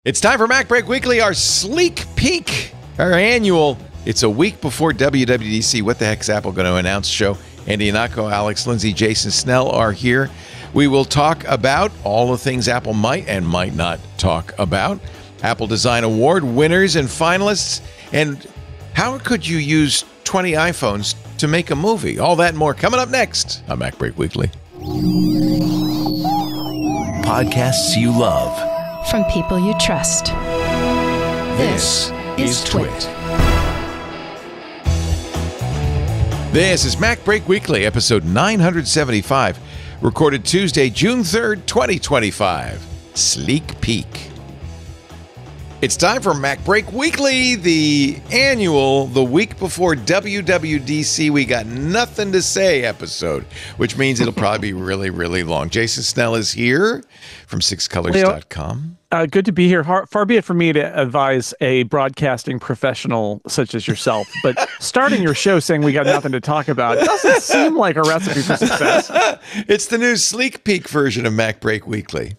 It's time for MacBreak Weekly, our sleek peek, our annual. It's a week before WWDC. What the heck's Apple going to announce show? Andy Ihnatko, Alex Lindsay, Jason Snell are here. We will talk about all the things Apple might and might not talk about. Apple Design Award winners and finalists. And how could you use 20 iPhones to make a movie? All that and more coming up next on MacBreak Weekly. Podcasts you love. From people you trust. This is Twit. This is MacBreak Weekly, episode 975, recorded Tuesday, June 3rd, 2025. Sleek peek. It's time for MacBreak Weekly, the annual, the week before WWDC, we got nothing to say episode, which means it'll probably be really, really long. Jason Snell is here from sixcolors.com. Good to be here. Far be it from me to advise a broadcasting professional such as yourself, but starting your show saying we got nothing to talk about doesn't seem like a recipe for success. It's the new sleek peek version of MacBreak Weekly.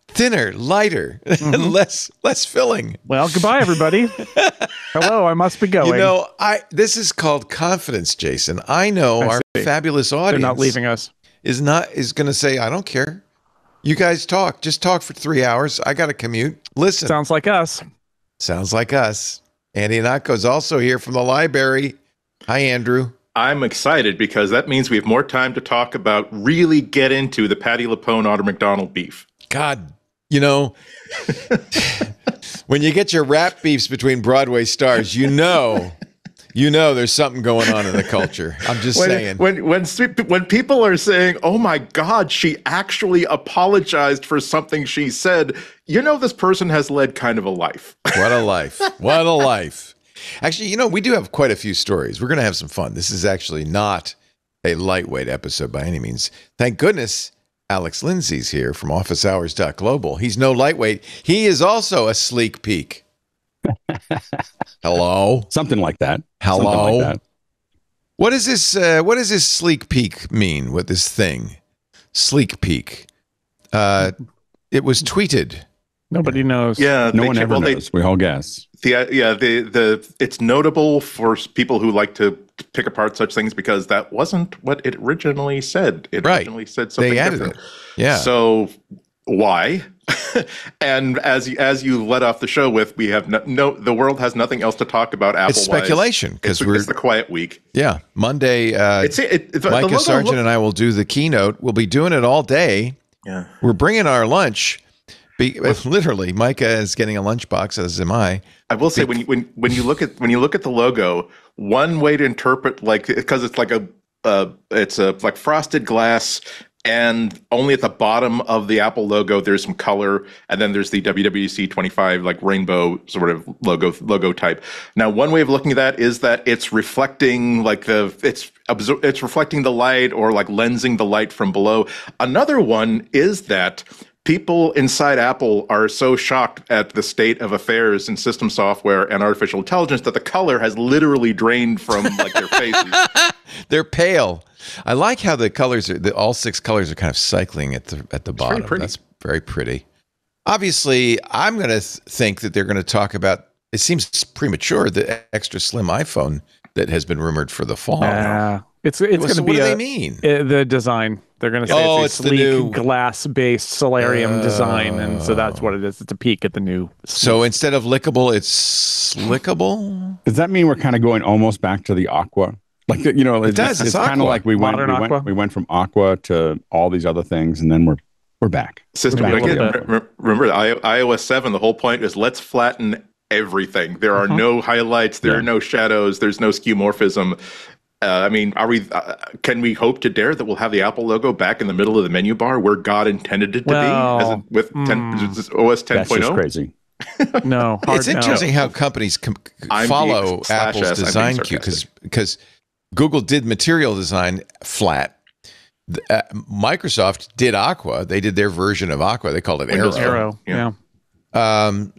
Thinner, lighter, and less filling. Well, goodbye, everybody. Hello, I must be going. You know, this is called confidence, Jason. I know our fabulous audience. They're not leaving us. Is going to say, I don't care. You guys talk. Just talk for 3 hours. I got to commute. Listen. Sounds like us. Sounds like us. Andy Ihnatko is also here from the library. Hi, Andrew. I'm excited because that means we have more time to talk about, really get into the Patty LuPone, Otter McDonald beef. God, you know, when you get your rap beefs between Broadway stars, you know there's something going on in the culture. I'm just saying. When people are saying, oh my God, she actually apologized for something she said, you know this person has led kind of a life. What a life. What a life. Actually, you know, we do have quite a few stories. We're going to have some fun. This is actually not a lightweight episode by any means. Thank goodness Alex Lindsay's here from officehours.global. He's no lightweight. He is also a sleek peek. Hello? Something like that. Hello? Something like that. What does this sleek peek mean? What this thing? Sleek peek. It was tweeted. Nobody knows. Yeah, no one ever knows. We all guess. It's notable for people who like to pick apart such things because that wasn't what it originally said. It originally said something different. It. Yeah. So why? And as you let off the show with, we have the world has nothing else to talk about. Apple. It's speculation because it's the quiet week. Yeah, Monday. Micah Sargent and I will do the keynote. We'll be doing it all day. Yeah, we're bringing our lunch. Literally, Micah is getting a lunchbox, as am I. I will say when you look at the logo, one way to interpret because it's like it's like frosted glass, and only at the bottom of the Apple logo there's some color, and then there's the WWDC25 like rainbow sort of logo type. Now, one way of looking at that is that it's reflecting it's reflecting the light or like lensing the light from below. Another one is that people inside Apple are so shocked at the state of affairs in system software and artificial intelligence that the color has literally drained from like their faces. They're pale. I like how the colors are. All six colors are kind of cycling at the bottom. That's very pretty. Obviously, I'm going to think that they're going to talk about. It seems premature, the extra slim iPhone that has been rumored for the fall. It's going to be. What do they mean? The design. They're going to say it's a sleek glass-based solarium design, and so that's what it is. It's a peek at the new. So instead of lickable, it's slickable. Does that mean we're kind of going almost back to the Aqua? Like it does. It's kind of like we went from Aqua to all these other things, and then we're back. Remember iOS 7. The whole point is let's flatten everything. There are no highlights. There are no shadows. There's no skeuomorphism. Can we hope to dare that we'll have the Apple logo back in the middle of the menu bar where God intended it to be with OS 10.0? That's just crazy. No, it's interesting how companies follow Apple's design cue because Google did material design flat. Microsoft did Aqua. They did their version of Aqua. They called it Arrow. Yeah.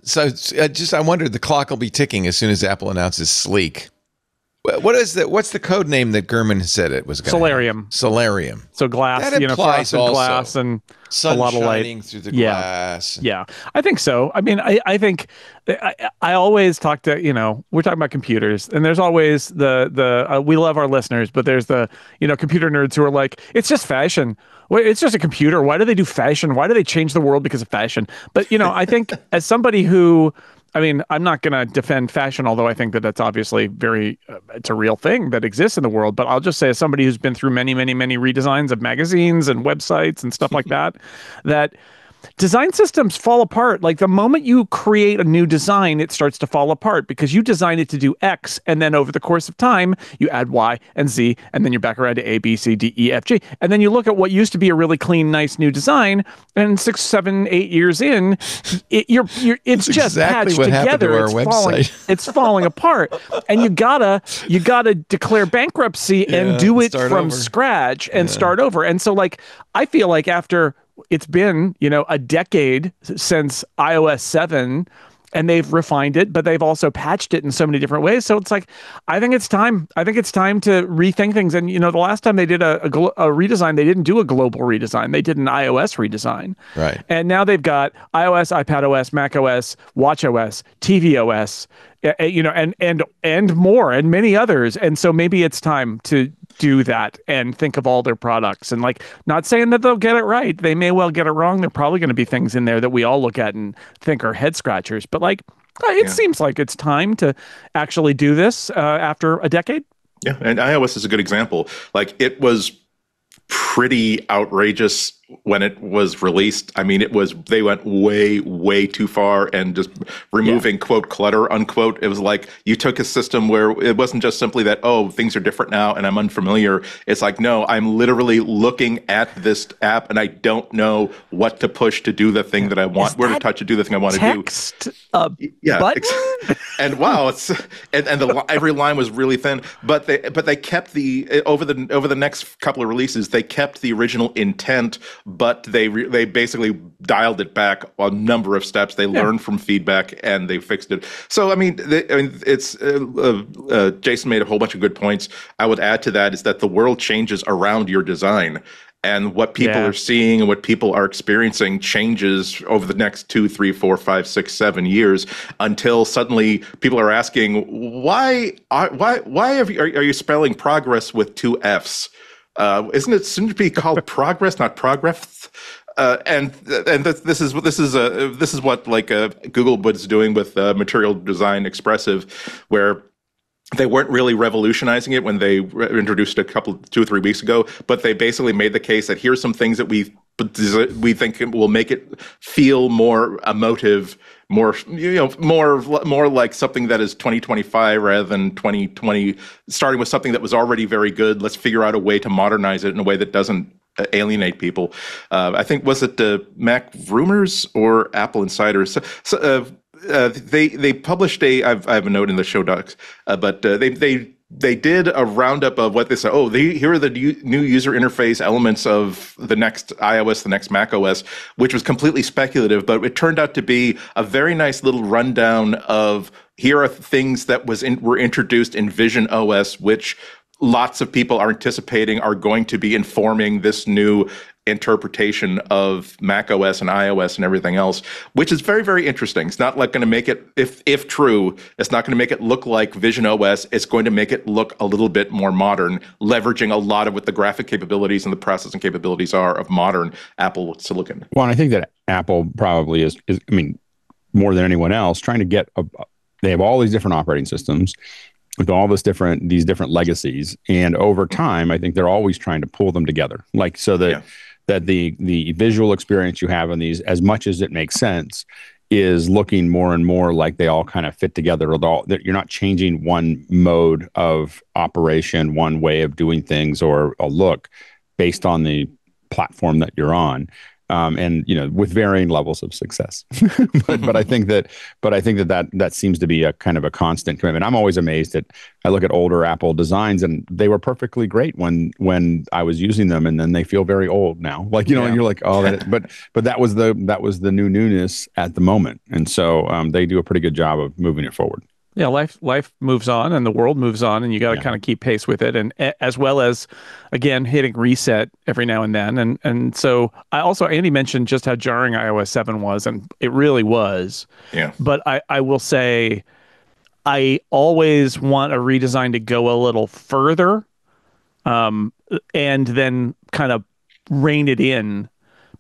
So I wondered, the clock will be ticking as soon as Apple announces sleek. What's the code name that Gurman said it was going to Solarium. Solarium. So glass, that implies frosted glass and sun a lot of light shining through the glass. Yeah, I think so. I mean, I think I always talk to, we're talking about computers, and there's always we love our listeners, but there's the, computer nerds who are like, it's just fashion. It's just a computer. Why do they do fashion? Why do they change the world because of fashion? But, I think as somebody who, I'm not going to defend fashion, although I think that that's obviously it's a real thing that exists in the world. But I'll just say, as somebody who's been through many, many, many redesigns of magazines and websites and stuff like that, that design systems fall apart. Like the moment you create a new design, it starts to fall apart because you design it to do X. And then over the course of time, you add Y and Z, and then you're back around to A, B, C, D, E, F, G. And then you look at what used to be a really clean, nice new design. And 6, 7, 8 years in, it's just exactly patched what together. To our website. It's falling apart. And you gotta declare bankruptcy and do it from scratch and start over. And so I feel like after it's been, a decade since iOS 7, and they've refined it, but they've also patched it in so many different ways. So it's I think it's time. I think it's time to rethink things. And, the last time they did a redesign, they didn't do a global redesign. They did an iOS redesign. Right. And now they've got iOS, iPadOS, macOS, watchOS, tvOS, and more, and many others. And so maybe it's time to do that and think of all their products, and not saying that they'll get it right. They may well get it wrong. There are probably going to be things in there that we all look at and think are head scratchers, but it seems like it's time to actually do this after a decade. Yeah. And iOS is a good example. It was pretty outrageous when it was released. They went way, way too far and just removing quote clutter, unquote. It was like you took a system where it wasn't just simply that, oh, things are different now and I'm unfamiliar. It's like, no, I'm literally looking at this app and I don't know what to push to do the thing that I want, where to touch to do the thing I want to do. Text button? And wow, every line was really thin, but they kept over the next couple of releases, they kept the original intent, but they basically dialed it back a number of steps. They learned from feedback and they fixed it. So it's Jason made a whole bunch of good points. I would add to that is that the world changes around your design. And what people are seeing and what people are experiencing changes over the next 2, 3, 4, 5, 6, 7 years until suddenly people are asking, why are you spelling progress with 2 Fs? Isn't it soon to be called progress, not progress? And this is what Google was doing with Material Design Expressive, where they weren't really revolutionizing it when they introduced it 2 or 3 weeks ago, but they basically made the case that here's some things that we think will make it feel more emotive, more like something that is 2025 rather than 2020, starting with something that was already very good. Let's figure out a way to modernize it in a way that doesn't alienate people. I think, was it Mac Rumors or Apple Insiders? They published I have a note in the show docs, but they did a roundup of what they said. Oh, here are the new user interface elements of the next iOS, the next macOS, which was completely speculative, but it turned out to be a very nice little rundown of here are things that were introduced in Vision OS, which lots of people are anticipating are going to be informing this new interpretation of macOS and iOS and everything else, which is very, very interesting. It's not going to make it, if true, it's not going to make it look like Vision OS. It's going to make it look a little bit more modern, leveraging a lot of what the graphic capabilities and the processing capabilities are of modern Apple silicon. Well, and I think that Apple probably is more than anyone else, trying to get they have all these different operating systems with all these different legacies, and over time, I think they're always trying to pull them together, so that that the visual experience you have on these, as much as it makes sense, is looking more and more like they all kind of fit together. That you're not changing one mode of operation, one way of doing things, or a look based on the platform that you're on. And with varying levels of success, but I think that seems to be a kind of a constant commitment. I'm always amazed that I look at older Apple designs and they were perfectly great when I was using them, and then they feel very old now. And you're like, oh, but that was the new newness at the moment, and so they do a pretty good job of moving it forward. life moves on and the world moves on, and you got to kind of keep pace with it, and as well as, again, hitting reset every now and then. And so Andy mentioned just how jarring iOS 7 was, and it really was. Yeah. But I will say, I always want a redesign to go a little further, and then kind of rein it in.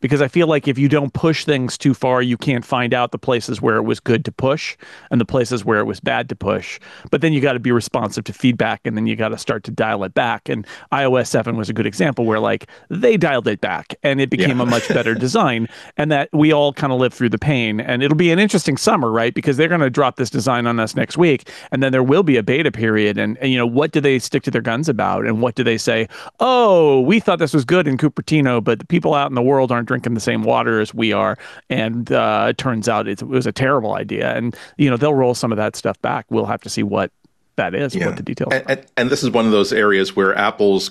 Because I feel like if you don't push things too far, you can't find out the places where it was good to push and the places where it was bad to push. But then you got to be responsive to feedback, and then you got to start to dial it back. And iOS 7 was a good example where like they dialed it back and it became a much better design, and that we all kind of lived through the pain. And it'll be an interesting summer, right? Because they're going to drop this design on us next week, and then there will be a beta period. And what do they stick to their guns about? And what do they say? Oh, we thought this was good in Cupertino, but the people out in the world aren't drinking the same water as we are, and it turns out it was a terrible idea. And they'll roll some of that stuff back. We'll have to see what that is, what the details are. And this is one of those areas where Apple's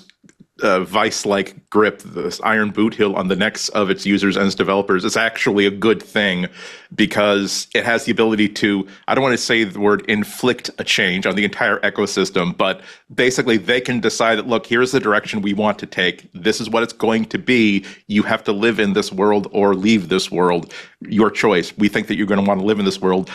vice-like grip, this iron boot heel on the necks of its users and its developers, is actually a good thing, because it has the ability to, I don't want to say the word inflict a change on the entire ecosystem, but basically they can decide that, look, here's the direction we want to take. This is what it's going to be. You have to live in this world or leave this world. Your choice. We think that you're going to want to live in this world.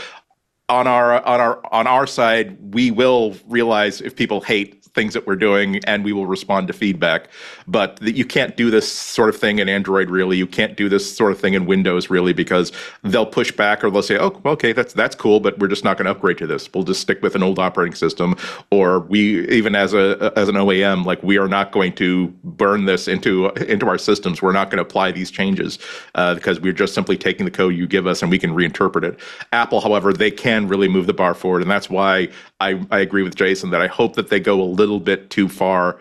On our side, we will realize if people hate things that we're doing, and we will respond to feedback. But you can't do this sort of thing in Android, really. You can't do this sort of thing in Windows, really, because they'll push back, or they'll say, oh, okay, that's cool, but we're just not going to upgrade to this. We'll just stick with an old operating system. Or we, even as an OEM, like, we are not going to burn this into our systems. We're not going to apply these changes because we're just simply taking the code you give us and we can reinterpret it. Apple, however, they can really move the bar forward, and that's why I agree with Jason that I hope that they go a little bit too far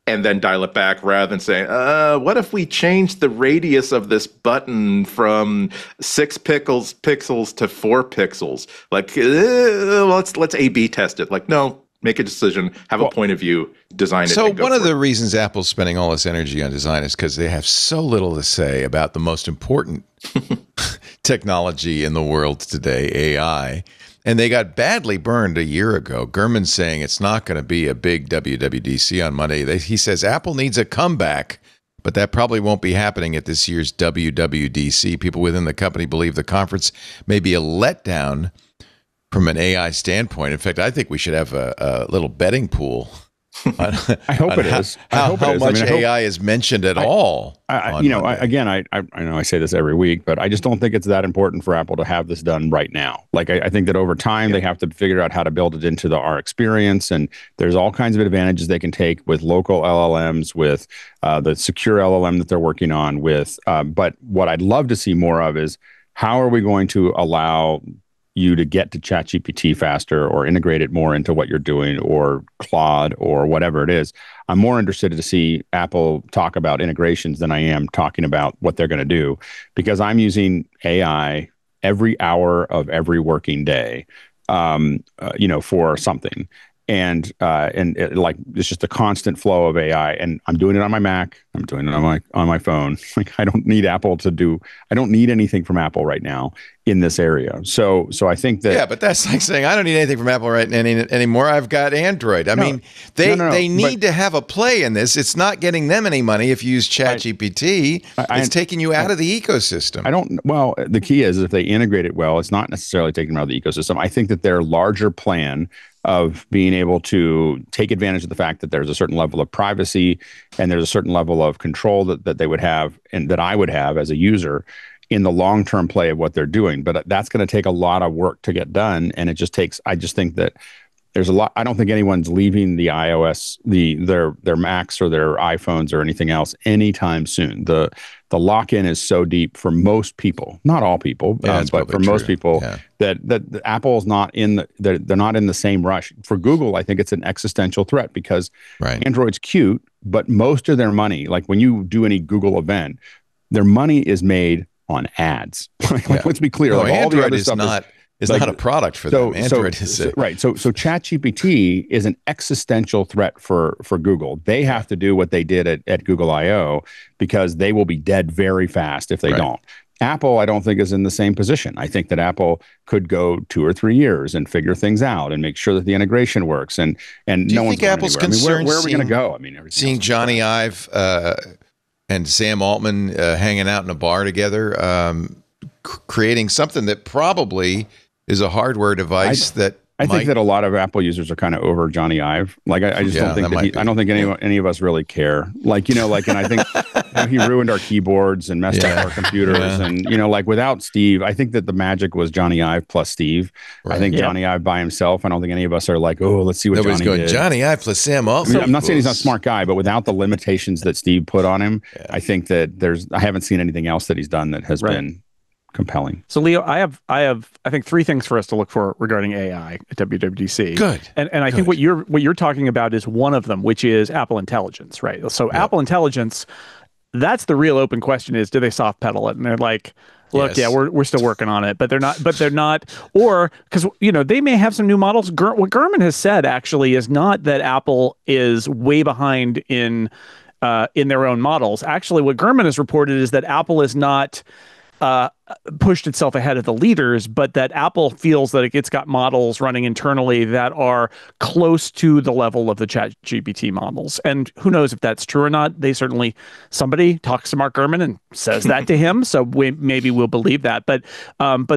and then dial it back, rather than saying, what if we change the radius of this button from 6 pixels to 4 pixels? Like, let's A/B test it. Like, no, make a decision, have a point of view, design it. So one of the reasons Apple's spending all this energy on design is because they have so little to say about the most important technology in the world today, AI. And they got badly burned a year ago. Gurman's saying it's not going to be a big WWDC on Monday. He says Apple needs a comeback, but that probably won't be happening at this year's WWDC. People within the company believe the conference may be a letdown from an AI standpoint. In fact, I think we should have a little betting pool. I hope it is. How much AI is mentioned at all? I know I say this every week, but I just don't think it's that important for Apple to have this done right now. Like, I think that over time they have to figure out how to build it into our experience, and there's all kinds of advantages they can take with local LLMs, with the secure LLM that they're working on. But what I'd love to see more of is, how are we going to allow you to get to ChatGPT faster, or integrate it more into what you're doing, or Claude, or whatever it is. I'm more interested to see Apple talk about integrations than I am talking about what they're going to do, because I'm using AI every hour of every working day, for something. And it's just a constant flow of AI, and I'm doing it on my Mac. I'm doing it on my phone. Like, I don't need I don't need anything from Apple right now in this area. So I think that, but that's like saying I don't need anything from Apple right anymore. I've got Android. I mean, they need to have a play in this. It's not getting them any money if you use ChatGPT. It's taking you out of the ecosystem. Well, the key is if they integrate it well, it's not necessarily taking them out of the ecosystem. I think that their larger plan of being able to take advantage of the fact that there's a certain level of privacy and there's a certain level of control that they would have, and that I would have as a user, in the long-term play of what they're doing. But that's going to take a lot of work to get done. And I just think that there's a lot. I don't think anyone's leaving the iOS, their Macs or their iPhones or anything else anytime soon. The lock-in is so deep for most people, not all people, but for most people, that Apple's not they're not in the same rush. For Google, I think it's an existential threat, because Android's cute, but most of their money, like when you do any Google event, their money is made on ads. Let's be clear. No, like, all Android the other is stuff not. It's not a product for them. Android is right. So ChatGPT is an existential threat for Google. They have to do what they did at Google I/O, because they will be dead very fast if they don't. Apple, I don't think, is in the same position. I think that Apple could go 2 or 3 years and figure things out and make sure that the integration works. And Do no you one's think going Apple's anywhere. concerned? Where are we going to go? Seeing Johnny Ive and Sam Altman hanging out in a bar together, creating something that probably is a hardware device I think that a lot of Apple users are kind of over Johnny Ive. Like, I just don't think I don't think any of us really care. Like, and I think he ruined our keyboards and messed up our computers. And, like without Steve, I think that the magic was Johnny Ive plus Steve. Right. I think Johnny Ive by himself, I don't think any of us are like, oh, let's see what Nobody's Johnny did. Johnny Ive plus Sam Altman. I'm not saying he's not a smart guy, but without the limitations that Steve put on him, I think that I haven't seen anything else that he's done that has been compelling. So Leo, I think 3 things for us to look for regarding AI at WWDC. Good. And I think what you're talking about is one of them, which is Apple Intelligence, right? So Apple Intelligence, that's the real open question is, do they soft pedal it? And they're like, look, we're still working on it, but they're not, or because, they may have some new models. What Gurman has said actually is not that Apple is way behind in their own models. Actually, what Gurman has reported is that Apple is not pushed itself ahead of the leaders, but that Apple feels that it's got models running internally that are close to the level of the ChatGPT models. And who knows if that's true or not. Somebody talks to Mark Gurman and says that to him. So maybe we'll believe that. But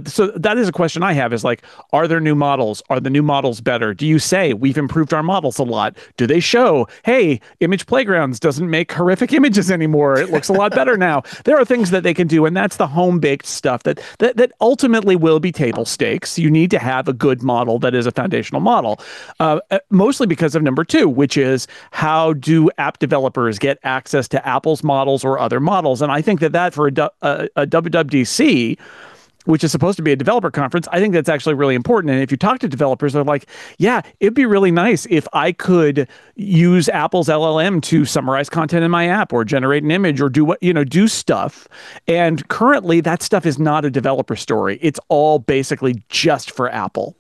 so that is a question I have is like, are there new models? Are the new models better? Do you say we've improved our models a lot? Do they show, hey, Image Playgrounds doesn't make horrific images anymore. It looks a lot better now. There are things that they can do, and that's the home-baked stuff that ultimately will be table stakes. You need to have a good model that is a foundational model, mostly because of number 2, which is how do app developers get access to Apple's models or other models? And I think that for a WWDC, which is supposed to be a developer conference, I think that's actually really important. And if you talk to developers, they're like, yeah, it'd be really nice if I could use Apple's LLM to summarize content in my app or generate an image or do stuff. And currently that stuff is not a developer story. It's all basically just for Apple.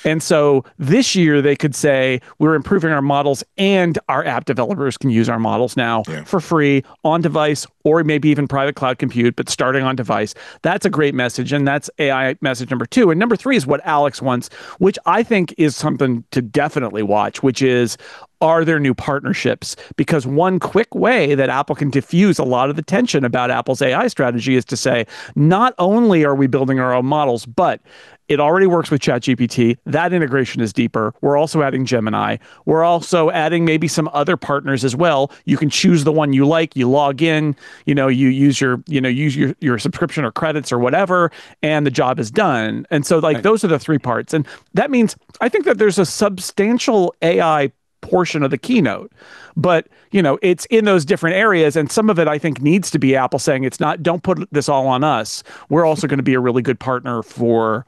And so this year they could say we're improving our models and our app developers can use our models now for free on device or maybe even private cloud compute, but starting on device. That's a great message. And that's AI message number 2. And number 3 is what Alex wants, which I think is something to definitely watch, which is, are there new partnerships? Because one quick way that Apple can diffuse a lot of the tension about Apple's AI strategy is to say, not only are we building our own models, but it already works with ChatGPT. That integration is deeper. We're also adding Gemini. We're also adding maybe some other partners as well. You can choose the one you like. You log in, you use your subscription or credits or whatever, and the job is done. And so those are the 3 parts. And that means I think that there's a substantial AI portion of the keynote, but it's in those different areas, and some of it I think needs to be Apple saying it's not, don't put this all on us. We're also going to be a really good partner for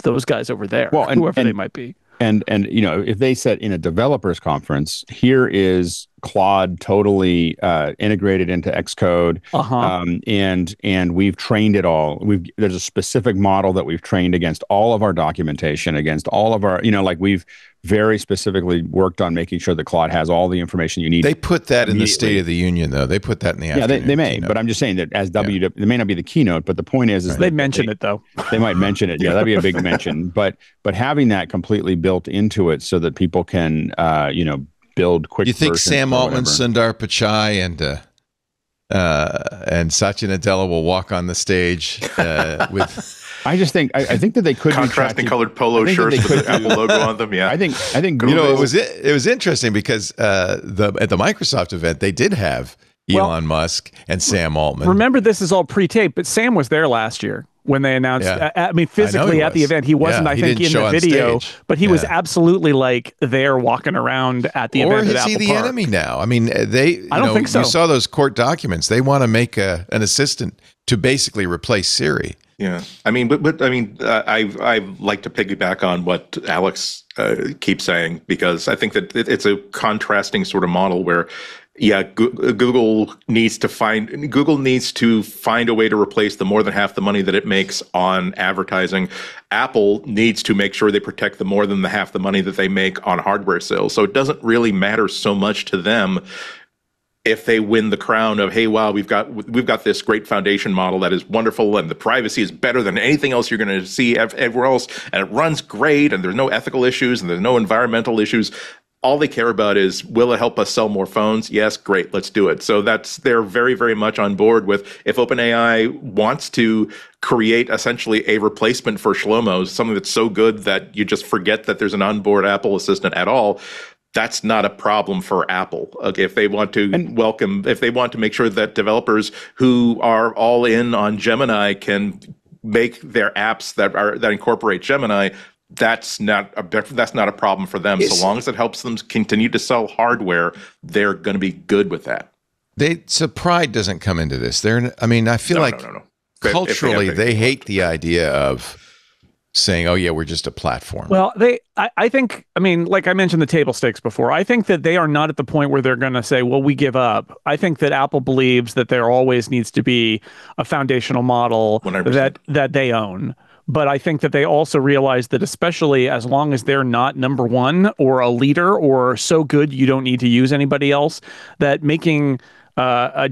those guys over there, whoever they might be. And if they said in a developers conference, here is Claude totally integrated into Xcode, and we've trained it all. There's a specific model that we've trained against all of our documentation, against all of our, we've very specifically worked on making sure that Claude has all the information you need. They put that in the State of the Union, though. They put that in the afternoon. Yeah, they may, but I'm just saying that as it may not be the keynote, but the point is they mention it though. They might mention it. Yeah, that'd be a big mention. But having that completely built into it so that people can, build quick. You think Sam Altman, Sundar Pichai, and Satya Nadella will walk on the stage with? I just think I think that they could contrasting colored polo shirts with the Apple logo on them. Yeah, I think Google, it was interesting because at the Microsoft event they did have Elon Musk and Sam Altman. Remember, this is all pre-taped, but Sam was there last year when they announced. Physically at the event, he wasn't. I think in the video, but he was absolutely there walking around at the event. Or is he the enemy now? I mean, I don't think so. You saw those court documents. They want to make an assistant to basically replace Siri. Yeah, I mean, but I mean, I like to piggyback on what Alex keeps saying, because I think that it's a contrasting sort of model where, Google needs to find a way to replace the more than half the money that it makes on advertising. Apple needs to make sure they protect the more than the half the money that they make on hardware sales. So it doesn't really matter so much to them if they win the crown of, hey, wow, we've got this great foundation model that is wonderful, and the privacy is better than anything else you're going to see everywhere else, and it runs great, and there's no ethical issues, and there's no environmental issues. All they care about is, will it help us sell more phones? Yes, great, let's do it. So they're very, very much on board with, if OpenAI wants to create essentially a replacement for Shlomo, something that's so good that you just forget that there's an onboard Apple assistant at all, that's not a problem for Apple. Okay, if they want to if they want to make sure that developers who are all in on Gemini can make their apps that incorporate Gemini, that's not a problem for them. So long as it helps them continue to sell hardware, they're going to be good with that. So pride doesn't come into this. I feel like culturally they hate the idea of saying, "Oh yeah, we're just a platform." Well, I think, like I mentioned the table stakes before. I think that they are not at the point where they're going to say, "Well, we give up." I think that Apple believes that there always needs to be a foundational model 100%. that they own. But I think that they also realize that, especially as long as they're not number one or a leader or so good you don't need to use anybody else, that making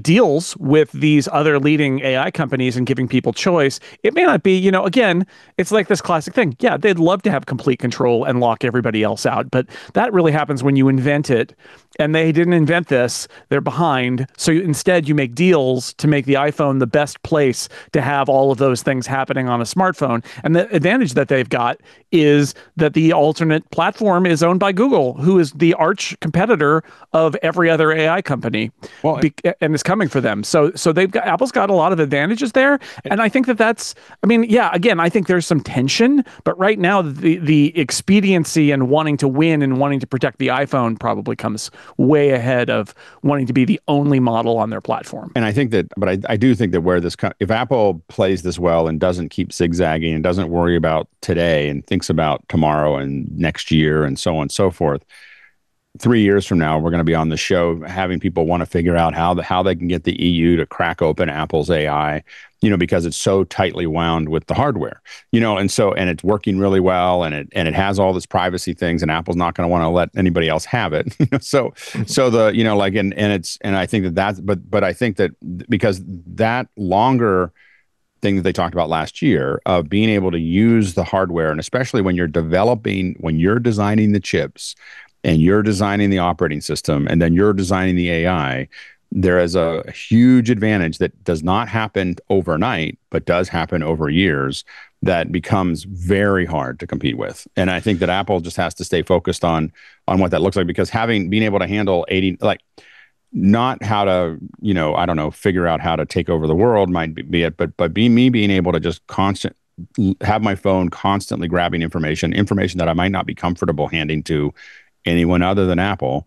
deals with these other leading AI companies and giving people choice, it may not be, again, it's like this classic thing. Yeah, they'd love to have complete control and lock everybody else out, but that really happens when you invent it. And they didn't invent this. They're behind. So instead, you make deals to make the iPhone the best place to have all of those things happening on a smartphone. And the advantage that they've got is that the alternate platform is owned by Google, who is the arch competitor of every other AI company, and is coming for them. So Apple's got a lot of advantages there. And I think that's, again, I think there's some tension, but right now the expediency and wanting to win and wanting to protect the iPhone probably comes way ahead of wanting to be the only model on their platform. And I think that, but I do think that if Apple plays this well and doesn't keep zigzagging and doesn't worry about today and thinks about tomorrow and next year and so on and so forth, 3 years from now, we're going to be on the show having people want to figure out how they can get the EU to crack open Apple's AI, because it's so tightly wound with the hardware, and it's working really well, and it has all this privacy things, and Apple's not going to want to let anybody else have it. I think but I think that because that longer thing that they talked about last year of being able to use the hardware, and especially when you're designing the chips, and you're designing the operating system, and then you're designing the AI, there is a huge advantage that does not happen overnight, but does happen over years, that becomes very hard to compete with. And I think that Apple just has to stay focused on what that looks like, because being able to handle 80, not how to, figure out how to take over the world might be it, but being able to just have my phone constantly grabbing information that I might not be comfortable handing to anyone other than Apple,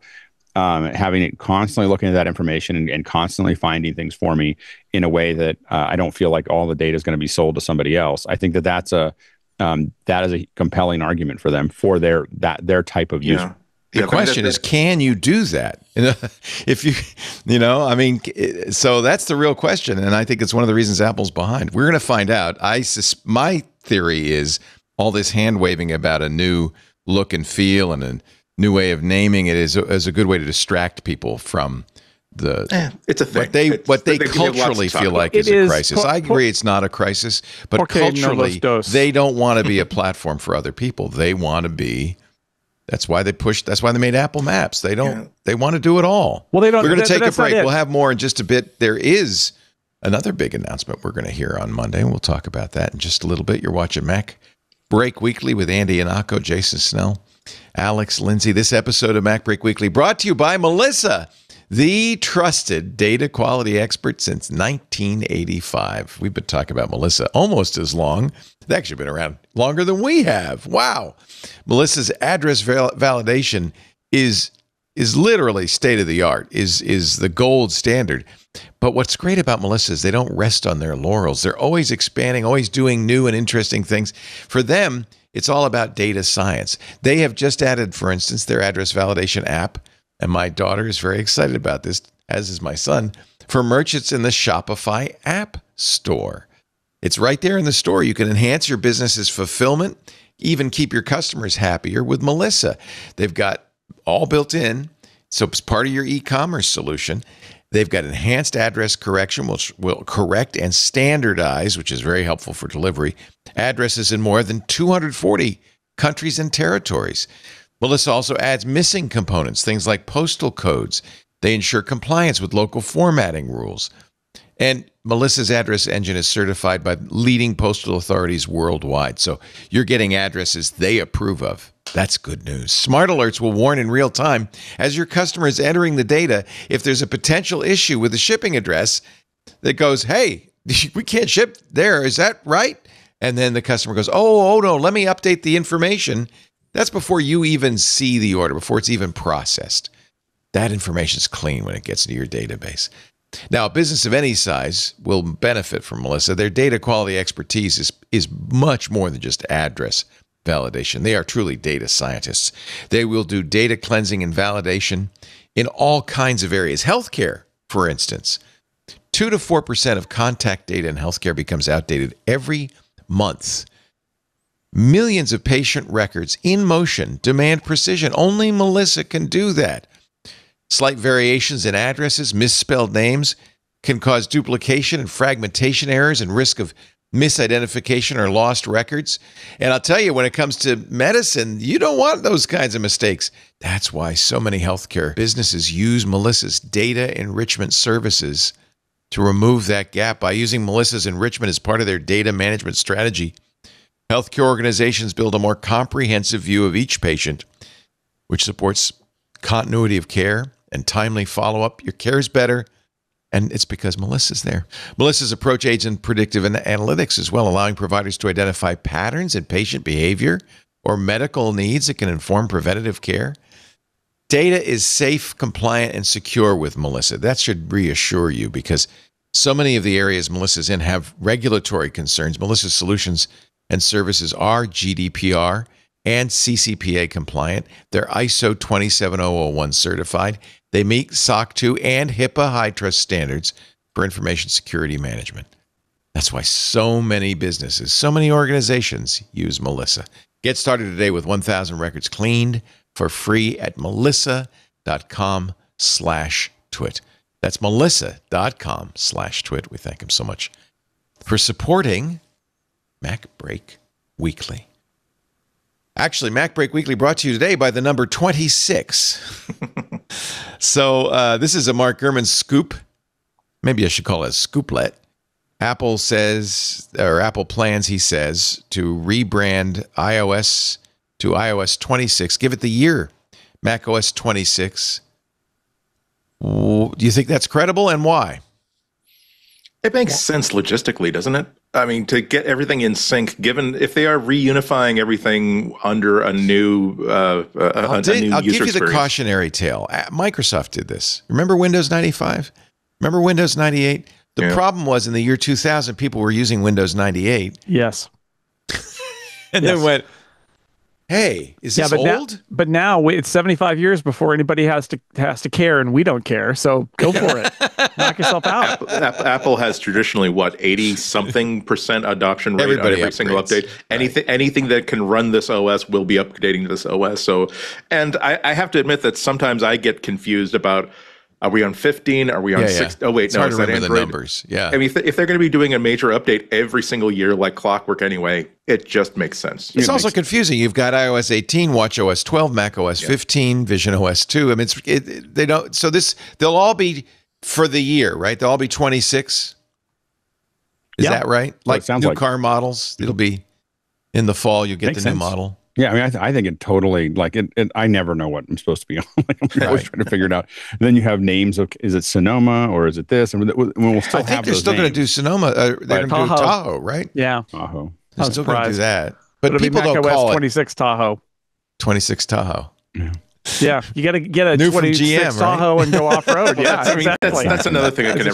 having it constantly looking at that information and constantly finding things for me in a way that I don't feel like all the data is going to be sold to somebody else. I think that is a compelling argument for them for their type of user. The question is, can you do that? If so that's the real question. And I think it's one of the reasons Apple's behind. We're going to find out. My theory is all this hand waving about a new look and feel and a new way of naming it is a good way to distract people from it's a thing. What they culturally feel like is a crisis. I agree it's not a crisis, but culturally they don't want to be a platform for other people. They want to be. That's why they made Apple Maps. They don't. Yeah. They want to do it all. Well, they don't. We're going to take a break. We'll have more in just a bit. There is another big announcement we're going to hear on Monday, and we'll talk about that in just a little bit. You're watching MacBreak Weekly with Andy Ihnatko, Jason Snell, Alex Lindsay. This episode of MacBreak Weekly brought to you by Melissa, the trusted data quality expert since 1985. We've been talking about Melissa almost as long. They've actually been around longer than we have. Wow. Melissa's address validation is literally state of the art, is the gold standard. But what's great about Melissa is they don't rest on their laurels. They're always expanding, always doing new and interesting things. For them, it's all about data science. They have just added, for instance, their address validation app, and my daughter is very excited about this, as is my son, for merchants in the Shopify App Store. It's right there in the store. You can enhance your business's fulfillment, even keep your customers happier with Melissa. They've got all built in, so it's part of your e-commerce solution. They've got enhanced address correction, which will correct and standardize, which is very helpful for delivery, addresses in more than 240 countries and territories. Melissa also adds missing components, things like postal codes. They ensure compliance with local formatting rules. And Melissa's address engine is certified by leading postal authorities worldwide. So you're getting addresses they approve of. That's good news. Smart alerts will warn in real time as your customer is entering the data if there's a potential issue with the shipping address that goes, hey, we can't ship there. Is that right? And then the customer goes, oh no, let me update the information. That's before you even see the order, before it's even processed. That information is clean when it gets into your database. Now, a business of any size will benefit from Melissa. Their data quality expertise is much more than just address validation. They are truly data scientists. They will do data cleansing and validation in all kinds of areas. Healthcare, for instance. 2 to 4% of contact data in healthcare becomes outdated every month. Millions of patient records in motion demand precision. Only Melissa can do that. Slight variations in addresses, misspelled names can cause duplication and fragmentation errors and risk of misidentification or lost records. And I'll tell you, when it comes to medicine, you don't want those kinds of mistakes. That's why so many healthcare businesses use Melissa's data enrichment services to remove that gap. By using Melissa's enrichment as part of their data management strategy, healthcare organizations build a more comprehensive view of each patient, which supports continuity of care and timely follow-up. Your care is better, and it's because Melissa's there. Melissa's approach aids in predictive analytics as well, allowing providers to identify patterns in patient behavior or medical needs that can inform preventative care. Data is safe, compliant, and secure with Melissa. That should reassure you because so many of the areas Melissa's in have regulatory concerns. Melissa's solutions and services are GDPR and CCPA compliant. They're ISO 27001 certified. They meet SOC 2 and HIPAA high trust standards for information security management. That's why so many businesses, so many organizations use Melissa. Get started today with 1,000 records cleaned for free at melissa.com/twit. That's melissa.com/twit. We thank him so much for supporting MacBreak Weekly. Actually, MacBreak Weekly brought to you today by the number 26. So this is a Mark Gurman scoop. Maybe I should call it a scooplet. Apple says, or Apple plans, he says, to rebrand iOS to iOS 26. Give it the year, macOS 26. Do you think that's credible, and why? It makes sense logistically, doesn't it? I mean, to get everything in sync, given if they are reunifying everything under a new I'll give you experience. the cautionary tale. Microsoft did this. Remember Windows 95? Remember Windows 98? The problem was in the year 2000, people were using Windows 98. Yes. And then went, hey, is this old? But now it's 75 years before anybody has to care, and we don't care. So go for it. Knock yourself out. Apple has traditionally 80-something% adoption rate Everybody on every single upgrades. update. Anything that can run this OS will be updating to this OS. So, and I have to admit that sometimes I get confused about. Are we on 15? Are we on 6? Oh, wait, it's no, hard is to that remember Android? the numbers. Yeah. I mean, if they're going to be doing a major update every single year like clockwork anyway, it just makes sense. It's also confusing. You've got iOS 18, watchOS 12, macOS 15, visionOS 2. I mean, they don't. So they'll all be for the year, right? They'll all be 26. Is that right? Like sounds new like car models. It'll be in the fall. You get Makes the new sense. model. Yeah, I mean, I think it totally, like, it, I never know what I'm supposed to be on. Like, I'm always trying to figure it out. And then you have names of, is it Sonoma or is it this? And we'll still I think they're still going to do Sonoma. They're going to do Tahoe, right? Yeah. Tahoe. They're still going to do that. But It'll people be don't macOS call 26 Tahoe. 26 Tahoe. Yeah, you got to get a New from 26 GM, right? Tahoe and go off road. Yeah, I mean, exactly. that's another thing I can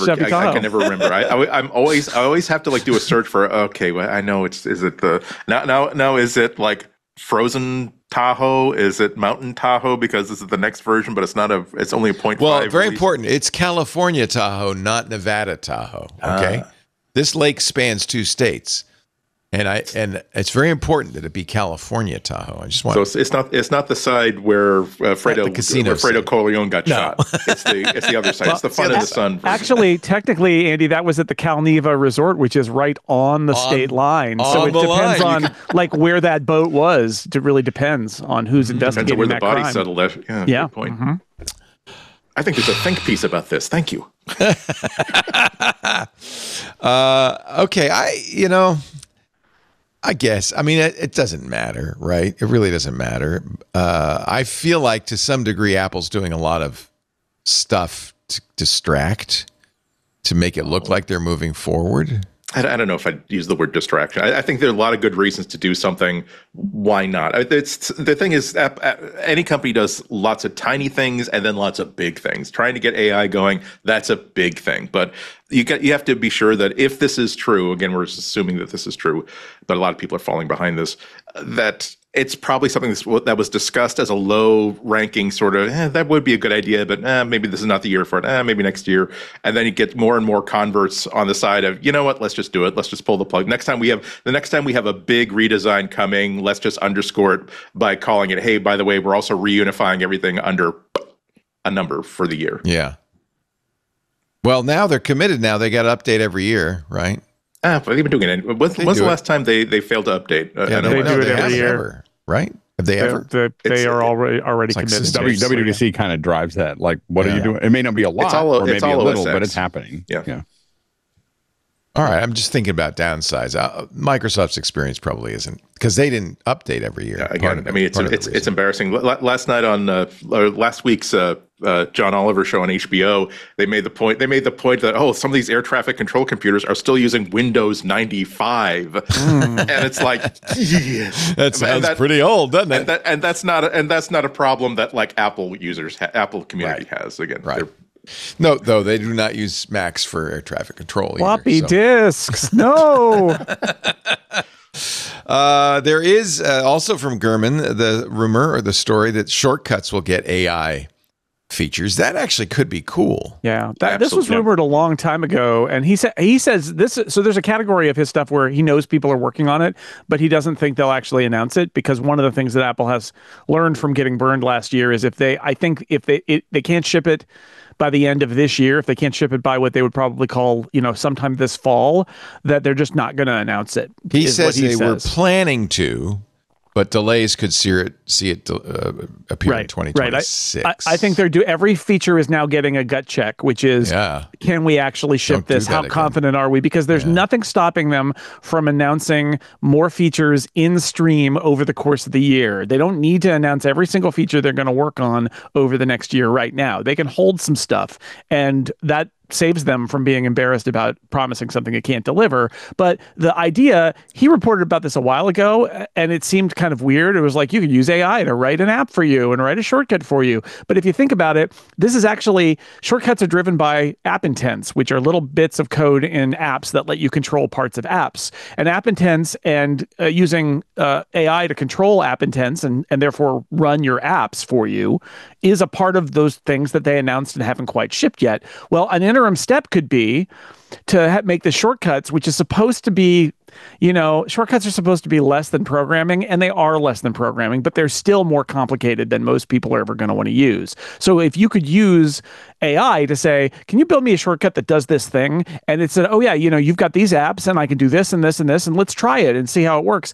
never remember. I always have to like do a search for. Okay, well, I know is it the now is it like Frozen Tahoe? Is it Mountain Tahoe? Because this is the next version, but it's only a 0.5. Well, very release. important. It's California Tahoe, not Nevada Tahoe. Okay. This lake spans 2 states. And it's very important that it be California Tahoe. I just want so it's not the side where Fredo Corleone got shot. It's the other side. It's the fun in the sun. Actually, technically, Andy, that was at the Calneva Resort, which is right on the state line. So it depends on like where that boat was. It really depends on who's investigating where that the body crime. settled. Yeah. Good point. I think there's a think piece about this. Thank you. Okay, I guess. I mean, it doesn't matter, right? It really doesn't matter. I feel like to some degree, Apple's doing a lot of stuff to distract, to make it look like they're moving forward. I don't know if I'd use the word distraction. I think there are a lot of good reasons to do something. Why not? The thing is, any company does lots of tiny things and then lots of big things. Trying to get AI going, that's a big thing. But you have to be sure that if this is true, again, we're assuming that this is true, but a lot of people are falling behind this, that it's probably something that was discussed as a low-ranking sort of, that would be a good idea, but maybe this is not the year for it. Maybe next year. And then you get more and more converts on the side of, you know what, let's just do it. Let's just pull the plug. The next time we have a big redesign coming, let's just underscore it by calling it, hey, by the way, we're also reunifying everything under a number for the year. Yeah. Well, now they're committed now. They got to update every year, right? But they've been doing it. When's the last time they failed to update? They do it every year. Right? Have they ever? They are already committed. WWDC kind of drives that. Like, what are you doing? It may not be a lot, or maybe a little, but it's happening. Yeah. All right. I'm just thinking about downsides. Microsoft's experience probably isn't, because they didn't update every year. Yeah, again, it's embarrassing. Last night on last week's John Oliver show on HBO, they made the point that some of these air traffic control computers are still using Windows 95, and it's like that sounds pretty old, doesn't it? And that's not a problem that like Apple community has. Again, right. No, though they do not use Macs for air traffic control. Floppy disks, no. There is also from Gurman the rumor or the story that shortcuts will get AI features. That actually could be cool. Yeah, this was rumored a long time ago, and he says this. So there's a category of his stuff where he knows people are working on it, but he doesn't think they'll actually announce it, because one of the things that Apple has learned from getting burned last year is if they can't ship it by the end of this year, if they can't ship it by what they would probably call, sometime this fall, that they're just not going to announce it. He says they were planning to, but delays could see it appear in 2026. Right. I think every feature is now getting a gut check, which is, can we actually ship this? How confident are we? Because there's nothing stopping them from announcing more features in stream over the course of the year. They don't need to announce every single feature they're going to work on over the next year right now. They can hold some stuff, and that saves them from being embarrassed about promising something it can't deliver. But the idea, he reported about this a while ago, and it seemed kind of weird. It was like, you could use AI to write an app for you and write a shortcut for you. But if you think about it, this is actually, shortcuts are driven by app intents, which are little bits of code in apps that let you control parts of apps. And app intents and using AI to control app intents and therefore run your apps for you is a part of those things that they announced and haven't quite shipped yet. Well, an interim step could be to make the shortcuts, which is supposed to be, shortcuts are supposed to be less than programming, and they are less than programming, but they're still more complicated than most people are ever going to want to use. So if you could use AI to say, can you build me a shortcut that does this thing? And it said, you've got these apps and I can do this and this and this, and let's try it and see how it works.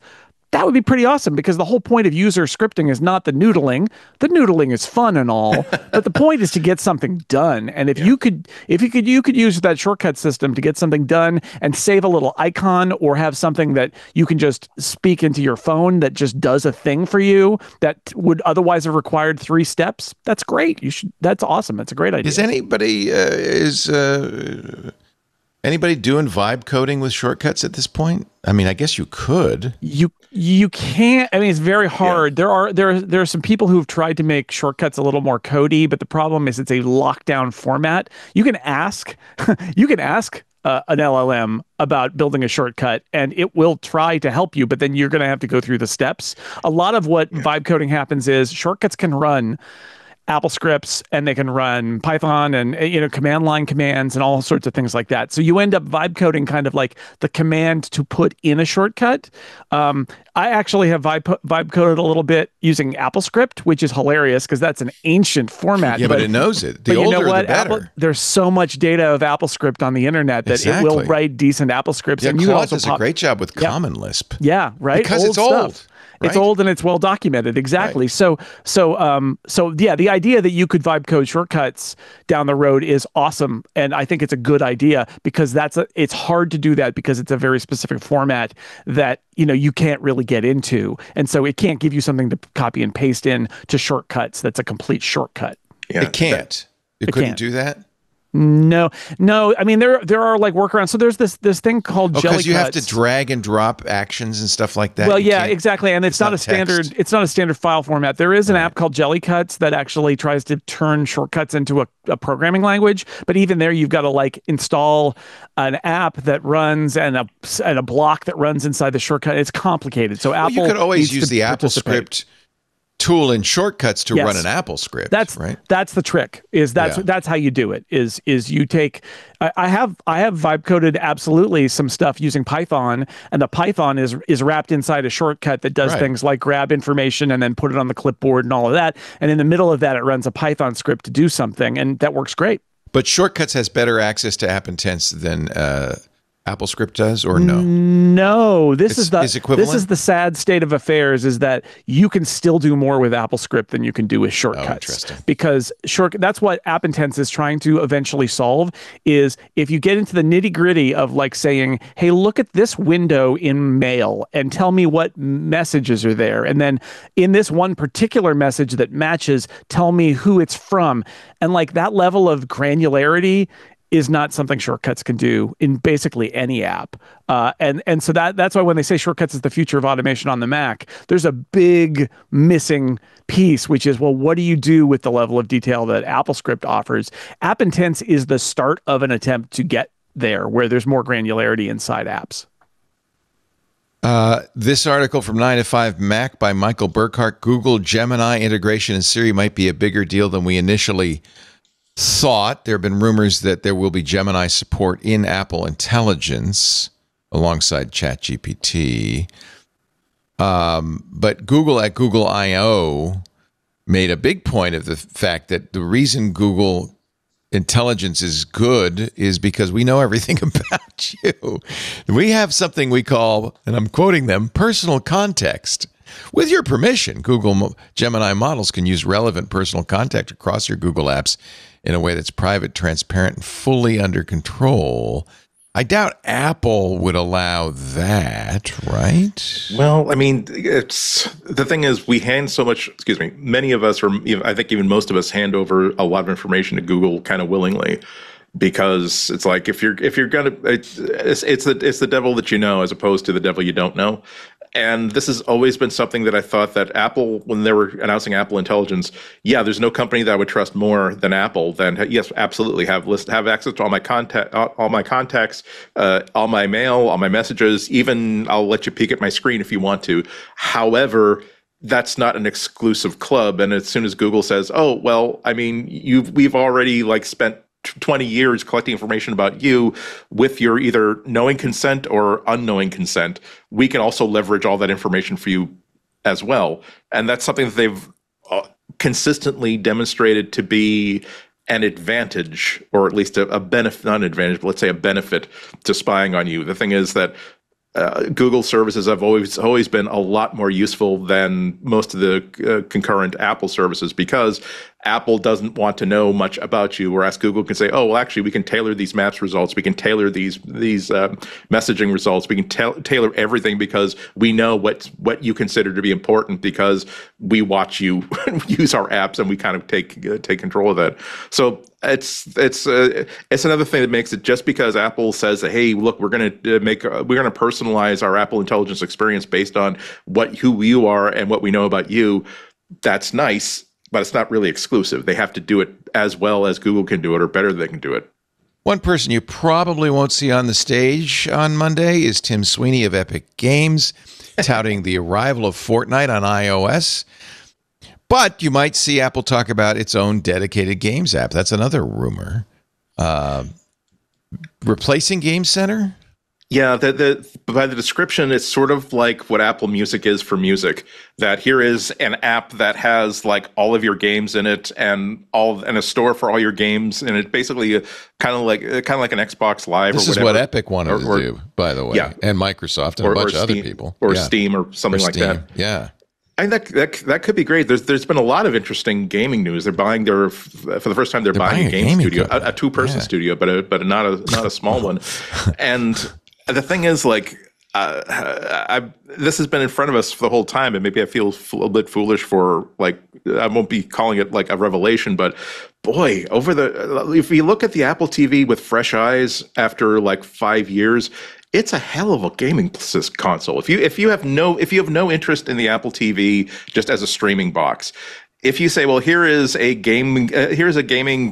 That would be pretty awesome, because the whole point of user scripting is not the noodling. The noodling is fun and all, but the point is to get something done. And if you could use that shortcut system to get something done and save a little icon, or have something that you can just speak into your phone that just does a thing for you that would otherwise have required 3 steps, that's great. That's awesome. That's a great idea. Is anybody doing vibe coding with shortcuts at this point? I mean, I guess you could. You can't. I mean, it's very hard. Yeah. There are some people who've tried to make shortcuts a little more codey, but the problem is it's a lockdown format. You can ask an LLM about building a shortcut, and it will try to help you, but then you're going to have to go through the steps. A lot of what vibe coding happens is shortcuts can run Apple scripts, and they can run Python and command line commands and all sorts of things like that. So you end up vibe coding kind of like the command to put in a shortcut. I actually have vibe coded a little bit using AppleScript, which is hilarious because that's an ancient format. Yeah, but it knows it. The older, the better. There's so much data of AppleScript on the internet that it will write decent AppleScripts. Yeah, and Claude does a great job with Common Lisp. Yeah, right. Because it's old. Stuff. Right? It's old and it's well documented. Exactly. Right. So yeah, the idea that you could vibe code shortcuts down the road is awesome, and I think it's a good idea because it's hard to do that because it's a very specific format that you can't really get into, and so it can't give you something to copy and paste in to shortcuts. That's a complete shortcut. Yeah, it can't. It couldn't do that. No. I mean, there are like workarounds. So there's this thing called Jelly Because you have to drag and drop actions and stuff like that. Well, yeah, exactly. And it's not a standard. It's not a standard file format. There is an app called Jellycuts that actually tries to turn shortcuts into a programming language. But even there, you've got to like install an app that runs and a block that runs inside the shortcut. It's complicated. So Apple, you could always use the AppleScript tool in shortcuts to run an Apple script. That's the trick. That's how you do it. Is you take. I have vibe coded absolutely some stuff using Python, and the Python is wrapped inside a shortcut that does things like grab information and then put it on the clipboard and all of that. And in the middle of that, it runs a Python script to do something, and that works great. But Shortcuts has better access to app intents than AppleScript does, or no? No, this is equivalent? This is the sad state of affairs, is that you can still do more with AppleScript than you can do with shortcuts. Oh, interesting. Because that's what App Intents is trying to eventually solve, is if you get into the nitty-gritty of like saying, hey, look at this window in Mail and tell me what messages are there. And then in this one particular message that matches, tell me who it's from. And like that level of granularity is not something shortcuts can do in basically any app. And so that's why when they say shortcuts is the future of automation on the Mac, there's a big missing piece, which is, well, what do you do with the level of detail that AppleScript offers? App Intents is the start of an attempt to get there, where there's more granularity inside apps. This article from 9 to 5 Mac by Michael Burkhart: Google Gemini integration in Siri might be a bigger deal than we initially thought. There have been rumors that there will be Gemini support in Apple Intelligence alongside ChatGPT. But Google at Google I/O made a big point of the fact that the reason Google Intelligence is good is because we know everything about you. We have something we call, and I'm quoting them, personal context. With your permission, Google Gemini models can use relevant personal context across your Google apps in a way that's private, transparent, and fully under control. I doubt Apple would allow that, right? Well, I mean, the thing is, we hand so much, many of us, or I think even most of us, hand over a lot of information to Google kind of willingly, because it's like, if you're gonna, it's the devil that you know as opposed to the devil you don't know. And this has always been something that I thought that Apple, when they were announcing Apple Intelligence, there's no company that I would trust more than Apple. Then yes, absolutely have access to all my contacts, all my mail, all my messages. Even I'll let you peek at my screen if you want to. However, that's not an exclusive club. And as soon as Google says, "Oh, well, I mean, we've already like spent 20 years collecting information about you with your either knowing consent or unknowing consent, we can also leverage all that information for you as well." And that's something that they've consistently demonstrated to be an advantage, or at least a benefit, not an advantage, but let's say a benefit to spying on you. The thing is that Google services have always been a lot more useful than most of the concurrent Apple services, because Apple doesn't want to know much about you, whereas Google can say, "Oh, well, actually, we can tailor these maps results. We can tailor these messaging results. We can tailor everything because we know what you consider to be important, because we watch you use our apps and we kind of take control of that." So it's another thing that makes it, just because Apple says that, "Hey, look, we're going to personalize our Apple Intelligence experience based on who you are and what we know about you." That's nice, but it's not really exclusive. They have to do it as well as Google can do it, or better than they can do it. One person you probably won't see on the stage on Monday is Tim Sweeney of Epic Games, touting the arrival of Fortnite on iOS. But you might see Apple talk about its own dedicated games app. That's another rumor. Replacing Game Center? Yeah, by the description, it's sort of like what Apple Music is for music. That here is an app that has like all of your games in it, and a store for all your games, and it basically kind of like an Xbox Live. This or whatever. is what Epic wanted to do, by the way. Yeah. And Microsoft and a bunch of other people, or Steam or something like that. Yeah. I think that could be great. There's been a lot of interesting gaming news. They're buying for the first time they're buying a game studio, a 2-person studio, but not a small one. And the thing is, like, this has been in front of us for the whole time, and maybe I feel a little bit foolish for, like, I won't be calling it like a revelation, but boy, if you look at the Apple TV with fresh eyes after like 5 years, it's a hell of a gaming console. If you have no interest in the Apple TV just as a streaming box, if you say, well, here's a gaming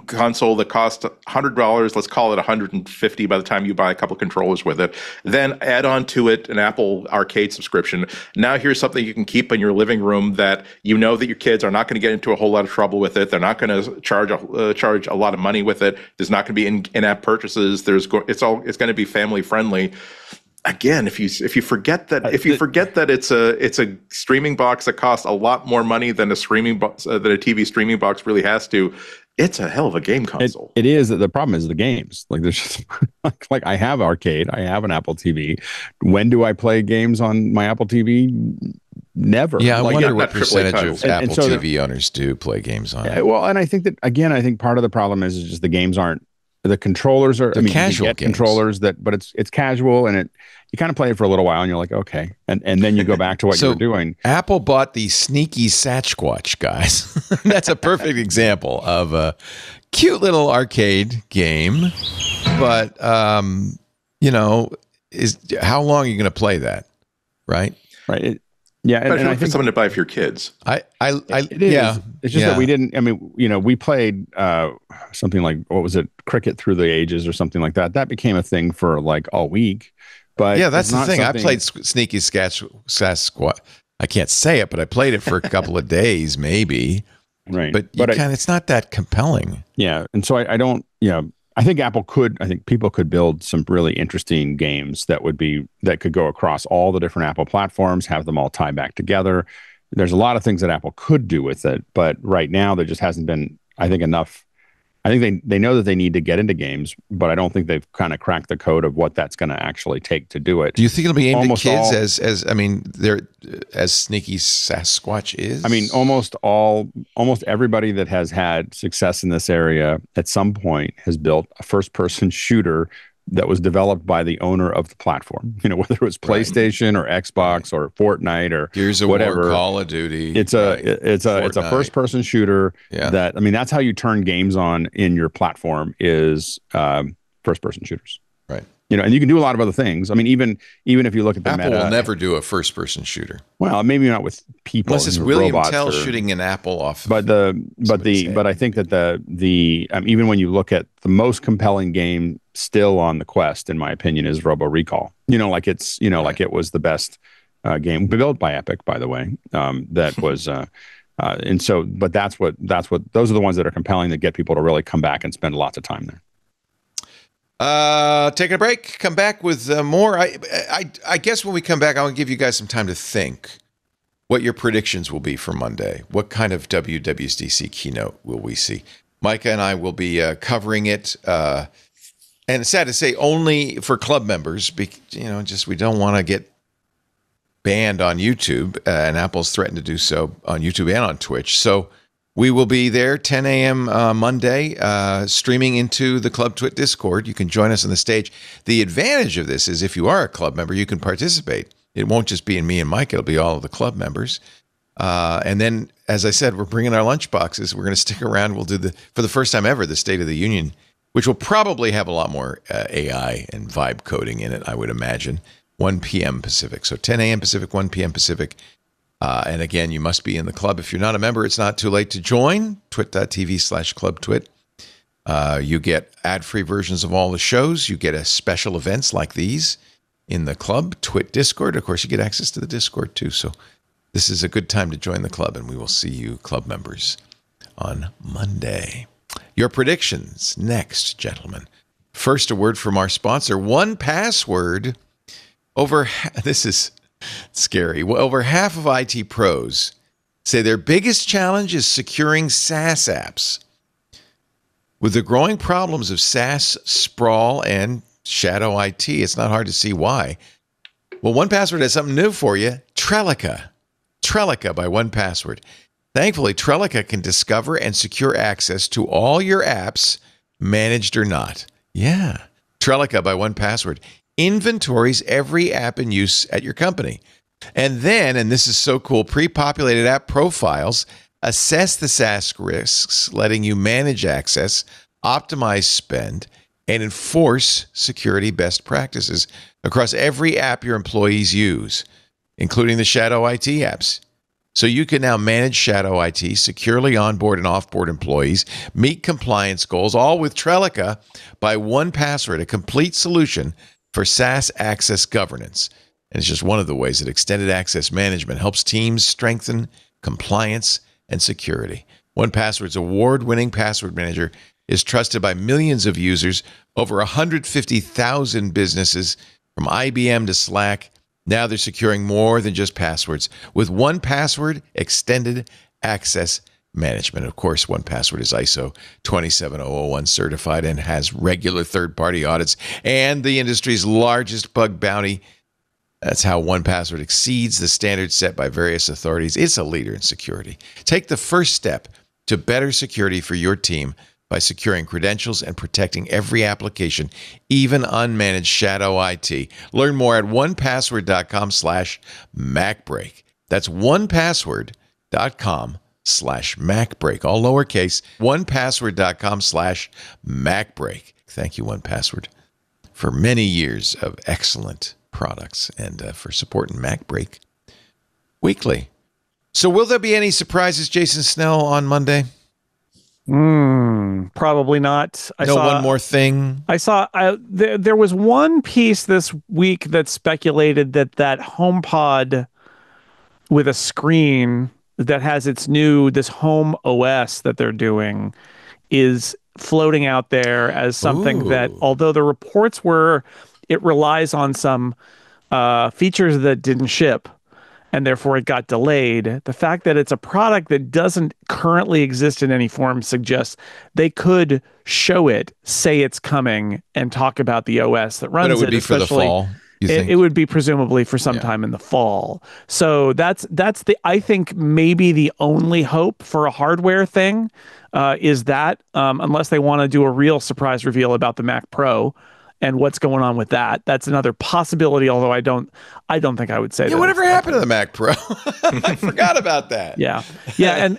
console that costs $100, let's call it $150 by the time you buy a couple of controllers with it, then add on to it an Apple Arcade subscription. Now here's something you can keep in your living room that you know that your kids are not going to get into a whole lot of trouble with it. They're not going to charge a lot of money with it. There's not going to be in-app purchases. It's going to be family friendly. Again, if you forget that it's a streaming box that costs a lot more money than a streaming box than a TV streaming box really has to, it's a hell of a game console. It is. The problem is the games. Like there's just like I have Arcade, I have an Apple TV. When do I play games on my Apple TV? Never. Yeah, I wonder what AAA percentage titles. of Apple so TV owners do play games on it. Well, and I think that again, I think part of the problem is just the games aren't. The controllers are. They're casual you get games. Controllers but it's casual, and you kind of play it for a little while, and you're like, okay, and then you go back to what you were doing. Apple bought the sneaky Sasquatch, guys. That's a perfect example of a cute little arcade game, but is how long are you going to play that, right? Right. Yeah, but and I for think someone to buy for your kids. It is. Yeah. It's just that we didn't. I mean, we played something like, what was it, Cricket Through the Ages or something like that. That became a thing for like all week. But yeah, that's the thing. I played Sneaky Sasquatch. I can't say it, but I played it for a couple of days, maybe. Right. But it's not that compelling. Yeah, and so I don't. I think I think people could build some really interesting games that could go across all the different Apple platforms, have them all tie back together. There's a lot of things that Apple could do with it, but right now there just hasn't been, I think, enough. I think they know that they need to get into games, but I don't think they've kind of cracked the code of what that's going to actually take to do it. Do you think it'll be aimed at kids as Sneaky Sasquatch is? I mean, almost everybody that has had success in this area at some point has built a first-person shooter that was developed by the owner of the platform. Whether it was PlayStation or Xbox or Fortnite or Gears of whatever. War, Call of Duty. It's a first-person shooter. Yeah. That's how you turn games on in your platform is first-person shooters. Right. And you can do a lot of other things. I mean, even if you look at the Apple meta, will never do a first-person shooter. Well, maybe not with people, unless it's William robots Tell shooting an apple off. But I think that the even when you look at the most compelling game still on the Quest, in my opinion, is Robo Recall. Like it was the best game built by Epic, by the way. That was. And so, but that's what those are the ones that are compelling that get people to really come back and spend lots of time there. Taking a break. Come back with more. I guess when we come back, I'll give you guys some time to think what your predictions will be for Monday. What kind of WWDC keynote will we see? Micah and I will be covering it. And it's sad to say, only for club members. We don't want to get banned on YouTube, and Apple's threatened to do so on YouTube and on Twitch. So we will be there 10 a.m. Monday, streaming into the Club Twit Discord. You can join us on the stage. The advantage of this is if you are a club member, you can participate. It won't just be me and Mike. It'll be all of the club members. And then, as I said, we're bringing our lunch boxes. We're going to stick around. We'll do for the first time ever, the State of the Union, which will probably have a lot more AI and vibe coding in it, I would imagine. 1 p.m. Pacific. So 10 a.m. Pacific, 1 p.m. Pacific. And again, you must be in the club. If you're not a member, it's not too late to join. twit.tv/clubtwit. You get ad-free versions of all the shows. You get special events like these in the Club Twit Discord. Of course, you get access to the Discord too. So this is a good time to join the club, and we will see you club members on Monday. Your predictions next, gentlemen. First, a word from our sponsor, 1Password. This is scary. Over half of IT pros say their biggest challenge is securing SaaS apps. With the growing problems of SaaS sprawl and shadow IT, it's not hard to see why. Well, 1Password has something new for you, Trellica. Trellica by 1Password. Thankfully, Trellica can discover and secure access to all your apps, managed or not. Yeah. Trellica by 1Password inventories every app in use at your company. And then, and this is so cool, pre-populated app profiles assess the SaaS risks, letting you manage access, optimize spend, and enforce security best practices across every app your employees use, including the shadow IT apps. So you can now manage shadow IT, securely onboard and offboard employees, meet compliance goals, all with Trellica by 1Password, a complete solution for SaaS access governance. And it's just one of the ways that extended access management helps teams strengthen compliance and security. 1Password's award-winning password manager is trusted by millions of users, over 150,000 businesses, from IBM to Slack. Now they're securing more than just passwords with 1Password extended access management. Of course, 1Password is ISO 27001 certified and has regular third-party audits and the industry's largest bug bounty. That's how 1Password exceeds the standards set by various authorities. It's a leader in security. Take the first step to better security for your team by securing credentials and protecting every application, even unmanaged shadow IT. Learn more at 1Password.com/MacBreak. That's 1Password.com/MacBreak. All lowercase, 1Password.com/MacBreak. Thank you, 1Password, for many years of excellent products and for supporting MacBreak weekly. So will there be any surprises, Jason Snell, on Monday? Probably not. One more thing. There was one piece this week that speculated that HomePod with a screen that has this Home OS that they're doing is floating out there as something that, although the reports were it relies on some features that didn't ship, and therefore it got delayed. The fact that it's a product that doesn't currently exist in any form suggests they could show it, say it's coming, and talk about the OS that runs it. But it would be for the fall, you think? It would be presumably for some time in the fall. So that's I think maybe the only hope for a hardware thing is that, unless they want to do a real surprise reveal about the Mac Pro and what's going on with that. That's another possibility, although I don't think I would say that. Whatever happened to the Mac Pro? I forgot about that. Yeah.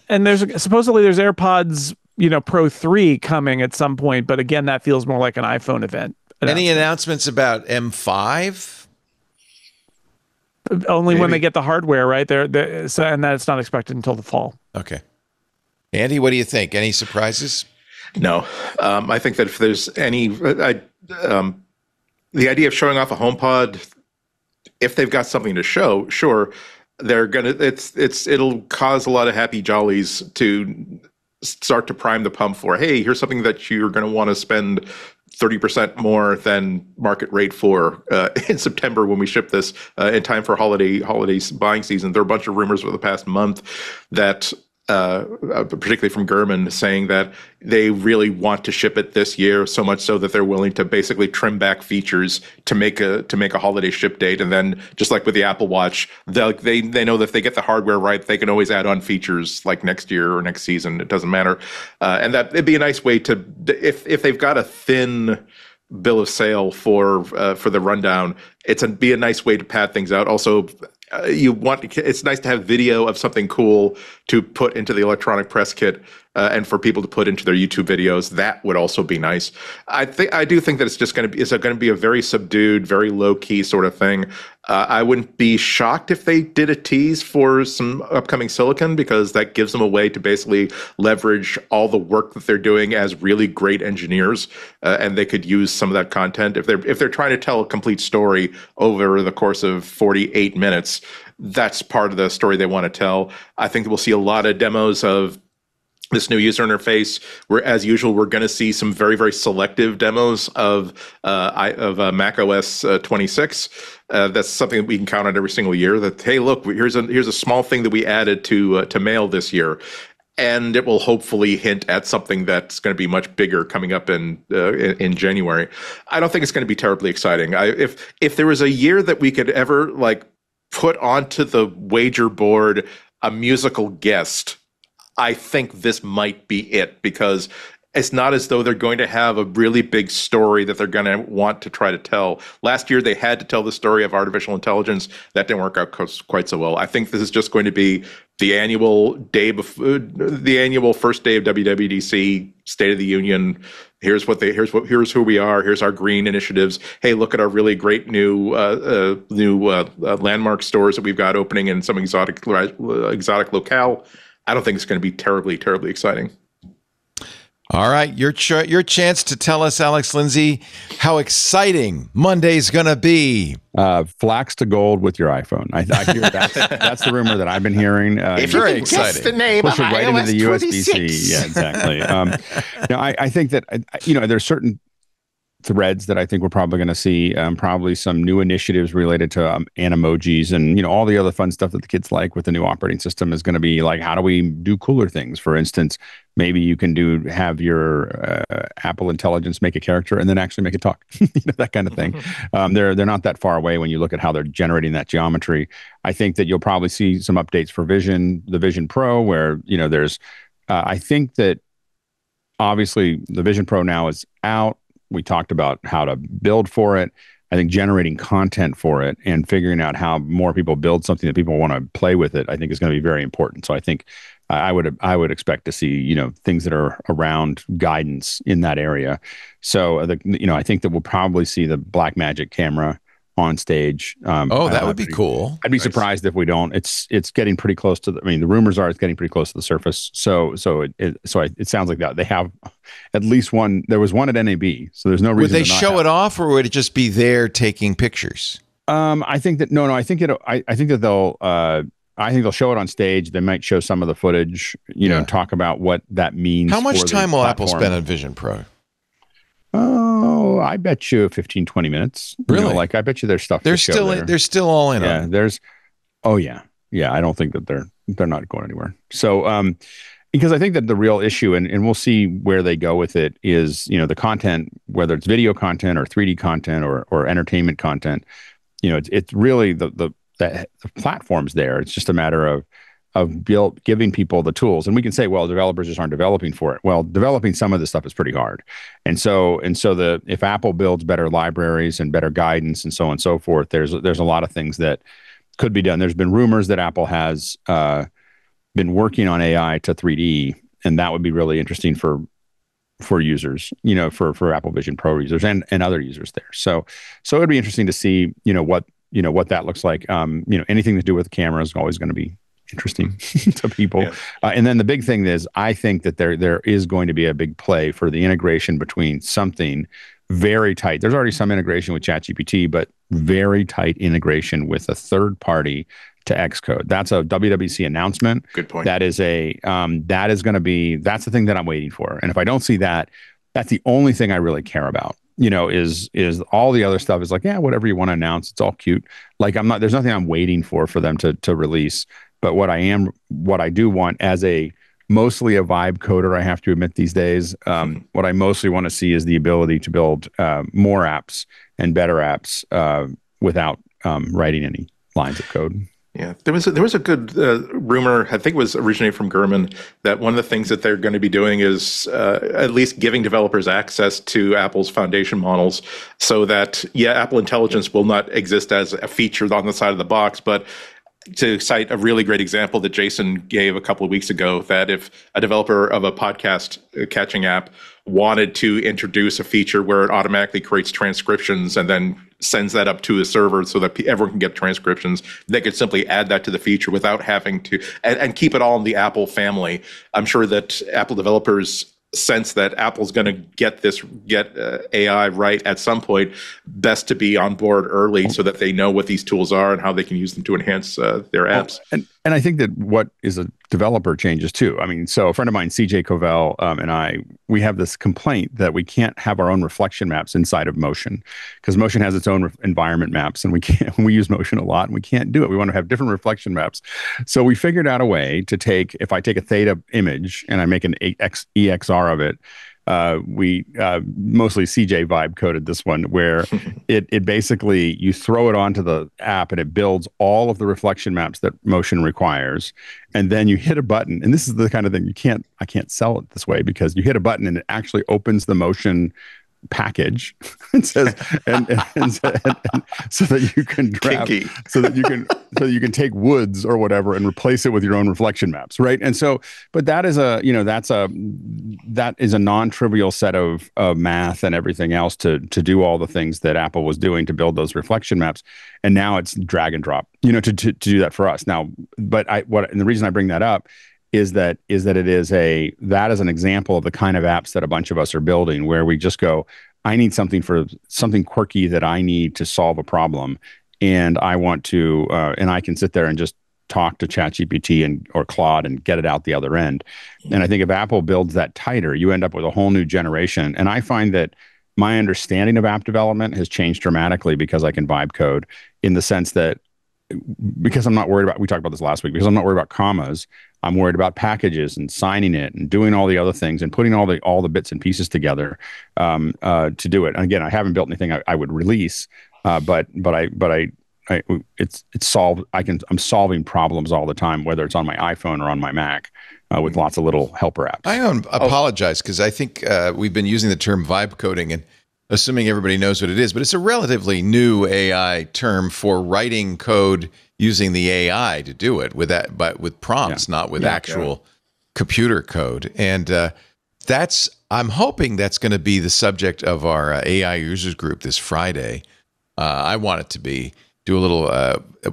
And there's supposedly there's AirPods, Pro 3 coming at some point, but again, that feels more like an iPhone event. Any announcements about M5? Only when they get the hardware, right? And that's not expected until the fall. Okay. Andy, what do you think? Any surprises? No. I think that if there's any, the idea of showing off a HomePod, if they've got something to show, sure, they're gonna. It'll cause a lot of happy jollies to start to prime the pump for. Hey, here's something that you're going to want to spend 30% more than market rate for in September when we ship this in time for holiday buying season. There are a bunch of rumors over the past month that. Particularly from Gurman, saying that they really want to ship it this year, so much so that they're willing to basically trim back features to make a holiday ship date. And then, just like with the Apple Watch, they know that if they get the hardware right, they can always add on features like next year or next season. It doesn't matter. And that it'd be a nice way to, if they've got a thin bill of sale for the rundown, it'd be a nice way to pad things out. Also, it's nice to have video of something cool to put into the electronic press kit and for people to put into their YouTube videos. That would also be nice. I do think that it's going to be a very subdued, very low key sort of thing. I wouldn't be shocked if they did a tease for some upcoming silicon, because that gives them a way to basically leverage all the work that they're doing as really great engineers, and they could use some of that content if they're trying to tell a complete story over the course of 48 minutes. That's part of the story they want to tell. I think we'll see a lot of demos of this new user interface, where, as usual, we're going to see some very, very selective demos of macOS 26. That's something that we can count on every single year. That, hey, look, here's a small thing that we added to Mail this year, and it will hopefully hint at something that's going to be much bigger coming up in January. I don't think it's going to be terribly exciting. If there was a year that we could ever put onto the wager board a musical guest, I think this might be it, because it's not as though they're going to have a really big story that they're going to want to try to tell. Last year, they had to tell the story of artificial intelligence. That didn't work out quite so well. I think this is just going to be the annual first day of WWDC State of the Union. Here's who we are. Here's our green initiatives. Hey, look at our really great new landmark stores that we've got opening in some exotic locale. I don't think it's going to be terribly, terribly exciting. All right, your chance to tell us, Alex Lindsay, how exciting Monday's going to be. Flax to gold with your iPhone. I hear that's the rumor that I've been hearing. If you can guess the name of right iOS into the 26. USB-C. Yeah, exactly. I think that there's certain threads that I think we're probably going to see, probably some new initiatives related to animojis and all the other fun stuff that the kids like with the new operating system is going to be like, how do we do cooler things? For instance, maybe you can have your Apple Intelligence make a character and then actually make it talk, that kind of thing. They're not that far away when you look at how they're generating that geometry. I think that you'll probably see some updates for the Vision Pro, where there's I think that obviously the Vision Pro now is out. We talked about how to build for it. I think generating content for it and figuring out how more people build something that people want to play with it, I think is going to be very important. So I think I would expect to see things that are around guidance in that area. So I think that we'll probably see the Blackmagic camera on stage. That would be cool. I'd be surprised if we don't. It's getting pretty close to the rumors are it's getting pretty close to the Surface. So it sounds like that they have at least one. There was one at NAB, so there's no reason. Would they show it off, or would it just be there taking pictures? I think that no. I think that they'll show it on stage. They might show some of the footage. Talk about what that means. How much time will Apple spend on Vision Pro? Oh, I bet you 15, 20 minutes. Really? I bet you there's stuff. They're still all in on it. Yeah. I don't think that they're not going anywhere. So, because I think that the real issue, and we'll see where they go with it, is the content, whether it's video content or 3D content or entertainment content. It's really the platform's there. It's just a matter of giving people the tools. And we can say, well, developers just aren't developing for it. Well, developing some of this stuff is pretty hard. And so if Apple builds better libraries and better guidance and so on and so forth, there's a lot of things that could be done. There's been rumors that Apple has been working on AI to 3D, and that would be really interesting for users, for Apple Vision Pro users and other users there. So it would be interesting to see, what that looks like. Anything to do with the camera is always going to be interesting to people. Yeah. And then the big thing is, I think that there is going to be a big play for the integration between something very tight. There's already some integration with ChatGPT, but very tight integration with a third party to Xcode. That's a WWDC announcement. Good point. That is that's the thing that I'm waiting for. And if I don't see that, that's the only thing I really care about. Is all the other stuff is like, yeah, whatever you want to announce, it's all cute. There's nothing I'm waiting for them to release. But what I do want, as mostly a vibe coder, I have to admit these days, what I mostly want to see is the ability to build more apps and better apps without writing any lines of code. Yeah, there was a good rumor, I think it was originating from Gurman, that one of the things that they're going to be doing is at least giving developers access to Apple's foundation models, so that, Apple Intelligence will not exist as a feature on the side of the box, but to cite a really great example that Jason gave a couple of weeks ago, that if a developer of a podcast catching app wanted to introduce a feature where it automatically creates transcriptions and then sends that up to a server so that everyone can get transcriptions. They could simply add that to the feature without having to, and keep it all in the Apple family. I'm sure that Apple developers sense that Apple's going to get AI right at some point. Best to be on board early so that they know what these tools are and how they can use them to enhance their apps. And I think that what is a developer changes too. I mean, so a friend of mine, CJ Covell, and we have this complaint that we can't have our own reflection maps inside of Motion because Motion has its own environment maps, and we use Motion a lot, and we can't do it. We want to have different reflection maps. So we figured out a way to if I take a Theta image and I make an EXR of it, we mostly CJ vibe coded this one where it basically, you throw it onto the app and it builds all of the reflection maps that Motion requires. And then you hit a button, and this is the kind of thing I can't sell it this way, because you hit a button and it actually opens the Motion package and says and so that you can grab so that you can take Woods or whatever and replace it with your own reflection maps, right? And so, but that is that is a non-trivial set of math and everything else to do all the things that Apple was doing to build those reflection maps, and now it's drag and drop, to do that for us now. But and the reason I bring that up is that that is an example of the kind of apps that a bunch of us are building, where we just go, I need something quirky that I need to solve a problem, and I want to, and I can sit there and just talk to ChatGPT or Claude and get it out the other end. And I think if Apple builds that tighter, you end up with a whole new generation. And I find that my understanding of app development has changed dramatically because I can vibe code, in the sense that, because I'm not worried about, we talked about this last week, because I'm not worried about commas. I'm worried about packages and signing it and doing all the other things and putting all the bits and pieces together to do it. And again, I haven't built anything I would release, but it's solved. I'm solving problems all the time, whether it's on my iPhone or on my Mac, with lots of little helper apps. I apologize, because I think we've been using the term vibe coding and assuming everybody knows what it is, but it's a relatively new AI term for writing code using the AI to do it but with prompts, not with actual computer code. And I'm hoping that's going to be the subject of our AI users group this Friday. I want it to do a little,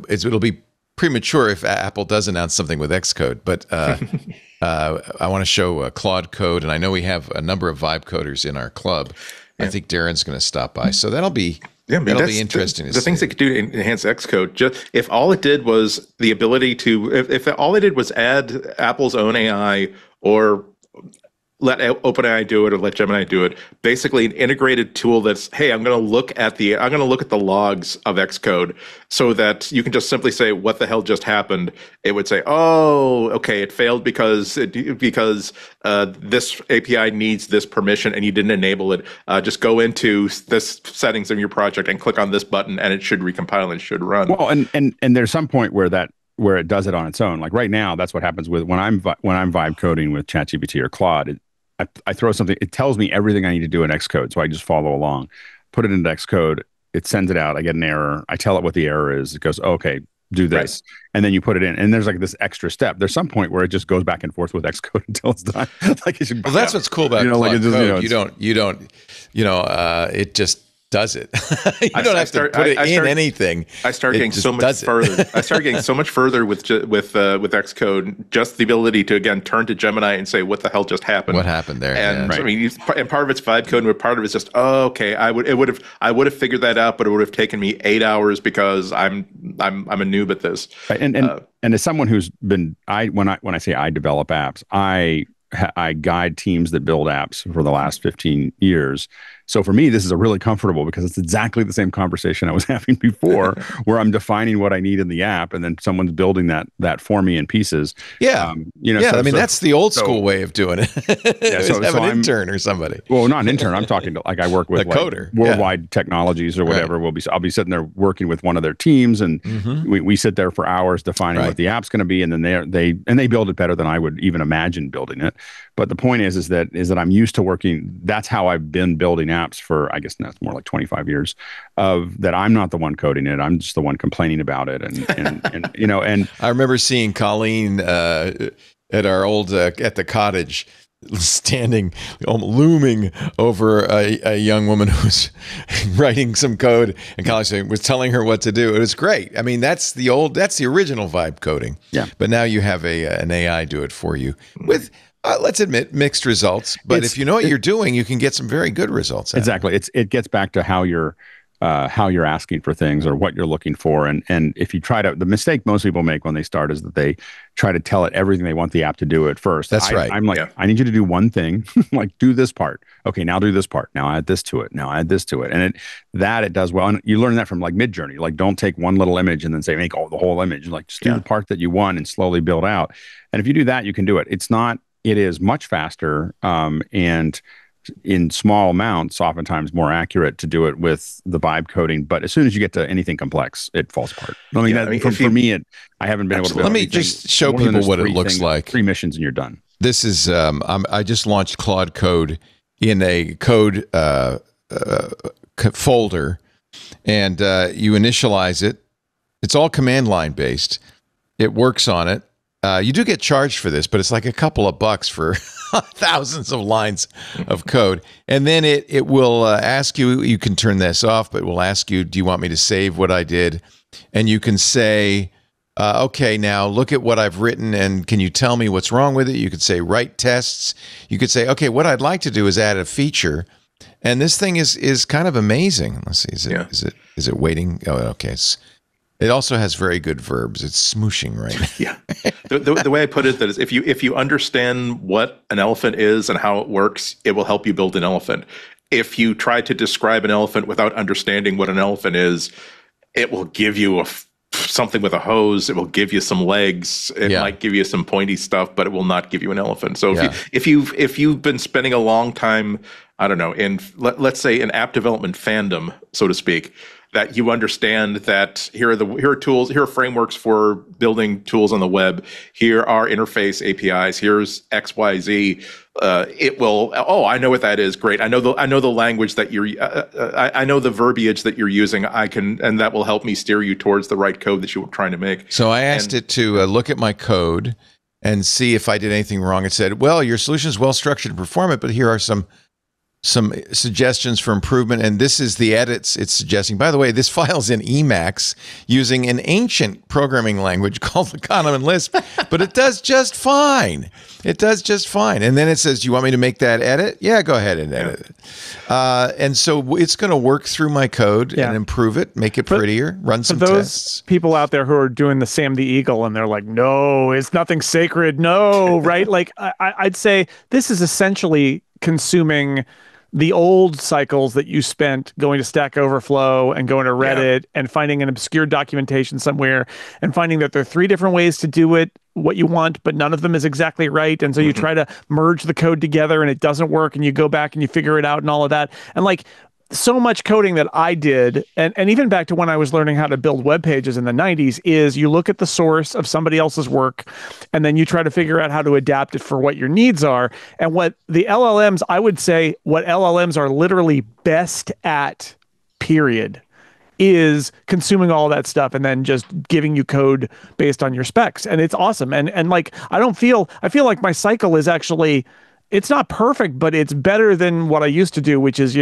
it'll be premature if Apple does announce something with Xcode, but I want to show Claude Code, and I know we have a number of vibe coders in our club. I think Darren's going to stop by, so that'll be interesting. The things it could do to enhance Xcode, just if all it did was the ability to, if all it did was add Apple's own AI, or let OpenAI do it, or let Gemini do it, basically an integrated tool that's, hey, I'm going to look at the logs of Xcode, so that you can just simply say, what the hell just happened? It would say, oh, okay, it failed because this API needs this permission and you didn't enable it. Just go into this settings of your project and click on this button, and it should recompile and should run. Well, and there's some point where it does it on its own. Like right now, that's what happens with when I'm vibe coding with ChatGPT or Claude. I throw something, it tells me everything I need to do in Xcode, so I just follow along, put it into Xcode, it sends it out, I get an error, I tell it what the error is, it goes, okay, do this, right. And then you put it in, and there's like this extra step. There's some point where it just goes back and forth with Xcode until it's done. Like it should, well, that's what's cool about Claude Code. You don't, it just does it. You don't have to put it in anything. I start getting so much further. I started getting so much further with Xcode. Just the ability to again turn to Gemini and say, "What the hell just happened? What happened there?" And I mean, and part of it's vibe code, and part of it's just, oh, okay. I would have figured that out, but it would have taken me 8 hours because I'm a noob at this. Right. And as someone who's been, when I say I develop apps, I guide teams that build apps for the last 15 years. So for me, this is a really comfortable, because it's exactly the same conversation I was having before, where I'm defining what I need in the app, and then someone's building that for me in pieces. Yeah, that's the old school way of doing it. Yeah, so have an intern or somebody. Well, not an intern. I'm talking to, like, I work with a coder, Worldwide Technologies or whatever. Right. I'll be sitting there working with one of their teams, and we sit there for hours defining what the app's going to be, and then they build it better than I would even imagine building it. But the point is that I'm used to working. That's how I've been building apps for, I guess that's more like 25 years, of that. I'm not the one coding it. I'm just the one complaining about it. And I remember seeing Colleen at our old, at the cottage, standing, looming over a young woman who's writing some code, and College was telling her what to do. It was great. I mean, that's the original vibe coding. Yeah. But now you have an AI do it for you with, let's admit, mixed results. But if you know what you're doing, you can get some very good results. Exactly. It gets back to how you're asking for things or what you're looking for. And if you try to, the mistake most people make when they start is that they try to tell it everything they want the app to do at first. That's right. I'm like, I need you to do one thing, like do this part. Okay, now do this part. Now add this to it. Now add this to it. And it does well. And you learn that from like Midjourney. Like, don't take one little image and then say, make the whole image. Like, just do the part that you want and slowly build out. And if you do that, you can do it. It is much faster and in small amounts, oftentimes more accurate to do it with the vibe coding. But as soon as you get to anything complex, it falls apart. I mean, for me, I haven't been able to. Let me just show people what it looks like. 3 missions and you're done. This is, I just launched Claude Code in a code folder, and you initialize it. It's all command line based. It works on it. You do get charged for this, but it's like a couple of bucks for thousands of lines of code. And then it will ask you, you can turn this off, but it will ask you, do you want me to save what I did? And you can say, okay, now look at what I've written, and can you tell me what's wrong with it? You could say, write tests. You could say, okay, what I'd like to do is add a feature. And this thing is kind of amazing. Let's see, is it waiting? Oh, okay, it also has very good verbs. It's smooshing right now. Yeah. The way I put it, that is, if you understand what an elephant is and how it works, it will help you build an elephant. If you try to describe an elephant without understanding what an elephant is, it will give you something with a hose. It will give you some legs. It might give you some pointy stuff, but it will not give you an elephant. So if you've been spending a long time, I don't know, in let's say an app development fandom, so to speak, that you understand that here are tools, here are frameworks for building tools on the web. Here are interface APIs. Here's XYZ. It will. Oh, I know what that is. Great. I know the language that you're. I know the verbiage that you're using. And that will help me steer you towards the right code that you were trying to make. So I asked it to look at my code and see if I did anything wrong. It said, "Well, your solution is well structured and performant, but here are some suggestions for improvement," and this is the edits it's suggesting. By the way, this file's in Emacs using an ancient programming language called the Common Lisp, but it does just fine. It does just fine. And then it says, "Do you want me to make that edit?" Yeah, go ahead and edit it. And so it's going to work through my code and improve it, make it prettier, run some tests. People out there who are doing the Sam the Eagle and they're like, no, it's nothing sacred. No, right? Like I'd say this is essentially consuming the old cycles that you spent going to Stack Overflow and going to Reddit and finding an obscure documentation somewhere and finding that there are 3 different ways to do it, what you want, but none of them is exactly right. And so you try to merge the code together and it doesn't work, and you go back and you figure it out and all of that. And like, so much coding that I did, and even back to when I was learning how to build web pages in the 90s, is you look at the source of somebody else's work, and then you try to figure out how to adapt it for what your needs are. And what the LLMs, I would say, what LLMs are literally best at, period, is consuming all that stuff and then just giving you code based on your specs. And it's awesome. And like, I feel like my cycle is actually, it's not perfect, but it's better than what I used to do, which is,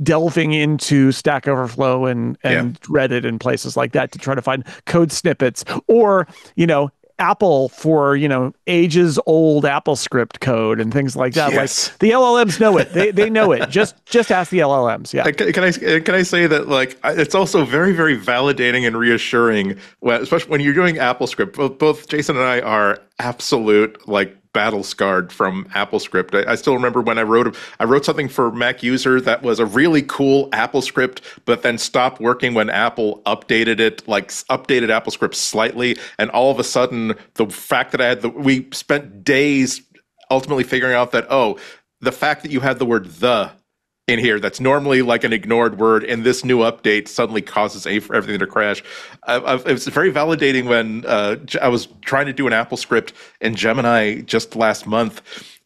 delving into Stack Overflow and Reddit and places like that to try to find code snippets, or, Apple for, ages old AppleScript code and things like that. Yes. Like, the LLMs know it. They know it. Just ask the LLMs. Yeah. Can I say that, like, it's also very, very validating and reassuring, especially when you're doing AppleScript. Both Jason and I are absolute, like, battle scarred from AppleScript. I still remember when I wrote something for Mac User that was a really cool AppleScript, but then stopped working when Apple updated it, like updated AppleScript slightly, and all of a sudden the fact that we spent days ultimately figuring out that, the fact that you had the word "the" in here, that's normally like an ignored word, and this new update suddenly causes everything to crash. It was very validating when I was trying to do an AppleScript in Gemini just last month,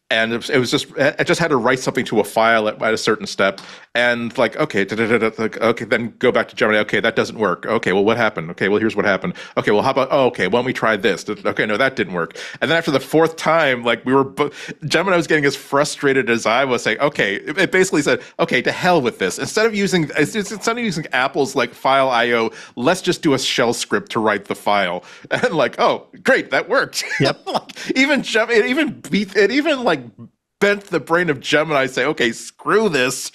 and it was just, I just had to write something to a file at a certain step, and like, okay, like, okay, then go back to Gemini. Okay, that doesn't work. Okay, well, what happened? Okay, well, here's what happened. Okay, well, how about, oh, okay, why don't we try this? Okay, no, that didn't work. And then after the fourth time, like Gemini was getting as frustrated as I was, saying, okay, it basically said, okay, to hell with this. Instead of using Apple's like file IO, let's just do a shell script to write the file. And like, oh, great, that worked. Yep. Like, it even like bent the brain of Gemini, say, okay, screw this.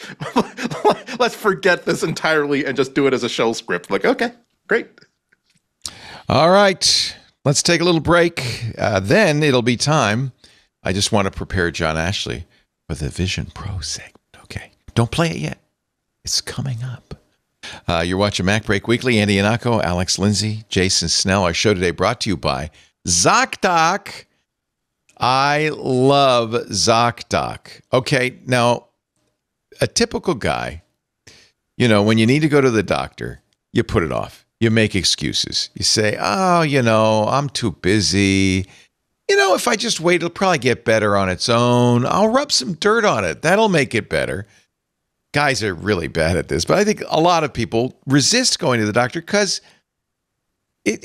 Let's forget this entirely and just do it as a shell script. Like, okay, great. All right, let's take a little break. Then it'll be time. I just want to prepare John Ashley for the Vision Pro segment. Okay, don't play it yet. It's coming up. You're watching MacBreak Weekly. Andy Ihnatko, Alex Lindsay, Jason Snell. Our show today brought to you by ZocDoc. I love ZocDoc. Okay, now, a typical guy, when you need to go to the doctor, you put it off. You make excuses. You say, oh, I'm too busy. If I just wait, it'll probably get better on its own. I'll rub some dirt on it. That'll make it better. Guys are really bad at this, but I think a lot of people resist going to the doctor because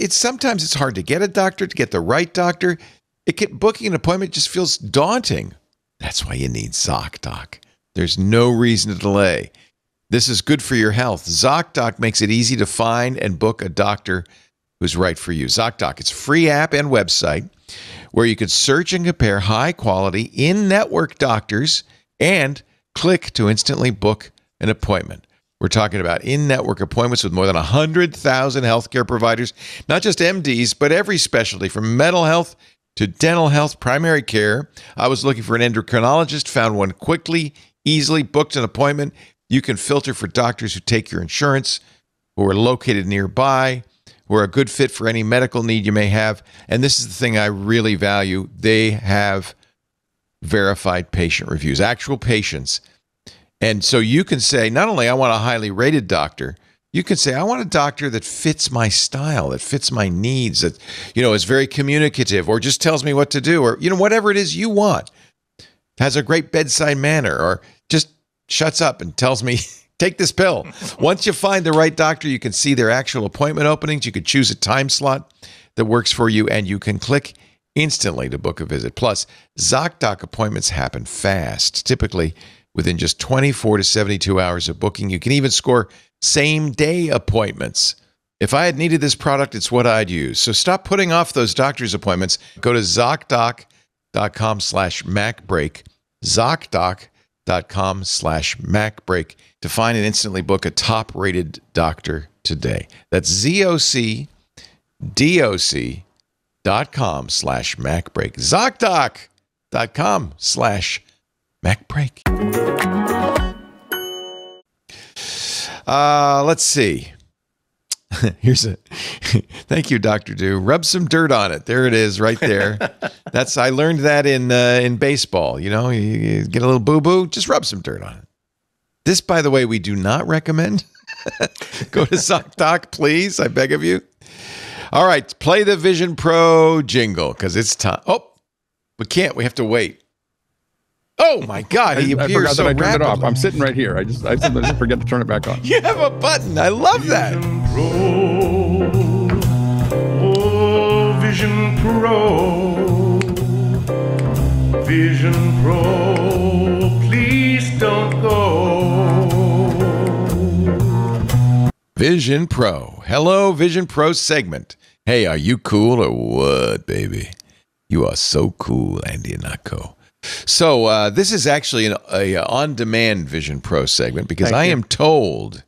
sometimes it's hard to get a doctor, to get the right doctor. Booking an appointment just feels daunting. That's why you need ZocDoc. There's no reason to delay. This is good for your health. ZocDoc makes it easy to find and book a doctor who's right for you. ZocDoc, it's a free app and website where you can search and compare high-quality in-network doctors and click to instantly book an appointment. We're talking about in-network appointments with more than 100,000 healthcare providers, not just MDs, but every specialty from mental health to dental health, primary care. I was looking for an endocrinologist, found one quickly, easily, booked an appointment. You can filter for doctors who take your insurance, who are located nearby, who are a good fit for any medical need you may have. And this is the thing I really value. They have verified patient reviews, actual patients. And so you can say, not only I want a highly rated doctor, you can say, I want a doctor that fits my style, that fits my needs, that, is very communicative or just tells me what to do or, whatever it is you want, has a great bedside manner or just shuts up and tells me, take this pill. Once you find the right doctor, you can see their actual appointment openings. You can choose a time slot that works for you and you can click instantly to book a visit. Plus, ZocDoc appointments happen fast, typically within just 24 to 72 hours of booking. You can even score same-day appointments. If I had needed this product, it's what I'd use. So stop putting off those doctor's appointments. Go to ZocDoc.com/MacBreak, ZocDoc.com/MacBreak to find and instantly book a top-rated doctor today. That's ZocDoc.com/MacBreak. ZocDoc.com/MacBreak. Let's see. Here's a thank you, Dr. Do. Rub some dirt on it. There it is, right there. I learned that in baseball. You get a little boo-boo, just rub some dirt on it. This, by the way, we do not recommend. Go to ZocDoc, please. I beg of you. All right, play the Vision Pro jingle because it's time. Oh, we can't. We have to wait. Oh my God! He appears I forgot so that I turned it off. rapidly. I'm sitting right here. I sometimes forget to turn it back on. You have a button. I love that. Vision Pro, Vision Pro, please don't go. Vision Pro. Hello, Vision Pro segment. Hey, are you cool or what, baby? You are so cool, Andy Ihnatko. So this is actually a on-demand Vision Pro segment because I am told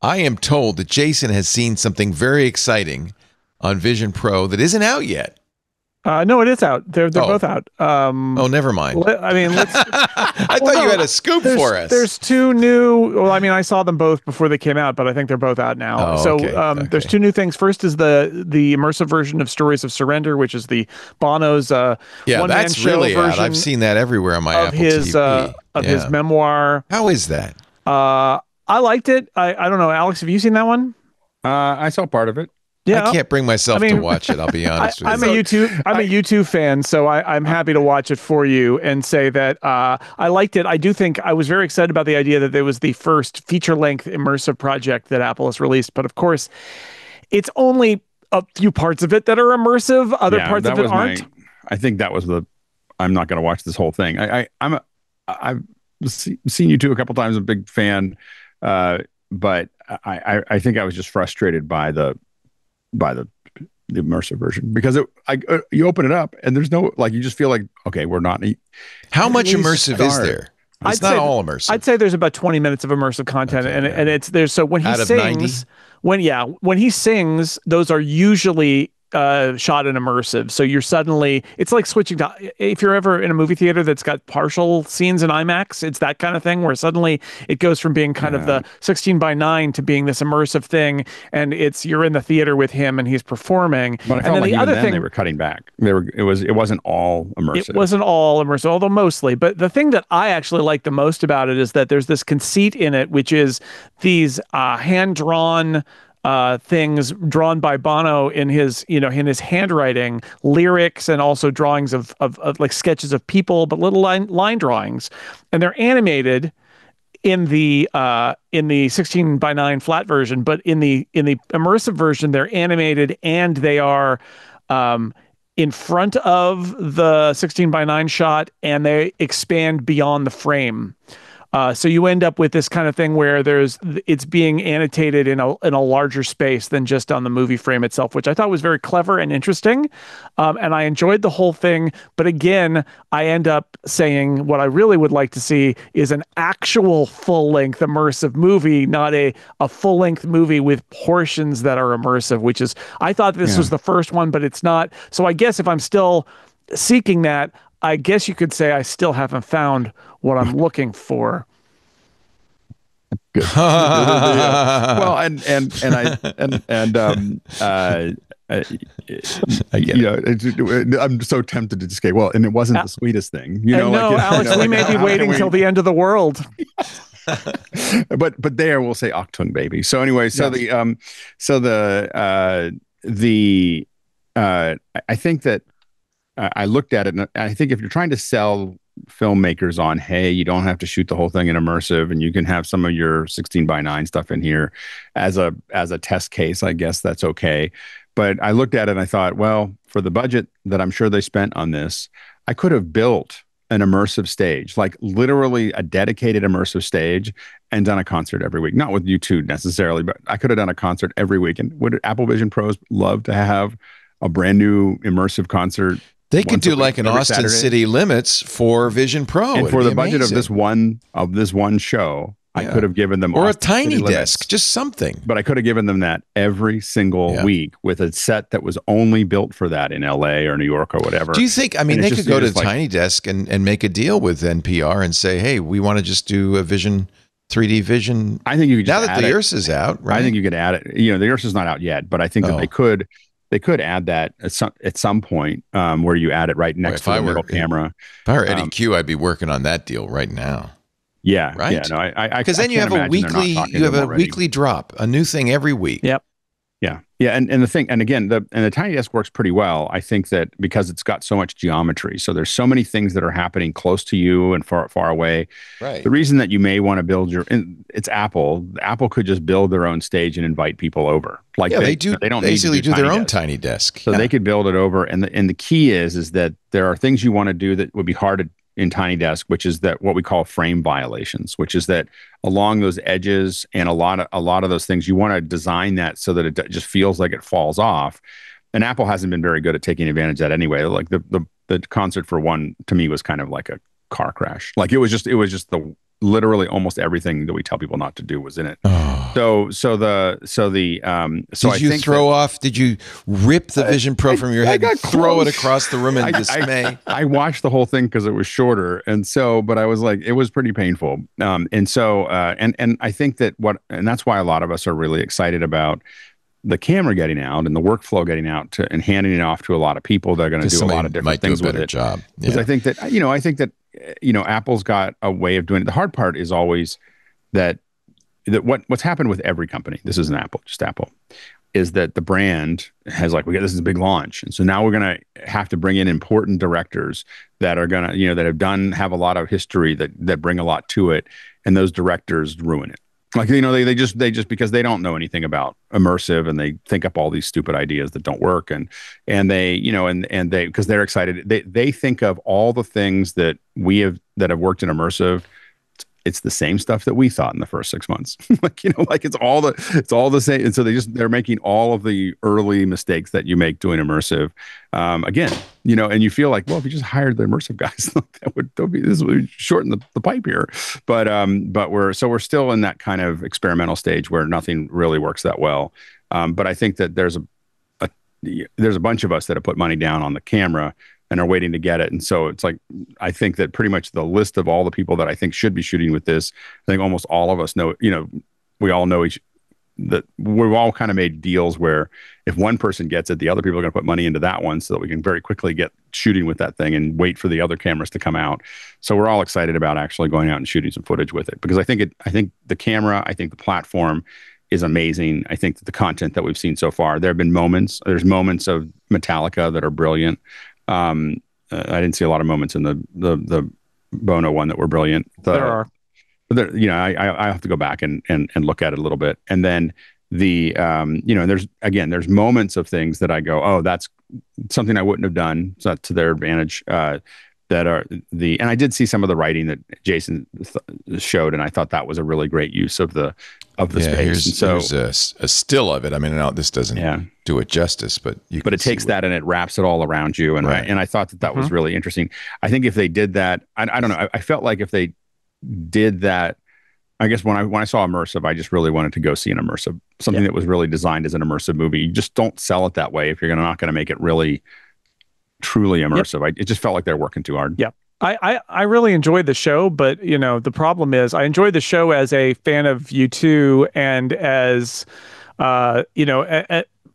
that Jason has seen something very exciting on Vision Pro that isn't out yet. No, it is out. They're both out. Never mind. Let's. I thought you had a scoop for us. There's two new. Well, I saw them both before they came out, but I think they're both out now. Okay. There's two new things. First is the immersive version of Stories of Surrender, which is the Bono's one-man show really version. out. I've seen that everywhere on my Apple TV. His memoir. How is that? I liked it. I don't know, Alex. Have you seen that one? I saw part of it. Yeah, I can't bring myself to watch it. I'll be honest with I'm you. I'm a YouTube fan, so I'm happy to watch it for you and say that I liked it. I do think I was very excited about the idea that it was the first feature-length immersive project that Apple has released. But of course, it's only a few parts of it that are immersive. Other parts of it aren't. I think that was I'm not going to watch this whole thing. I've seen you two a couple times. I'm a big fan, but I think I was just frustrated by the immersive version because you open it up and there's no, like, you just feel like, okay, we're not. How much immersive is there? It's not all immersive. I'd say there's about 20 minutes of immersive content, and it's there's so when he sings, when he sings, those are usually shot in immersive. So you're suddenly, it's like switching to, if you're ever in a movie theater that's got partial scenes in IMAX, it's that kind of thing where suddenly it goes from being kind of the 16:9 to being this immersive thing, and you're in the theater with him and he's performing. But I felt like the other thing, they were cutting back. It wasn't all immersive. It wasn't all immersive, although mostly. But the thing that I actually like the most about it is that there's this conceit in it, which is these hand-drawn things drawn by Bono in his handwriting, lyrics, and also drawings of like sketches of people, but little line drawings, and they're animated in the 16:9 flat version, but in the immersive version, they're animated and they are in front of the 16:9 shot, and they expand beyond the frame. So you end up with this kind of thing where it's being annotated in a larger space than just on the movie frame itself, which I thought was very clever and interesting. And I enjoyed the whole thing. But again, I end up saying what I really would like to see is an actual full-length immersive movie, not a full-length movie with portions that are immersive, which is, I thought this was the first one, but it's not. So I guess if I'm still seeking that, I guess you could say I still haven't found what I'm looking for. Good. Well, I I'm so tempted to just say, well, and it wasn't the sweetest thing, Alex, we may be waiting till the end of the world. but there we'll say Octung baby. So anyway, I think that I looked at it, and I think if you're trying to sell filmmakers on, hey, you don't have to shoot the whole thing in immersive, and you can have some of your 16:9 stuff in here as a test case, I guess that's okay. But I looked at it and I thought, well, for the budget that I'm sure they spent on this, I could have built an immersive stage, like literally a dedicated immersive stage, and done a concert every week. Not with U2 necessarily, but I could have done a concert every week. And would Apple Vision Pros love to have a brand new immersive concert? They could do like an Austin Saturday. City Limits for Vision Pro. And for the budget of this one show, I could have given them or Austin a tiny City desk, Limits. just something. But I could have given them that every single week with a set that was only built for that in LA or New York or whatever. Do you think, I mean, they could go to the Tiny Desk and make a deal with NPR and say, hey, we want to just do a 3D Vision. I think you could now just that the Ursa's is out, right? I think you could add it. The Ursa's not out yet, but I think that they could add that at some point where you add it right next to the middle camera. If I were Eddie Q, I'd be working on that deal right now. Yeah, right. Yeah, no, I because then you have a weekly drop, a new thing every week. Yep. Yeah, and the thing, and again, the Tiny Desk works pretty well. I think that because it's got so much geometry, so there's so many things that are happening close to you and far away. Right. The reason that you may want to build it's Apple. Apple could just build their own stage and invite people over. Like they do. They don't basically do their own Tiny Desk, so they could build it over. And the key is that there are things you want to do that would be hard in Tiny Desk, which is that what we call frame violations, which is that along those edges and a lot of those things, you want to design that so that it just feels like it falls off. And Apple hasn't been very good at taking advantage of that anyway. Like the concert for one, to me, was kind of like a car crash. Like it was just literally almost everything that we tell people not to do was in it. Oh. Did you rip the Vision Pro from your head and throw it across the room in dismay? I watched the whole thing because it was shorter. But I was like, it was pretty painful. And I think and that's why a lot of us are really excited about the camera getting out and the workflow getting out and handing it off to a lot of people that are going to do a lot of different things with it. Job. Because I think that, Apple's got a way of doing it. The hard part is always that what's happened with every company, this isn't Apple, just Apple, is that the brand has like, this is a big launch. And so now we're going to have to bring in important directors that are going to, that have a lot of history that bring a lot to it. And those directors ruin it. Like, they just because they don't know anything about immersive, and they think up all these stupid ideas that don't work. And they, because they're excited, they think of all the things that have worked in immersive. It's the same stuff that we thought in the first 6 months. It's all the same. And so they're making all of the early mistakes that you make doing immersive. Again, and you feel like, well, if you just hired the immersive guys, this would shorten the pipe here. But we're still in that kind of experimental stage where nothing really works that well. But I think that there's a bunch of us that have put money down on the camera and are waiting to get it. And so it's like, I think that pretty much the list of all the people that I think should be shooting with this, I think almost all of us know, we all know that we've all kind of made deals where if one person gets it, the other people are going to put money into that one so that we can very quickly get shooting with that thing and wait for the other cameras to come out. So we're all excited about actually going out and shooting some footage with it, because I think the camera, I think the platform is amazing. I think that the content that we've seen so far, there's moments of Metallica that are brilliant. I didn't see a lot of moments in the Bono one that were brilliant. There are. I have to go back and look at it a little bit. And then there's moments of things that I go, oh, that's something I wouldn't have done. It's not to their advantage. And I did see some of the writing that Jason showed, and I thought that was a really great use of the space. Here's a still of it. I mean, no, this doesn't do it justice, but it takes that and it wraps it all around you. And I thought that was really interesting. I think if they did that, I don't know. I felt like if they did that, I guess when I saw immersive, I just really wanted to go see an immersive, something that was really designed as an immersive movie. You just don't sell it that way if you're not going to make it really truly immersive. It just felt like they're working too hard. Yep. I really enjoyed the show, but the problem is I enjoyed the show as a fan of U2 and as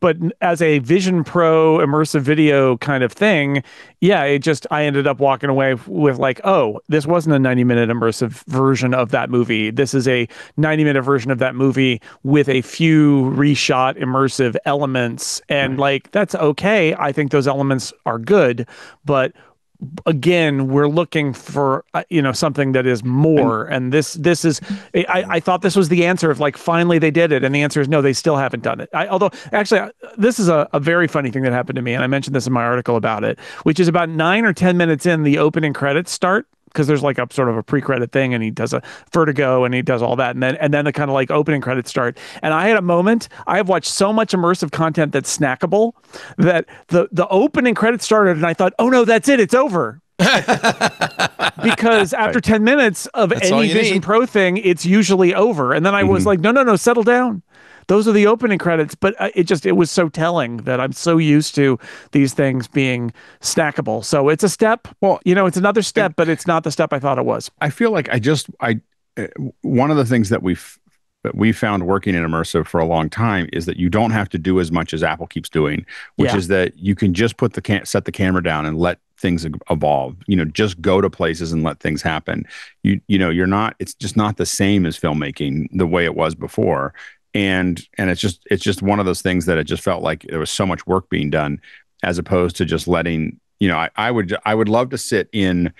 but as a Vision Pro immersive video kind of thing, I ended up walking away with like, oh, this wasn't a 90-minute immersive version of that movie. This is a 90-minute version of that movie with a few reshot immersive elements. And like, that's okay. I think those elements are good, but again, we're looking for something that is more, and this is I thought this was the answer of like, finally they did it, and the answer is no, they still haven't done it. Although actually this is a very funny thing that happened to me, and I mentioned this in my article about it, which is about 9 or 10 minutes in, the opening credits start, because there's like a sort of a pre-credit thing, and he does a vertigo and he does all that, and then the kind of like opening credits start. And I had a moment, I have watched so much immersive content that's snackable that the opening credits started and I thought, oh no, that's it, it's over. Because after 10 minutes of that's any Vision Pro thing, it's usually over. And then I was like, no, settle down. Those are the opening credits. But it was so telling that I'm so used to these things being snackable. So it's a step. Well, it's another step, but it's not the step I thought it was. I feel like one of the things that we found working in immersive for a long time is that you don't have to do as much as Apple keeps doing, which is that you can just set the camera down and let things evolve. Just go to places and let things happen. It's just not the same as filmmaking the way it was before. And it's just one of those things that it just felt like there was so much work being done, as opposed to just letting, I would love to sit in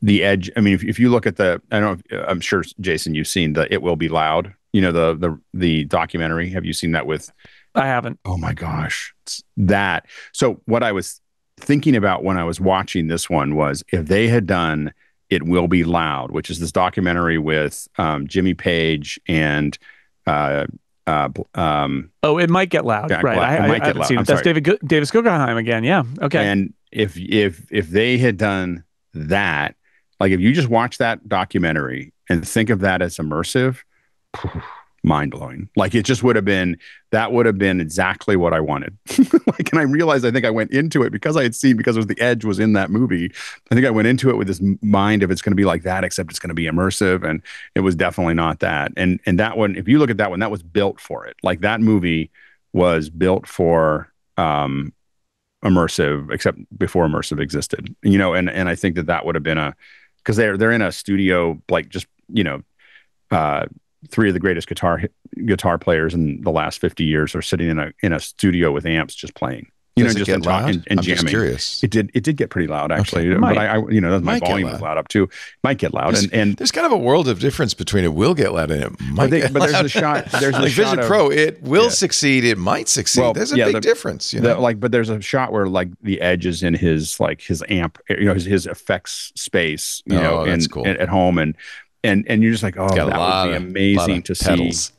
the edge. I mean, if you look at I'm sure, Jason, you've seen the It Will Be Loud, the documentary. Have you seen that with? I haven't. Oh my gosh. It's that. So what I was thinking about when I was watching this one was, if they had done It Will Be Loud, which is this documentary with Jimmy Page and It Might Get Loud, right? It Might Get Loud. That's Davis Guggenheim again. Yeah. Okay. And if they had done that, like if you just watch that documentary and think of that as immersive, mind blowing. Like it just would have been exactly what I wanted. And I realized, I think I went into it because it was the edge was in that movie. I think I went into it with this mind of it's going to be like that, except it's going to be immersive. And it was definitely not that. And that one, if you look at that one, that was built for it. Like that movie was built for immersive, except before immersive existed, and I think that would have been because they're in a studio, like just, three of the greatest guitar players in the last 50 years are sitting in a studio with amps just playing. Does Just it get loud? and I'm jamming. just curious. It did get pretty loud actually, Okay. but my Might get volume loud. was loud up too. Might get loud, and There's kind of a world of difference between it will get loud and it might get but there's loud. a shot. There's a like shot Vision of, Pro, it will succeed. It might succeed. Well, There's a yeah, big difference, you know. but there's a shot where like the edge is in his amp, his effects space, that's cool. at home, and you're just like, oh, Got a that lot would be of- amazing lot to of pedals. see.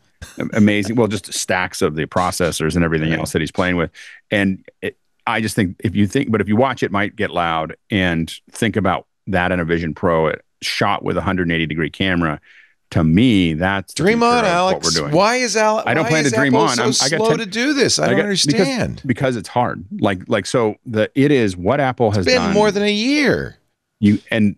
Amazing. Well, just stacks of the processors and everything else that he's playing with, and I just think if you watch it, might get loud, and think about that in a Vision Pro shot with a 180-degree camera. To me, that's the Dream future on, of Alex. what we're doing. Why is Alex? I don't plan to dream on. So I got slow to do this. I don't understand. because it's hard. So it is what Apple has It's been done. more than a year. And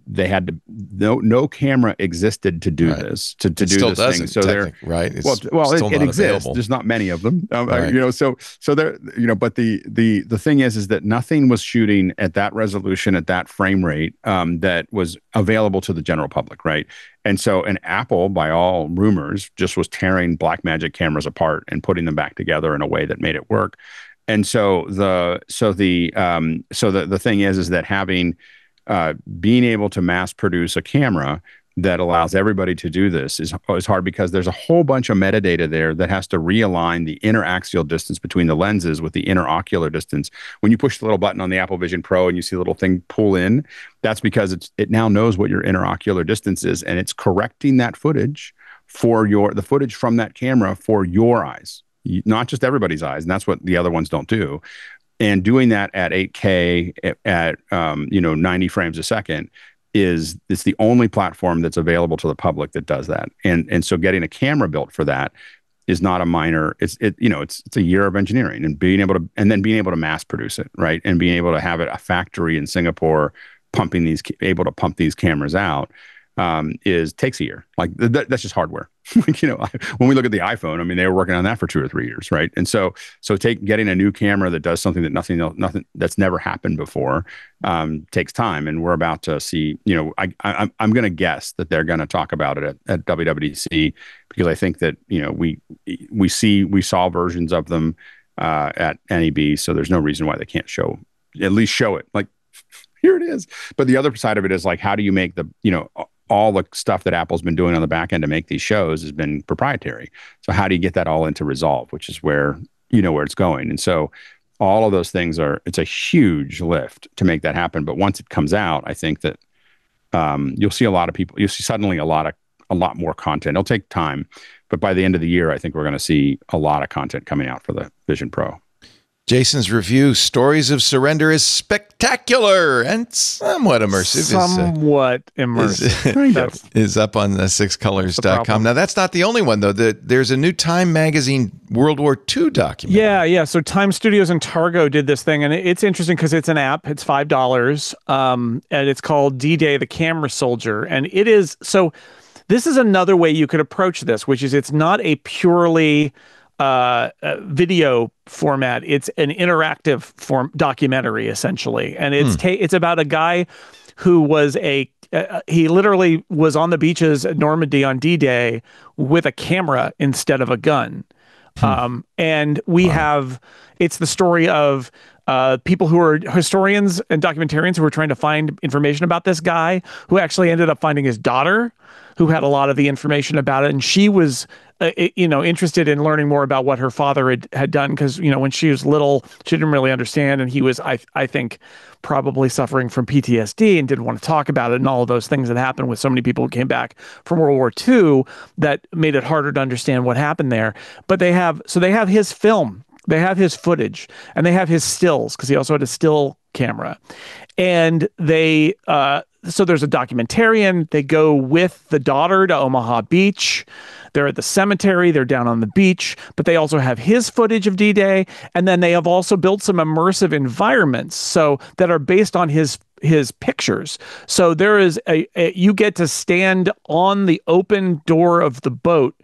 they had to no camera existed to do this to do Still this doesn't, thing. So they're right. It's well still it not exists. available. There's not many of them. Right. So there but the thing is that nothing was shooting at that resolution at that frame rate that was available to the general public, right? And Apple, by all rumors, just was tearing Blackmagic cameras apart and putting them back together in a way that made it work. And so the thing is that having being able to mass produce a camera that allows everybody to do this is hard, because there's a whole bunch of metadata there that has to realign the interaxial distance between the lenses with the interocular distance. When you push the little button on the Apple Vision Pro and you see the little thing pull in, that's because it now knows what your interocular distance is, and it's correcting that footage for the footage from that camera for your eyes, not just everybody's eyes. And that's what the other ones don't do. And doing that at 8K at 90 frames a second it's the only platform that's available to the public that does that. And so getting a camera built for that is not a minor. It's a year of engineering, and being able to mass produce it, right, and being able to have a factory in Singapore able to pump these cameras out takes a year. Like that's just hardware. When we look at the iPhone, I mean, they were working on that for 2 or 3 years, right? And so getting a new camera that does something that nothing that's never happened before takes time. And we're about to see. I'm going to guess that they're going to talk about it at WWDC, because I think that we saw versions of them at NEB, so there's no reason why they can't show it. Like, here it is. But the other side of it is like, how do you make all the stuff that Apple's been doing on the back end to make these shows has been proprietary. So how do you get that all into Resolve, which is where it's going? And so all of those things it's a huge lift to make that happen. But once it comes out, I think that you'll see suddenly a lot more content. It'll take time, but by the end of the year, I think we're going to see a lot of content coming out for the Vision Pro. Jason's review, Stories of Surrender, is spectacular and somewhat immersive. Is up on 6colors.com. Now, that's not the only one, though. There's a new Time magazine World War II documentary. Yeah. So Time Studios and Targo did this thing, and it's interesting because it's an app. It's $5, and it's called D-Day, the Camera Soldier. And it is, so this is another way you could approach this, which is it's not a purely video format. It's an interactive form documentary, essentially, and it's about a guy who was he literally was on the beaches at Normandy on D-Day with a camera instead of a gun. And it's the story of people who are historians and documentarians who were trying to find information about this guy, who actually ended up finding his daughter, who had a lot of the information about it. And she was, interested in learning more about what her father had done. Because, when she was little, she didn't really understand. And he was, I think, probably suffering from PTSD and didn't want to talk about it, and all of those things that happened with so many people who came back from World War II that made it harder to understand what happened there. But they have his film, they have his footage, and they have his stills, because he also had a still camera. And so there's a documentarian. They go with the daughter to Omaha Beach. They're at the cemetery. They're down on the beach, but they also have his footage of D-Day. And then they have also built some immersive environments that are based on his pictures. So there is you get to stand on the open door of the boat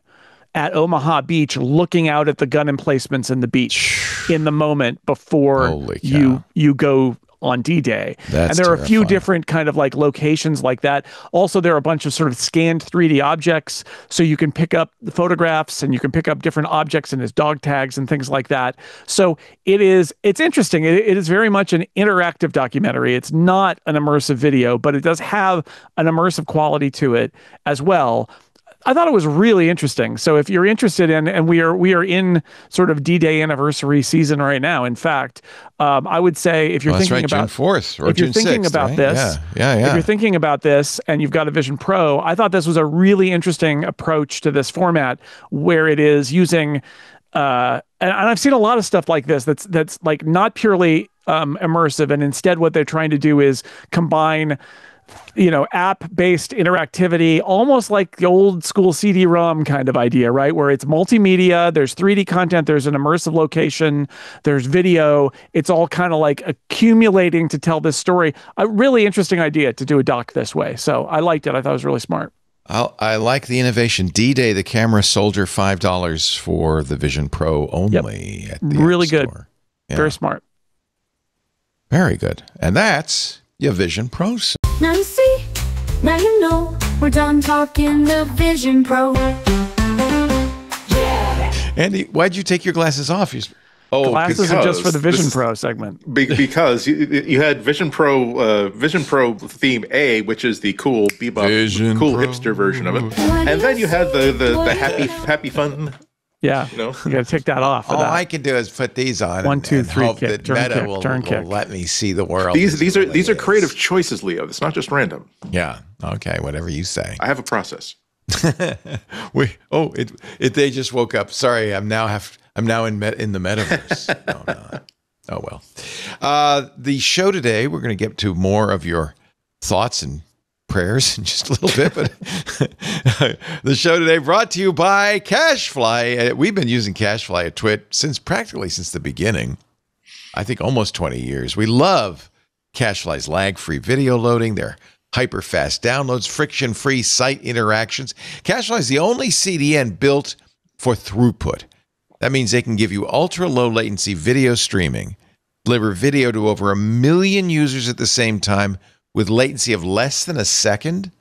at Omaha Beach, looking out at the gun emplacements in the beach in the moment before you go on D-Day. That's and there are a few terrifying. different kind of like locations like that. Also, there are a bunch of sort of scanned 3D objects, so you can pick up the photographs and you can pick up different objects and his dog tags and things like that. So it's interesting. It is very much an interactive documentary. It's not an immersive video, but it does have an immersive quality to it as well. I thought it was really interesting. So if you're interested in, and we are in sort of D-Day anniversary season right now. In fact, I would say if you're thinking about June 4th or if you're June thinking 6th, about right? this, Yeah. if you're thinking about this and you've got a Vision Pro, I thought this was a really interesting approach to this format where it is using, and I've seen a lot of stuff like this that's like not purely immersive, and instead what they're trying to do is combine app-based interactivity, almost like the old school CD-ROM kind of idea, right? Where it's multimedia, there's 3D content, there's an immersive location, there's video. It's all kind of like accumulating to tell this story. A really interesting idea to do a doc this way. So I liked it. I thought it was really smart. I like the innovation. D-Day, the camera sold her $5 for the Vision Pro only. At the really App good. Store. Yeah. Very smart. Very good. And that's your Vision Pro. Now you see, now you know, we're done talking the Vision Pro. Andy, why'd you take your glasses off? Glasses are just for the Vision Pro segment. Because you had Vision Pro theme A, which is the cool bebop, cool hipster version of it, and then you had the happy fun. Yeah, you got to take that off. All I can do is put these on. 1, 2, 3, hope kick, that turn, Meta kick, will turn, kick. let me see the world. These are creative choices, Leo. It's not just random. Yeah. Okay. Whatever you say. I have a process. They just woke up. Sorry, I'm now in the metaverse. Oh well. The show today, we're going to get to more of your thoughts and prayers in just a little bit, but the show today brought to you by CashFly. We've been using CashFly at Twit since the beginning. I think almost 20 years. We love CashFly's lag-free video loading, their hyper-fast downloads, friction-free site interactions. CashFly is the only CDN built for throughput. That means they can give you ultra-low latency video streaming, deliver video to over 1 million users at the same time with latency of less than a second.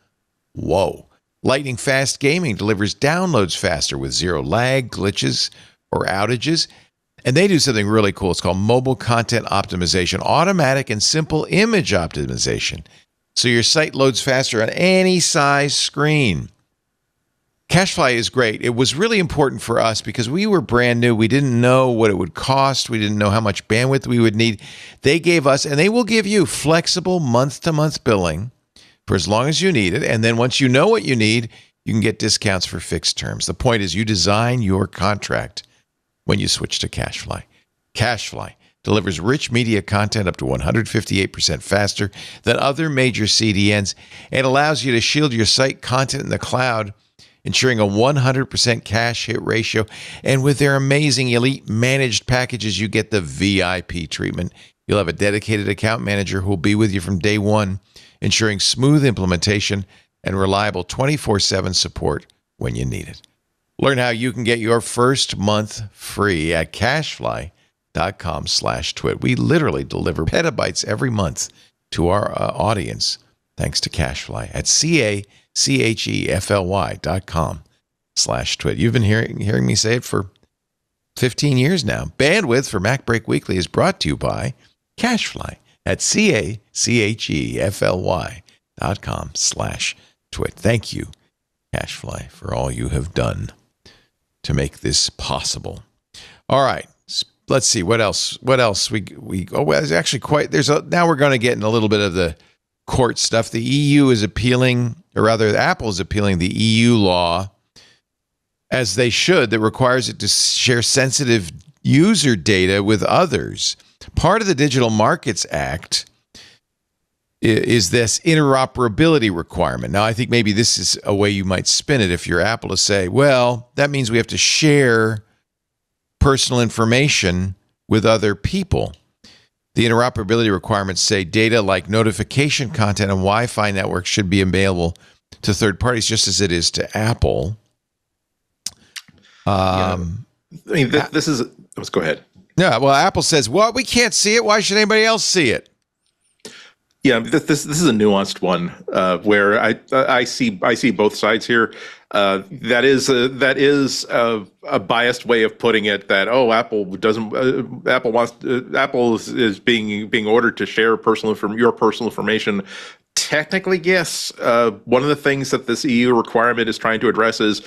Whoa. Lightning fast gaming delivers downloads faster with zero lag, glitches, or outages. And they do something really cool. It's called mobile content optimization, automatic and simple image optimization. So your site loads faster on any size screen. CashFly is great. It was really important for us because we were brand new. We didn't know what it would cost. We didn't know how much bandwidth we would need. They gave us, and they will give you, flexible month-to-month billing for as long as you need it. And then once you know what you need, you can get discounts for fixed terms. The point is you design your contract when you switch to CashFly. CashFly delivers rich media content up to 158% faster than other major CDNs and allows you to shield your site content in the cloud, ensuring a 100% cache hit ratio. And with their amazing elite managed packages, you get the VIP treatment. You'll have a dedicated account manager who will be with you from day one, ensuring smooth implementation and reliable 24/7 support when you need it. Learn how you can get your first month free at cashfly.com/twit. We literally deliver petabytes every month to our audience thanks to CashFly at CACHEFLY.com/twit. You've been hearing me say it for 15 years now. Bandwidth for MacBreak Weekly is brought to you by CashFly at CACHEFLY.com/twit. Thank you, CashFly, for all you have done to make this possible. All right, let's see what else. There's actually now we're going to get in a little bit of the court stuff. The EU is appealing, or rather Apple is appealing the EU law, as they should, that requires it to share sensitive user data with others. Part of the Digital Markets Act is this interoperability requirement. Now, I think maybe this is a way you might spin it if you're Apple, to say, well, that means we have to share personal information with other people. The interoperability requirements say data like notification content and Wi-Fi networks should be available to third parties, just as it is to Apple. This is. Let's go ahead. Yeah, well, Apple says, well, we can't see it. Why should anybody else see it? Yeah, this is a nuanced one where I see both sides here. That is a biased way of putting it. That Apple doesn't Apple is being ordered to share your personal information. Technically, yes. One of the things that this EU requirement is trying to address is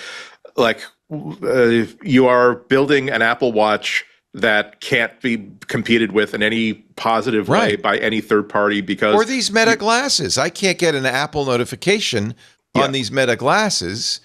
like you are building an Apple Watch that can't be competed with in any positive way by any third party because... Or these Meta glasses. I can't get an Apple notification on these Meta glasses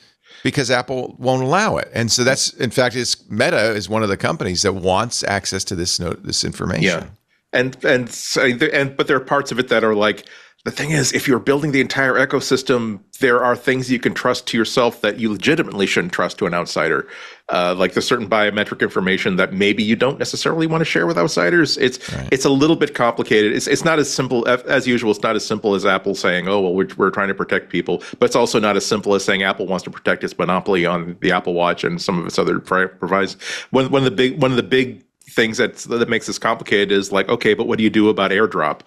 because Apple won't allow it. And so that's, in fact, Meta is one of the companies that wants access to this information. Yeah. But there are parts of it that are like, the thing is, if you're building the entire ecosystem, there are things you can trust to yourself that you legitimately shouldn't trust to an outsider. Like there's certain biometric information that maybe you don't necessarily want to share with outsiders. It's a little bit complicated. It's not as simple as usual. It's not as simple as Apple saying, "Oh, well, we're trying to protect people," but it's also not as simple as saying Apple wants to protect its monopoly on the Apple Watch and some of its other provides. One of the big things that makes this complicated is like, okay, but what do you do about AirDrop?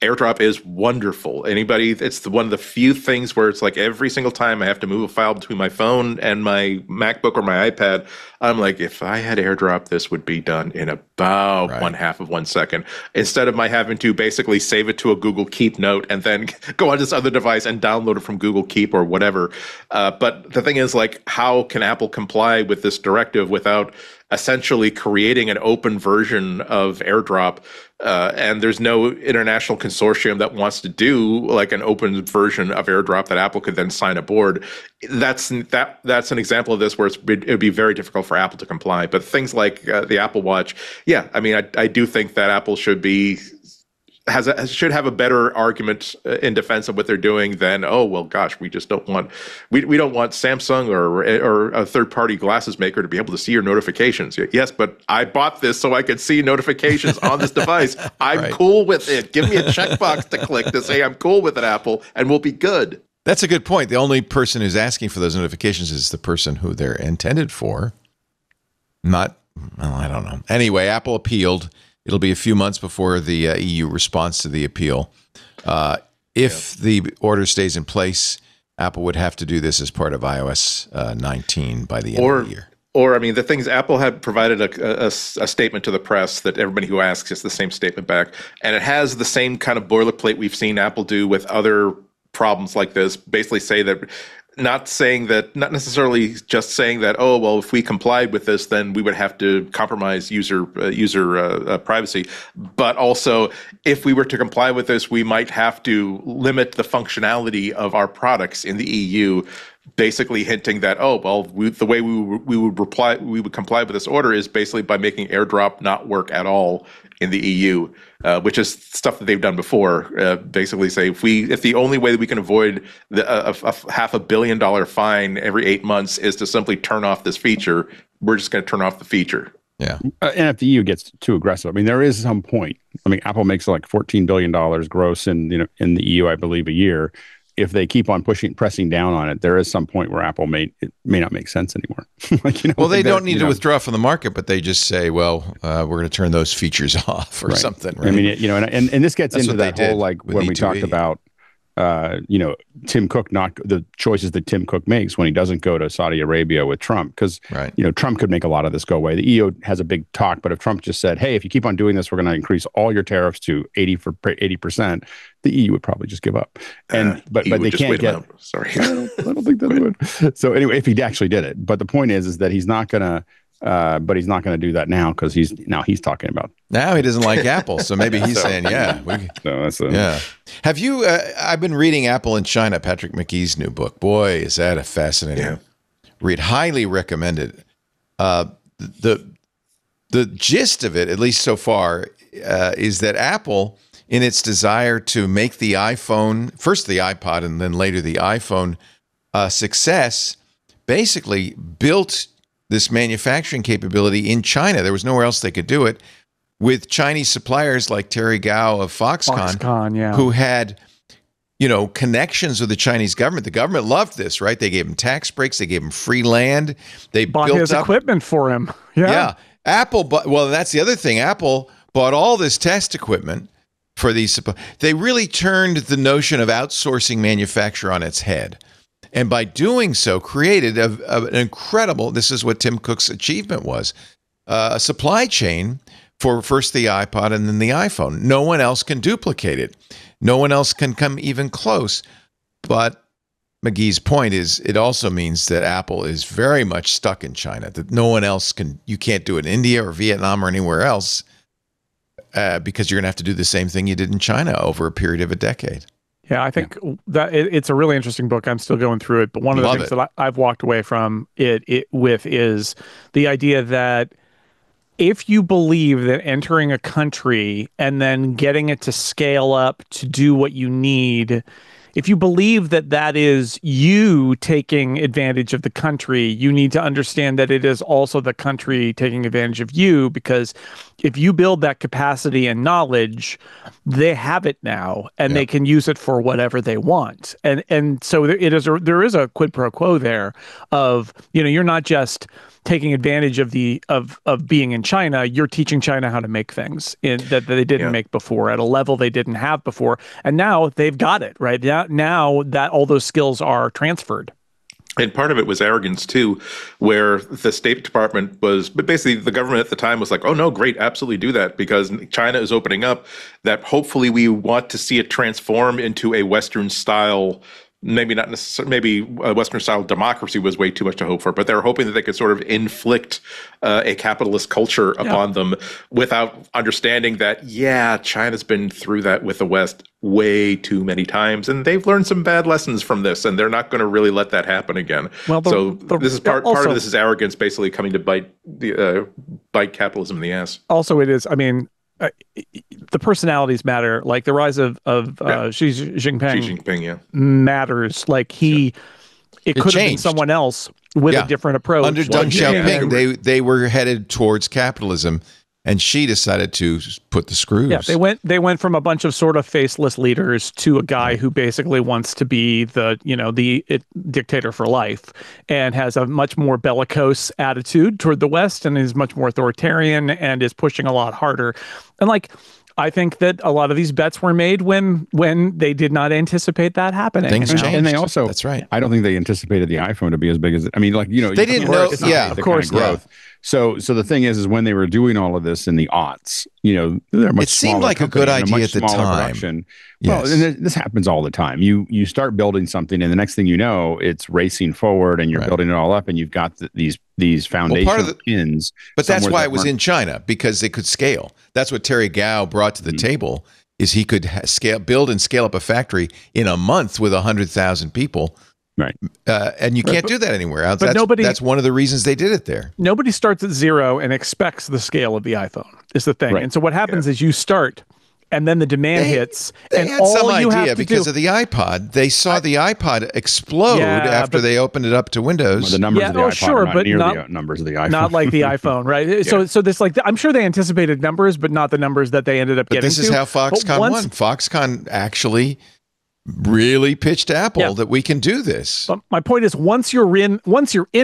AirDrop is wonderful. It's one of the few things where it's like every single time I have to move a file between my phone and my MacBook or my iPad, I'm like, if I had AirDrop, this would be done in about 1/2 of 1 second. Instead of my having to basically save it to a Google Keep note and then go on this other device and download it from Google Keep or whatever. But the thing is, like, how can Apple comply with this directive without essentially creating an open version of AirDrop? And there's no international consortium that wants to do like an open version of AirDrop that Apple could then sign aboard. That's an example of this where it would be very difficult for Apple to comply. But things like the Apple Watch, I mean, I do think that Apple should have a better argument in defense of what they're doing than, oh, well, gosh, we just don't want Samsung or a third-party glasses maker to be able to see your notifications. Yes, but I bought this so I could see notifications on this device. I'm cool with it. Give me a checkbox to click to say I'm cool with it, Apple, and we'll be good. That's a good point. The only person who's asking for those notifications is the person who they're intended for. I don't know. Anyway, Apple appealed. It'll be a few months before the EU responds to the appeal. If the order stays in place, Apple would have to do this as part of iOS 19 by the end of the year. Or, I mean, the things Apple had provided a statement to the press that everybody who asks gets the same statement back. And it has the same kind of boilerplate we've seen Apple do with other problems like this. Basically say that, not necessarily just saying that, oh, well, if we complied with this, then we would have to compromise user privacy. But also, if we were to comply with this, we might have to limit the functionality of our products in the EU, basically hinting that, oh, well, the way we would comply with this order is basically by making AirDrop not work at all in the EU, which is stuff that they've done before. Basically say, if the only way that we can avoid a $500 million fine every 8 months is to simply turn off this feature, we're just going to turn off the feature. Yeah. And if the EU gets too aggressive, I mean, there is some point. I mean, Apple makes like $14 billion gross in the EU, I believe, a year. If they keep on pressing down on it, there is some point where Apple may not make sense anymore. Well, they don't need to withdraw from the market, but they just say, well, we're going to turn those features off or something. Right? I mean, and this gets into that whole, like, when we talked about, Tim Cook, the choices that Tim Cook makes when he doesn't go to Saudi Arabia with Trump, because Trump could make a lot of this go away. The EU has a big talk, but if Trump just said, hey, if you keep on doing this, we're going to increase all your tariffs to 80%, the EU would probably just give up. But they can't get. Sorry, I don't think that would. So anyway, if he actually did it, but the point is that he's not going to. But he's not going to do that now because he's talking about. Now he doesn't like Apple, so maybe he's saying, Have you? I've been reading Apple in China, Patrick McGee's new book. Boy, is that a fascinating read. Highly recommended. The gist of it, at least so far, is that Apple, in its desire to make the iPhone, first the iPod and then later the iPhone, success, basically built this manufacturing capability in China. There was nowhere else they could do it, with Chinese suppliers like Terry Gao of Foxconn, who had, connections with the Chinese government. The government loved this, right? They gave him tax breaks. They gave him free land. They bought built his equipment for him. Yeah. Apple, well, that's the other thing. Apple bought all this test equipment for these. They really turned the notion of outsourcing manufacture on its head. And by doing so, created an incredible, this is what Tim Cook's achievement was, a supply chain for first the iPod and then the iPhone. No one else can duplicate it. No one else can come even close. But McGee's point is it also means that Apple is very much stuck in China, that no one else can, you can't do it in India or Vietnam or anywhere else because you're going to have to do the same thing you did in China over a period of a decade. Yeah, I think that it's a really interesting book. I'm still going through it, but one of the things that I've walked away from it with is the idea that if you believe that entering a country and then getting it to scale up to do what you need, if you believe that that is you taking advantage of the country, you need to understand that it is also the country taking advantage of you, because if you build that capacity and knowledge, they have it now and they can use it for whatever they want. And so there is a quid pro quo there of, you're not just taking advantage of of being in China, you're teaching China how to make things that they didn't make before at a level they didn't have before. And now they've got it, right? Now that all those skills are transferred. And part of it was arrogance, too, where the State Department but basically the government at the time was like, oh, no, great, absolutely do that, because China is opening up, that hopefully we want to see it transform into a Western style. Maybe not necessarily, maybe a Western style democracy was way too much to hope for, but they're hoping that they could sort of inflict a capitalist culture upon them without understanding that, China's been through that with the West way too many times, and they've learned some bad lessons from this, and they're not going to really let that happen again. Well, this is part of this is arrogance, basically coming to bite capitalism in the ass. Also, it is, the personalities matter. Like the rise of Xi Jinping matters. Like it could have been someone else with a different approach. Under Deng Xiaoping, they were headed towards capitalism, and Xi decided to put the screws. Yeah, they went from a bunch of sort of faceless leaders to a guy who basically wants to be the dictator for life, and has a much more bellicose attitude toward the West, and is much more authoritarian, and is pushing a lot harder. And I think that a lot of these bets were made when they did not anticipate that happening. Things changed. And they also, that's right. I don't think they anticipated the iPhone to be as big as they didn't know. Yeah, of course, growth. So the thing is when they were doing all of this in the aughts, they're much. It seemed like a good idea at the time. Production. Well, and this happens all the time. You start building something, and the next thing you know, it's racing forward, and you're building it all up, and you've got these foundation pins. But that's why it was in China, because they could scale. That's what Terry Gao brought to the table. Is he could build and scale up a factory in a month with 100,000 people. Right. And you can't do that anywhere else. But that's one of the reasons they did it there. Nobody starts at zero and expects the scale of the iPhone is the thing. Right. And so what happens is you start, and then the demand hits. They and had all some you idea have to because do, of the iPod. They saw the iPod explode after they opened it up to Windows. Well, the numbers of the iPod are not near the numbers of the iPhone. Not like the iPhone, right? So this I'm sure they anticipated numbers, but not the numbers that they ended up getting. This is how Foxconn won. Foxconn actually really pitched Apple that we can do this. But my point is, once you're in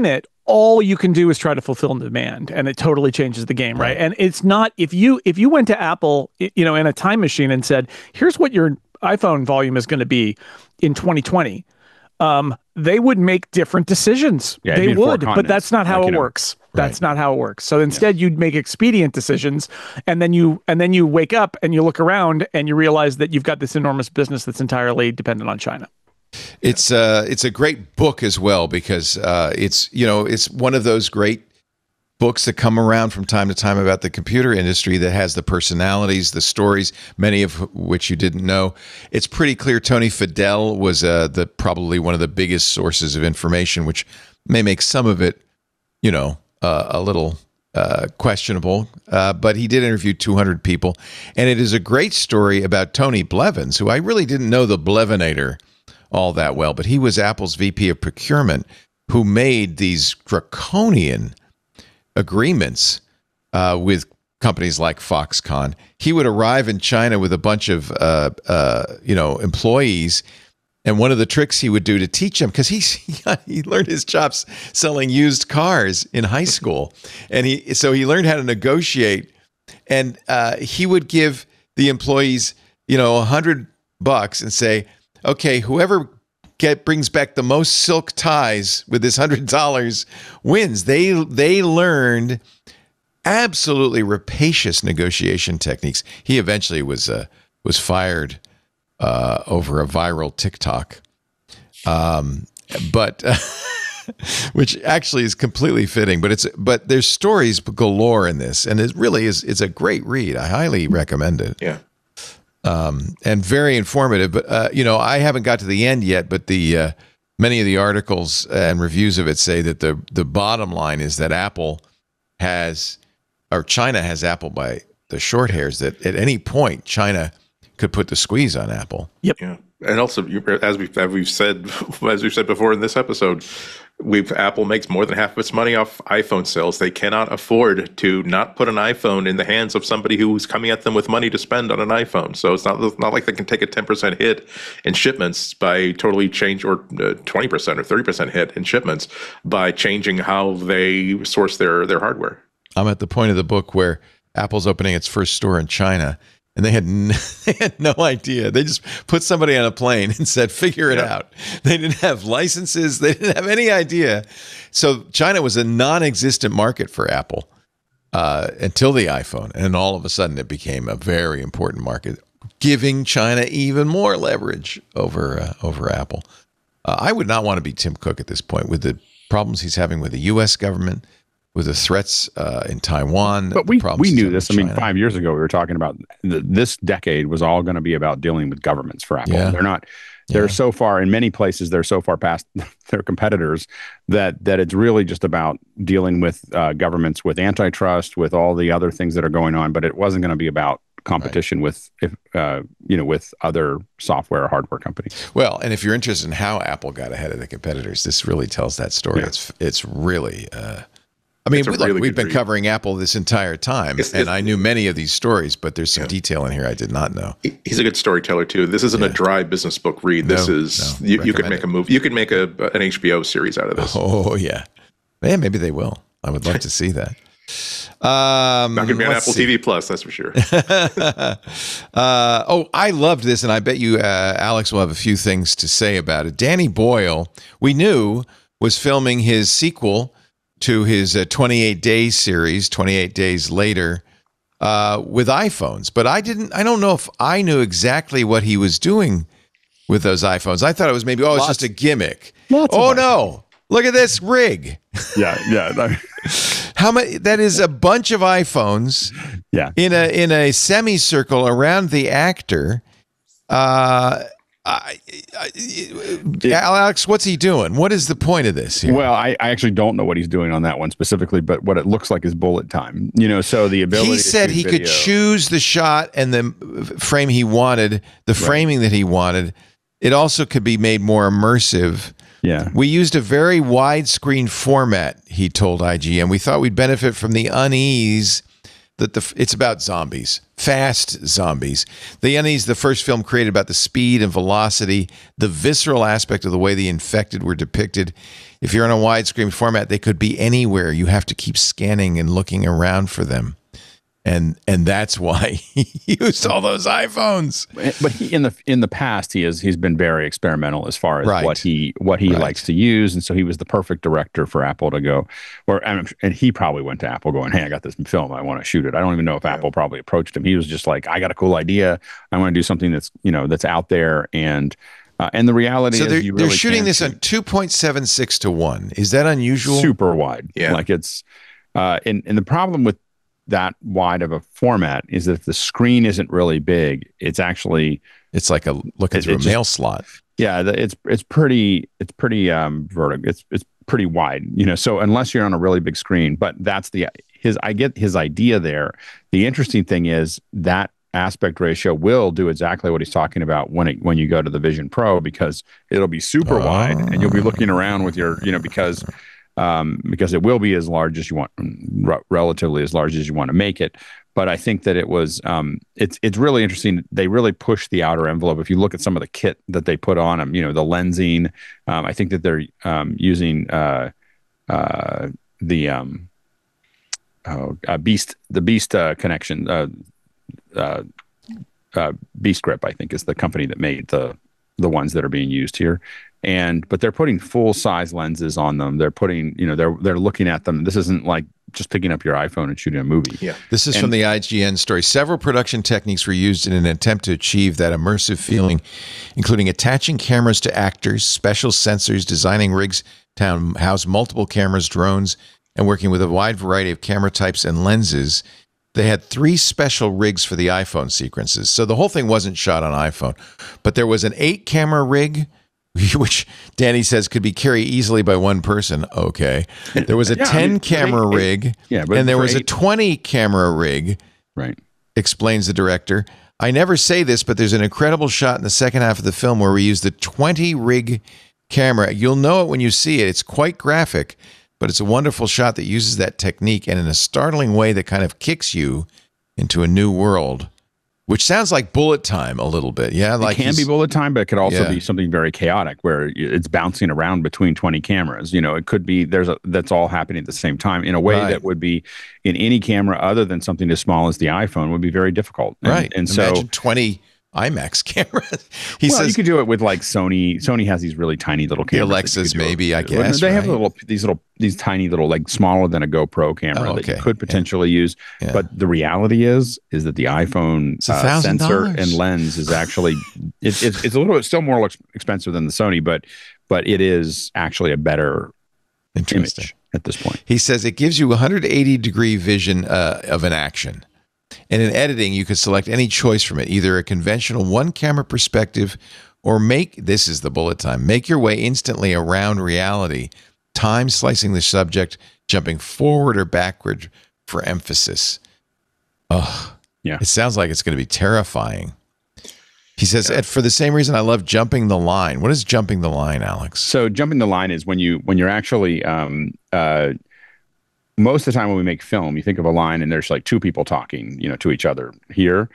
it, all you can do is try to fulfill demand, and it totally changes the game, right? And it's not if you went to Apple, in a time machine and said, "Here's what your iPhone volume is going to be in 2020," they would make different decisions. Yeah, they would, but that's not how it works. That's not how it works. So instead, you'd make expedient decisions, and then you wake up and you look around and you realize that you've got this enormous business that's entirely dependent on China. It's a great book as well, because it's one of those great books that come around from time to time about the computer industry that has the personalities, the stories, many of which you didn't know. It's pretty clear Tony Fadell was probably one of the biggest sources of information, which may make some of it, a little questionable, but he did interview 200 people, and it is a great story about Tony Blevins, who I really didn't know the Blevinator all that well, but he was Apple's VP of procurement, who made these draconian agreements with companies like Foxconn. He would arrive in China with a bunch of employees, and one of the tricks he would do to teach them, because he learned his chops selling used cars in high school, and he learned how to negotiate, and he would give the employees $100 and say, okay, whoever brings back the most silk ties with this $100 wins. They learned absolutely rapacious negotiation techniques. He eventually was fired over a viral TikTok, but which actually is completely fitting. But there's stories galore in this, and it really is. It's a great read. I highly recommend it. Yeah. And very informative. But I haven't got to the end yet. But the many of the articles and reviews of it say that the bottom line is that China has Apple by the short hairs. That at any point China could put the squeeze on Apple. Yep. Yeah. And also, as we've said before in this episode, Apple makes more than half of its money off iPhone sales. They cannot afford to not put an iPhone in the hands of somebody who's coming at them with money to spend on an iPhone. So it's not like they can take a 10% hit in shipments by totally change, or 20% or 30% hit in shipments by changing how they source their hardware. I'm at the point of the book where Apple's opening its first store in China. And they had no idea. They just put somebody on a plane and said, figure it out. They didn't have licenses. They didn't have any idea. So China was a non-existent market for Apple until the iPhone. And all of a sudden, it became a very important market, giving China even more leverage over Apple. I would not want to be Tim Cook at this point with the problems he's having with the U.S. government, with the threats in Taiwan. But we knew this. I mean, 5 years ago, we were talking about this decade was all going to be about dealing with governments for Apple. Yeah. They're so far, in many places, they're so far past their competitors that it's really just about dealing with governments, with antitrust, with all the other things that are going on. But it wasn't going to be about competition with other software or hardware companies. Well, and if you're interested in how Apple got ahead of the competitors, this really tells that story. Yeah. It's really... I mean, we've been covering Apple this entire time, and I knew many of these stories, but there's some detail in here I did not know. He's a good storyteller too. This isn't a dry business book read. This is you could make a movie. You could make an HBO series out of this. Oh yeah, man, maybe they will. I would love to see that. Not going to be on Apple TV Plus, that's for sure. I loved this, and I bet you, Alex, will have a few things to say about it. Danny Boyle, we knew, was filming his sequel to his 28 Days series, 28 Days Later, with iPhones. But I don't know if I knew exactly what he was doing with those iPhones. I thought it was maybe, it's just a gimmick. No, look at this rig. Yeah. How many? That is a bunch of iPhones. Yeah. In a semicircle around the actor. Alex, what's he doing? What is the point of this here? Well, I actually don't know what he's doing on that one specifically, but what it looks like is bullet time. So the ability. He said he could choose the shot and the frame he wanted, the framing that he wanted. It also could be made more immersive. Yeah. We used a very widescreen format, he told IGN. We thought we'd benefit from the unease that it's about zombies, fast zombies. The Unease, the first film created about the speed and velocity, the visceral aspect of the way the infected were depicted. If you're in a widescreen format, they could be anywhere. You have to keep scanning and looking around for them. And that's why he used all those iPhones. But in the past, he's been very experimental as far as what he likes to use, and so he was the perfect director for Apple to go. And he probably went to Apple going, "Hey, I got this film. I want to shoot it." I don't even know if Apple probably approached him. He was just like, "I got a cool idea. I want to do something that's out there." And the reality is, they're shooting this on 2.76 to 1. Is that unusual? Super wide. Yeah. Like it's and the problem with that wide of a format is that if the screen isn't really big, it's like looking through a mail slot. Yeah, it's pretty vertical. It's pretty wide, So unless you're on a really big screen, but I get his idea there. The interesting thing is that aspect ratio will do exactly what he's talking about when you go to the Vision Pro, because it'll be super wide and you'll be looking around with your because it will be as large as you want, relatively as large as you want to make it. But I think that it was, it's really interesting. They really push the outer envelope. If you look at some of the kit that they put on them, the lensing, I think that they're using the Beast connection, B-Script, I think, is the company that made the ones that are being used here. But they're putting full size lenses on them. They're putting, they're looking at them. This isn't like just picking up your iPhone and shooting a movie. Yeah. This is from the IGN story. Several production techniques were used in an attempt to achieve that immersive feeling, including attaching cameras to actors, special sensors, designing rigs to house multiple cameras, drones, and working with a wide variety of camera types and lenses. They had 3 special rigs for the iPhone sequences. So the whole thing wasn't shot on iPhone, but there was an 8-camera rig, which Danny says could be carried easily by one person. Okay. There was a 10-camera rig, and there was a 20-camera rig, right? Explains the director. I never say this, but there's an incredible shot in the second half of the film where we use the 20-rig camera. You'll know it when you see it. It's quite graphic, but it's a wonderful shot that uses that technique and in a startling way that kind of kicks you into a new world. Which sounds like bullet time a little bit. Yeah, like it can be bullet time, but it could also be something very chaotic where it's bouncing around between 20 cameras. It could be that's all happening at the same time in a way that would be in any camera other than something as small as the iPhone would be very difficult. And imagine so 20 IMAX cameras. He says you could do it with like Sony. Sony has these really tiny little cameras. The Alexas, maybe, I guess. They have these tiny little, like smaller than a GoPro camera that you could potentially use. Yeah. But the reality is that the iPhone sensor and lens is actually it's a little bit still more expensive than the Sony, but it is actually a better image at this point. He says it gives you 180-degree vision of an action. And in editing, you could select any choice from it, either a conventional one-camera perspective or this is the bullet time, make your way instantly around reality, time slicing the subject, jumping forward or backward for emphasis. Oh, yeah. It sounds like it's going to be terrifying. He says, for the same reason I love jumping the line. What is jumping the line, Alex? So jumping the line is when you're actually most of the time when we make film, you think of a line and there's like 2 people talking, to each other. Here,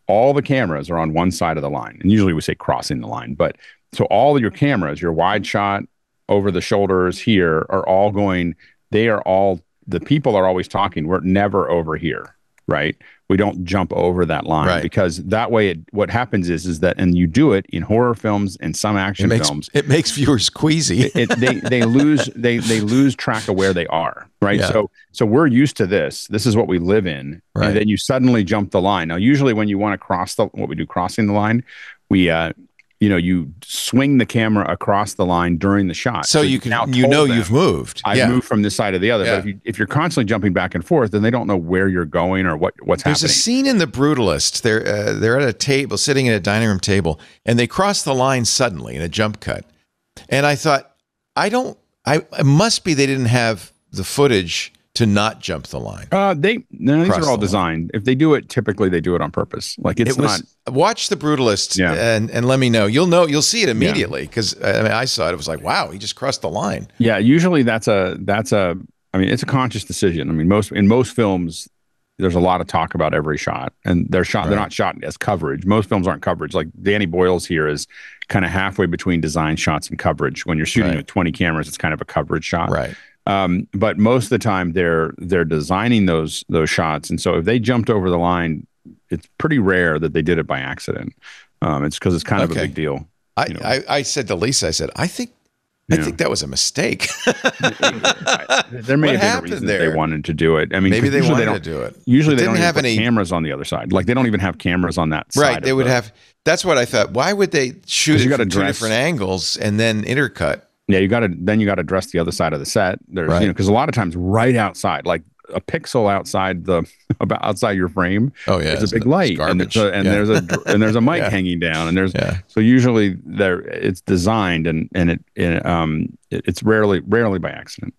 all the cameras are on one side of the line. And usually we say crossing the line. But so all of your cameras, your wide shot, over the shoulders here are all going, the people are always talking. We're never over here, right? We don't jump over that line because that way what happens is that, and you do it in horror films and some action films. It makes viewers queasy. They lose track of where they are, right? Yeah. So we're used to this. This is what we live in. Right. And then you suddenly jump the line. Now, usually when you want to cross what we do crossing the line, we you swing the camera across the line during the shot. So you can you've moved. I've moved from this side to the other. Yeah. But if you're constantly jumping back and forth, then they don't know where you're going or what's happening. There's a scene in The Brutalist. They're at a table, sitting at a dining room table, and they cross the line suddenly in a jump cut. And I thought, it must be they didn't have the footage to not jump the line. These are all designed. If they do it, typically they do it on purpose. Like watch The Brutalist and let me know. You'll see it immediately because I saw it. It was like, wow, he just crossed the line. Yeah, usually it's a conscious decision. I mean, in most films, there's a lot of talk about every shot, and they're not shot as coverage. Most films aren't coverage. Like Danny Boyle's here is kind of halfway between design shots and coverage. When you're shooting with 20 cameras, it's kind of a coverage shot. Right. But most of the time they're designing those shots. And so if they jumped over the line, it's pretty rare that they did it by accident. It's because it's kind of a big deal. I said to Lisa, I think that was a mistake. There may have been a reason they wanted to do it. I mean, maybe they wanted to do it. Usually they don't have any cameras on the other side. Like they don't even have cameras on that side. Right. They would have. That's what I thought. Why would they shoot it from 2 different angles and then intercut? Yeah, you got to dress the other side of the set. There's because a lot of times right outside, like a pixel outside outside your frame. Oh yeah, it's a big light, and there's a mic hanging down, and so usually it's designed and it's rarely by accident.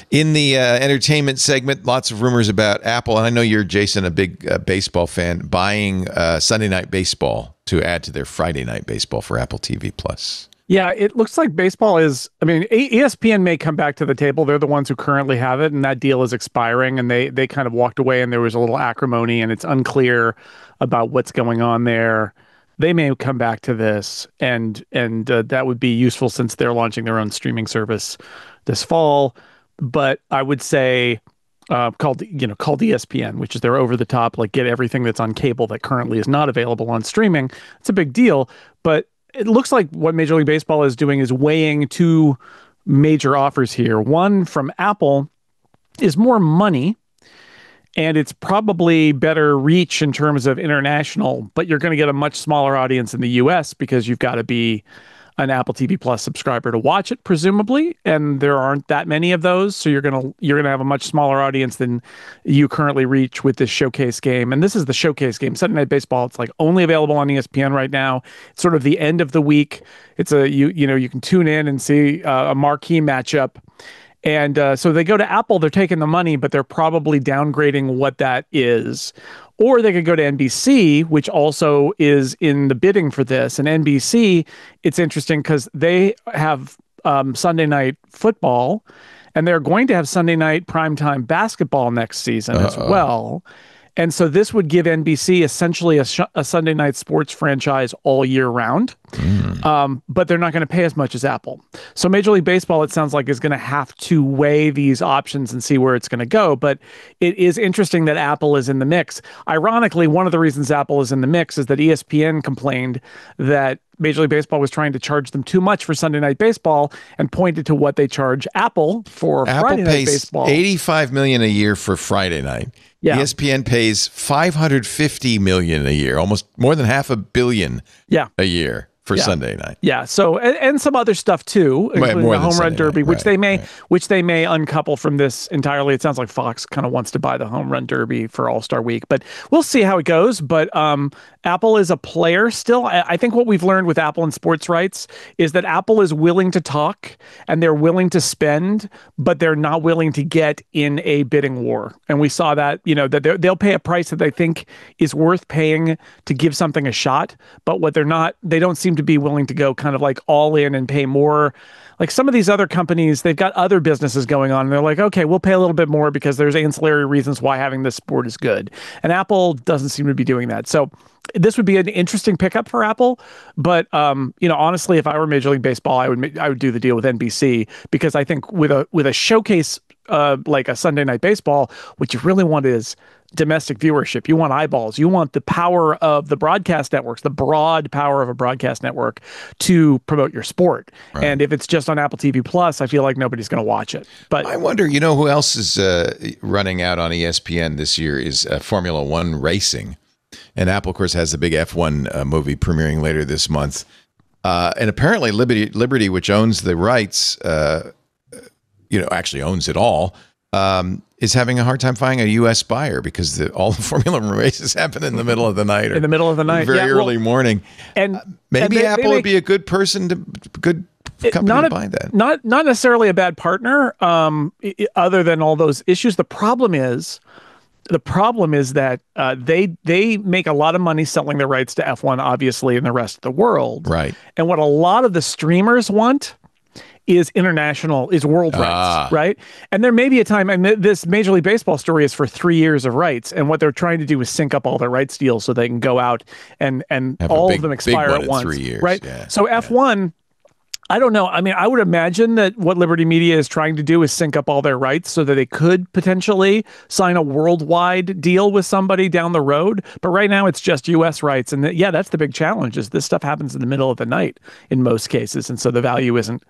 In the entertainment segment, lots of rumors about Apple, and I know you're, Jason, a big baseball fan, buying Sunday Night Baseball to add to their Friday Night Baseball for Apple TV Plus. Yeah, it looks like baseball is, ESPN may come back to the table. They're the ones who currently have it, and that deal is expiring, and they kind of walked away, and there was a little acrimony, and it's unclear about what's going on there. They may come back to this, and that would be useful since they're launching their own streaming service this fall. But I would say called ESPN, which is their over the top, like get everything that's on cable that currently is not available on streaming. It's a big deal, but it looks like what Major League Baseball is doing is weighing two major offers here. One from Apple is more money, and it's probably better reach in terms of international, but you're going to get a much smaller audience in the US because you've got to be an Apple TV Plus subscriber to watch it, presumably, and there aren't that many of those, so you're gonna have a much smaller audience than you currently reach with this showcase game. And this is the showcase game, Sunday Night Baseball. It's like only available on ESPN right now. It's sort of the end of the week. It's you can tune in and see a marquee matchup. And so they go to Apple, they're taking the money, but they're probably downgrading what that is. Or they could go to NBC, which also is in the bidding for this. And NBC, it's interesting because they have Sunday night football, and they're going to have Sunday night primetime basketball next season as well. And so this would give NBC essentially a Sunday night sports franchise all year round. But they're not going to pay as much as Apple. So Major League Baseball, it sounds like, is going to have to weigh these options and see where it's going to go. But it is interesting that Apple is in the mix. Ironically, one of the reasons Apple is in the mix is that ESPN complained that Major League Baseball was trying to charge them too much for Sunday Night Baseball and pointed to what they charge Apple for Friday Night Baseball. $85 million a year for Friday night. Yeah. ESPN pays $550 million a year, almost more than $500 million a year for Sunday night. Yeah. So and some other stuff too, including the home run derby, which they may uncouple from this entirely. It sounds like Fox kind of wants to buy the home run derby for All-Star Week, but we'll see how it goes. But Apple is a player still. I think what we've learned with Apple and sports rights is that Apple is willing to talk and they're willing to spend, but they're not willing to get in a bidding war. And we saw that, that they'll pay a price that they think is worth paying to give something a shot. But what they don't seem to be willing to go kind of like all in and pay more. Like some of these other companies, they've got other businesses going on, and they're like, okay, we'll pay a little bit more because there's ancillary reasons why having this sport is good. And Apple doesn't seem to be doing that. So this would be an interesting pickup for Apple. But honestly, if I were Major League Baseball, I would do the deal with NBC, because I think with a showcase like a Sunday Night Baseball, what you really want is domestic viewership. You want eyeballs. You want the power of the broadcast networks, the broad power of a broadcast network to promote your sport. Right. And if it's just on Apple TV Plus, I feel like nobody's going to watch it. But I wonder, who else is running out on ESPN this year is Formula One racing. And Apple, of course, has the big F1 movie premiering later this month. And apparently Liberty, which owns the rights, actually owns it all, is having a hard time finding a U.S. buyer because all the Formula One races happen in the middle of the night. In the middle of the night. Very early morning. And maybe Apple would be a good company to buy that. Not necessarily a bad partner, other than all those issues. The problem is that they make a lot of money selling their rights to F1, obviously, in the rest of the world. Right. And what a lot of the streamers want is world rights, right? And there may be a time, and this Major League Baseball story is for 3 years of rights, and what they're trying to do is sync up all their rights deals so they can go out and all of them expire at once, 3 years, right? Yeah, so F1, I don't know. I mean, I would imagine that what Liberty Media is trying to do is sync up all their rights so that they could potentially sign a worldwide deal with somebody down the road. But right now it's just U.S. rights. And that's the big challenge, is this stuff happens in the middle of the night in most cases. And so the value isn't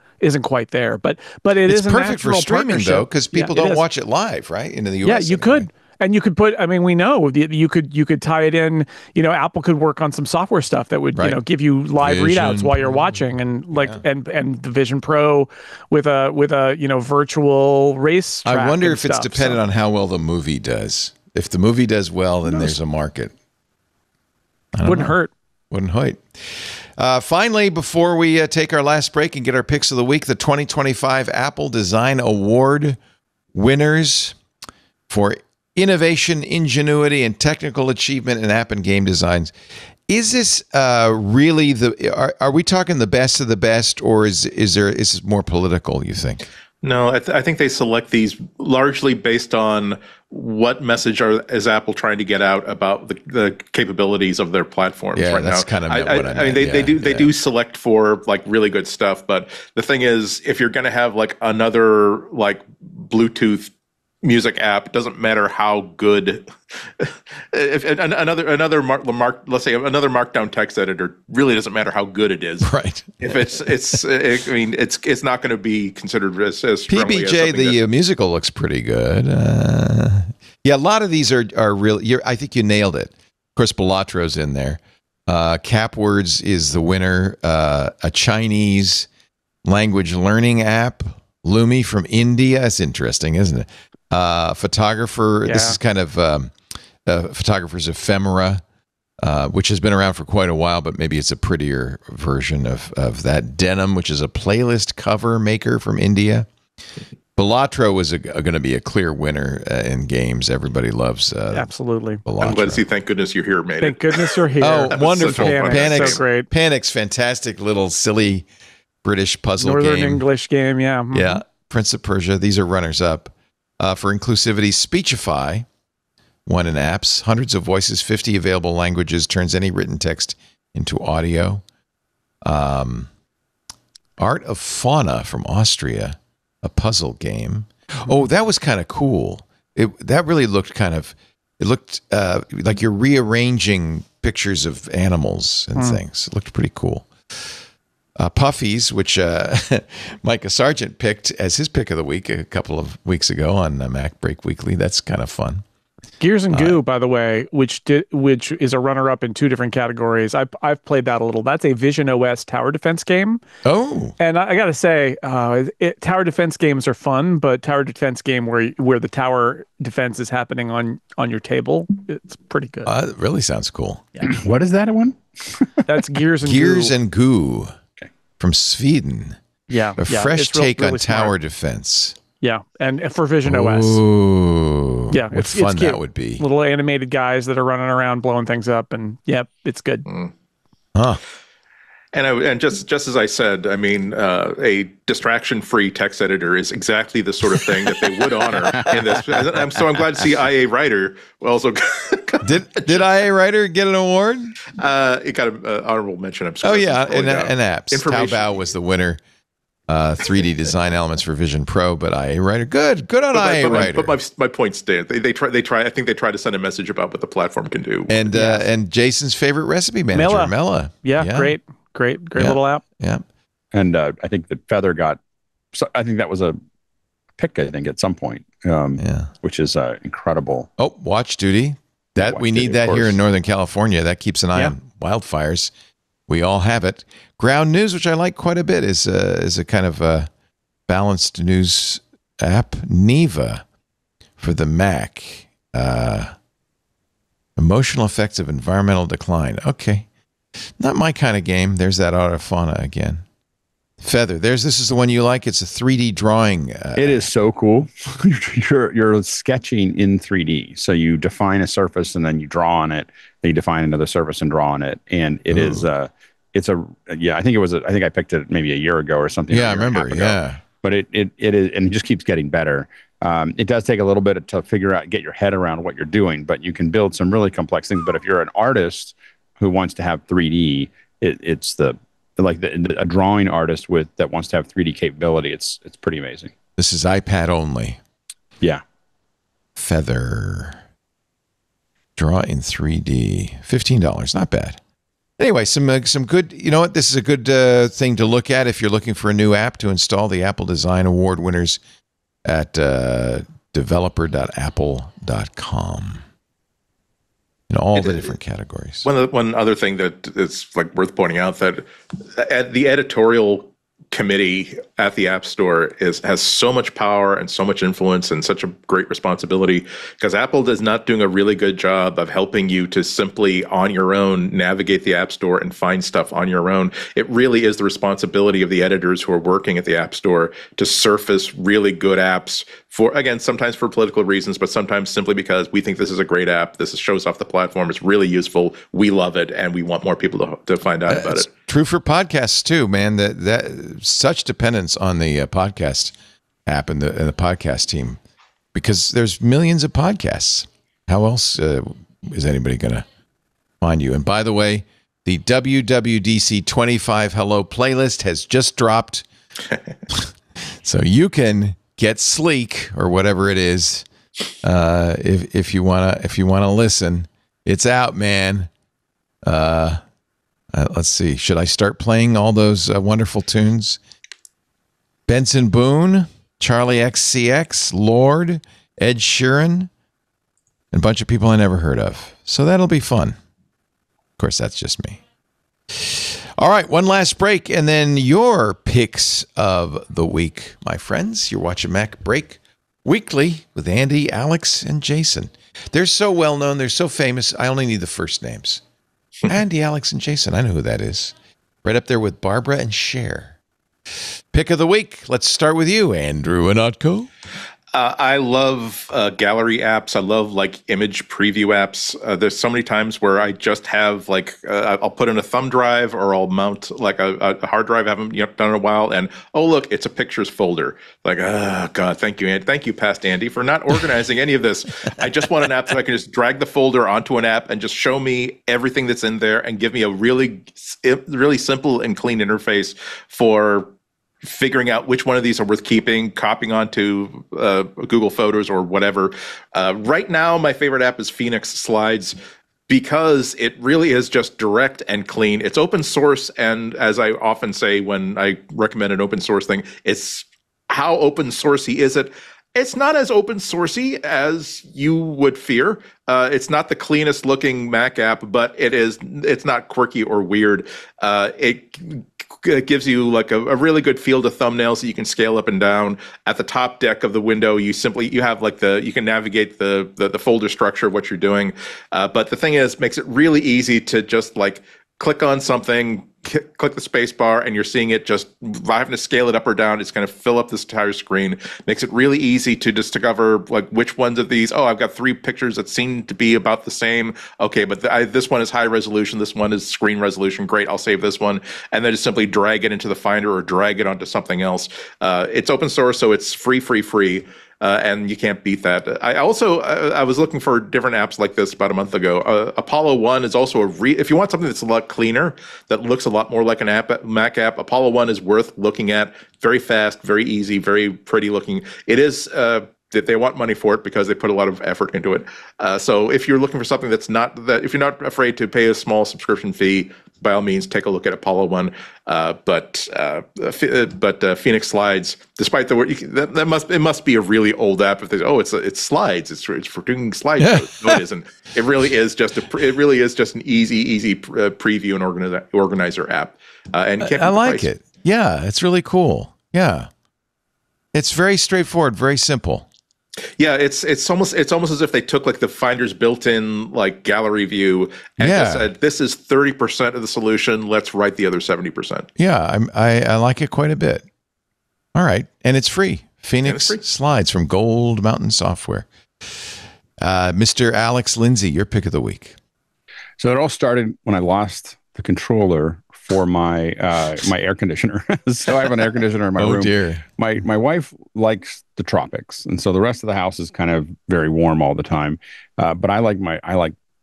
quite there. But it's perfect for streaming, though, because people don't watch it live, right? In the U.S. Yeah, you could. And you could put, we know you could tie it in, Apple could work on some software stuff that would, give you live readouts while you're watching, and and the Vision Pro with a virtual race track. I wonder if it's dependent on how well the movie does. If the movie does well, then there's a market. Wouldn't hurt. Finally, before we take our last break and get our picks of the week, the 2025 Apple Design Award winners for innovation, ingenuity, and technical achievement in app and game designs. Is this really are we talking the best of the best, or is this more political, you think? No, I think they select these largely based on what message is Apple trying to get out about the capabilities of their platforms right now. That's kind of what I mean. They do select for like really good stuff, but the thing is, if you're going to have like another like Bluetooth music app, doesn't matter how good. If another let's say another Markdown text editor, really doesn't matter how good it is. Right. If it's not going to be considered as friendly as PBJ, the musical looks pretty good. Yeah, a lot of these are real. I think you nailed it. Of course, Belatro's in there. Capwords is the winner. A Chinese language learning app, Lumi from India. That's interesting, isn't it? Photographer. Yeah. This is kind of photographer's ephemera, which has been around for quite a while, but maybe it's a prettier version of that. Denim, which is a playlist cover maker from India. Belatro was going to be a clear winner in games. Everybody loves absolutely. Belatro. I'm glad to see. Thank goodness you're here, mate. Thank goodness you're here. Oh, wonderful! Panic's so great. Panic's fantastic little silly British puzzle Northern game. English game, yeah. Mm-hmm. Yeah. Prince of Persia. These are runners up. For inclusivity, Speechify won in apps. Hundreds of voices, 50 available languages, turns any written text into audio. Art of Fauna from Austria, a puzzle game. Oh, that was kind of cool. That really looked it looked like you're rearranging pictures of animals and things. It looked pretty cool. Puffies, which Micah Sargent picked as his pick of the week a couple of weeks ago on MacBreak Weekly. That's kind of fun. Gears and Goo, by the way, which is a runner-up in two different categories. I've played that a little. That's a Vision OS tower defense game. Oh, and I got to say, tower defense games are fun, but tower defense game where the tower defense is happening on your table, it's pretty good. It really sounds cool. Yeah. What is that one? That's Gears and Gears Goo. and Goo from Sweden. Yeah, a fresh take really on smart. tower defense. Yeah, and for Vision OS. Ooh, yeah, what fun that would be. Little animated guys that are running around blowing things up, and it's good. Huh. And just as I said, I mean, a distraction-free text editor is exactly the sort of thing that they would honor in this. So I'm glad to see IA Writer also. Did IA Writer get an award? It got an honorable mention. In apps. Taobao was the winner. 3D design elements for Vision Pro, but IA Writer, good on IA Writer. But my point stands. They try. I think they try to send a message about what the platform can do. And Jason's favorite recipe manager, Mela. Yeah, great little app. Yeah, and I think that Feather got. So I think that was a pick. I think at some point. Which is incredible. Oh, Watch Duty. We need that here in Northern California. That keeps an eye on wildfires. We all have it. Ground News, which I like quite a bit, is a kind of a balanced news app. Neva for the Mac. Emotional effects of environmental decline. Okay. Not my kind of game. There's that Art of Fauna again. Feather. This is the one you like. It's a 3D drawing. It is so cool. You're sketching in 3D. So you define a surface and then you draw on it. Then you define another surface and draw on it. And it is I think I picked it maybe a year ago or something. Yeah, I remember. Yeah. But it is, and it just keeps getting better. It does take a little bit to get your head around what you're doing, but you can build some really complex things. But if you're an artist who wants to have 3D, it's a drawing artist that wants to have 3D capability. It's pretty amazing. This is iPad only. Yeah. Feather. Draw in 3D. $15. Not bad. Anyway, some good, you know what? This is a good thing to look at if you're looking for a new app to install. The Apple Design Award winners at developer.apple.com in all the different categories. One other thing that is worth pointing out, that at the editorial committee at the App Store has so much power and so much influence and such a great responsibility, because Apple is not doing a really good job of helping you to simply on your own navigate the App Store and find stuff on your own. It really is the responsibility of the editors who are working at the App Store to surface really good apps for, again, sometimes for political reasons, but sometimes simply because we think this is a great app. This shows off the platform. It's really useful. We love it, and we want more people to find out about it. True for podcasts too, man. That such dependence on the podcast app and the podcast team, because there's millions of podcasts. How else is anybody going to find you? And by the way, the WWDC25 Hello playlist has just dropped, so you can get sleek or whatever it is If you wanna listen, it's out, man. Let's see. Should I start playing all those wonderful tunes? Benson Boone, Charlie XCX, Lord, Ed Sheeran, and a bunch of people I never heard of. So that'll be fun. Of course, that's just me. All right, one last break, and then your picks of the week, my friends. You're watching MacBreak Weekly with Andy, Alex, and Jason. They're so well known. They're so famous. I only need the first names. Andy, Alex, and Jason. I know who that is. Right up there with Barbara and Cher. Pick of the week. Let's start with you, Andrew Anatko. I love gallery apps. I love like image preview apps. There's so many times where I just have like I'll put in a thumb drive or I'll mount like a hard drive I haven't done in a while, and oh look, it's a pictures folder. Like, oh God, thank you, Andy. Thank you, past Andy, for not organizing any of this. I just want an app so I can just drag the folder onto an app and just show me everything that's in there and give me a really simple and clean interface for figuring out which one of these are worth keeping, copying onto Google Photos or whatever. Right now, my favorite app is Phoenix Slides because it really is just direct and clean. It's open source, and as I often say when I recommend an open source thing, it's how open sourcey is it? It's not as open sourcey as you would fear. It's not the cleanest looking Mac app, but it's not quirky or weird. It gives you like a really good field of thumbnails that you can scale up and down. At the top deck of the window, you have like you can navigate the folder structure of what you're doing. But the thing is, makes it really easy to just like click on something, click the space bar, and you're seeing it just by having to scale it up or down. It's going to fill up this entire screen. Makes it really easy to discover like which ones of these. Oh, I've got 3 pictures that seem to be about the same. Okay, but this one is high resolution. This one is screen resolution. Great, I'll save this one, and then just simply drag it into the Finder or drag it onto something else. It's open source, so it's free. And you can't beat that. I was looking for different apps like this about a month ago. Apollo One is also if you want something that's a lot cleaner, that looks a lot more like an Mac app, Apollo One is worth looking at. Very fast, very easy, very pretty looking. It is that they want money for it because they put a lot of effort into it. So if you're looking for something if you're not afraid to pay a small subscription fee, by all means, take a look at Apollo One. But Phoenix Slides, despite the word, it must be a really old app. If they it's Slides, it's for doing slideshows. No, it isn't. It really is just an easy preview and organizer app. And I like it. Yeah, it's really cool. Yeah, it's very straightforward, very simple. Yeah, it's almost as if they took like the Finder's built-in like gallery view and just said, this is 30% of the solution. Let's write the other 70%. Yeah, I like it quite a bit. All right, and it's free. Phoenix Slides from Gold Mountain Software. Mr. Alex Lindsay, your pick of the week. So it all started when I lost the controller for my my air conditioner. So I have an air conditioner in my room. Oh dear. My wife likes the tropics, and so the rest of the house is kind of very warm all the time. But I like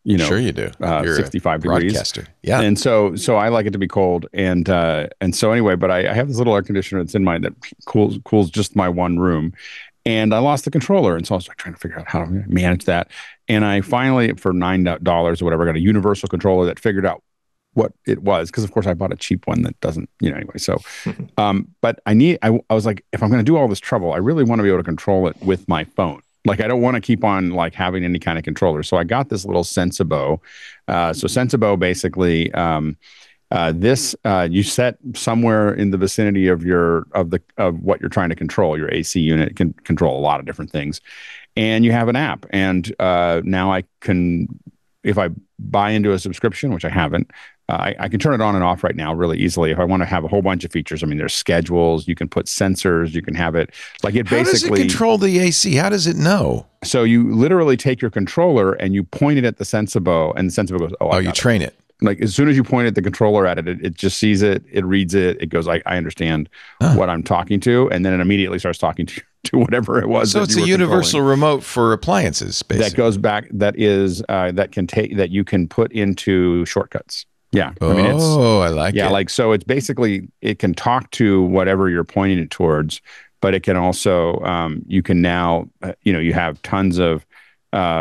sure you do. You're 65 degrees. Broadcaster. Yeah. And so I like it to be cold. And so anyway, but I have this little air conditioner that's in mine that cools just my one room. And I lost the controller. And so I was trying to figure out how to manage that. And I finally, for $9 or whatever, got a universal controller that figured out what it was, because of course I bought a cheap one that doesn't, anyway. So, but I was like, if I'm going to do all this trouble, I really want to be able to control it with my phone. Like, I don't want to keep on like having any kind of controller. So I got this little Sensibo. So Sensibo basically, you set somewhere in the vicinity of what you're trying to control. Your AC unit can control a lot of different things, and you have an app. And now I can, if I buy into a subscription, which I haven't, I can turn it on and off right now really easily. If I want to have a whole bunch of features, I mean, there's schedules, you can put sensors, you can have it like it basically. How does it control the AC? How does it know? So you literally take your controller and you point it at the Sensibo, and the Sensibo goes, "Oh, you train it." Like as soon as you point at the controller at it, it just sees it, it reads it, it goes, I understand what I'm talking to, and then it immediately starts talking to whatever it was. So it's a universal remote for appliances, basically. That goes back. That is that you can put into shortcuts. Yeah. I like it. Yeah, like so it's basically it can talk to whatever you're pointing it towards, but it can also, you can now, you have tons of,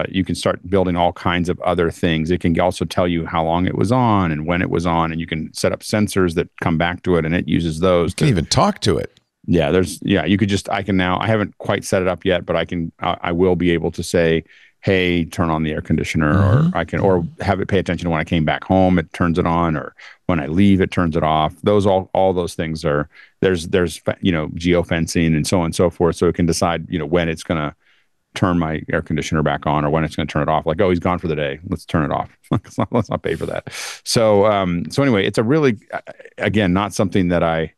you can start building all kinds of other things. It can also tell you how long it was on and when it was on, and you can set up sensors that come back to it, and it uses those. You can even talk to it. Yeah, you could just, I can now, I haven't quite set it up yet, but I will be able to say, hey, turn on the air conditioner, or have it pay attention to when I came back home, it turns it on, or when I leave, it turns it off. All those things are, there's geofencing and so on and so forth. So it can decide, when it's going to turn my air conditioner back on or when it's going to turn it off. Like, oh, he's gone for the day, let's turn it off. Let's not pay for that. So anyway, it's a really, again, not something that I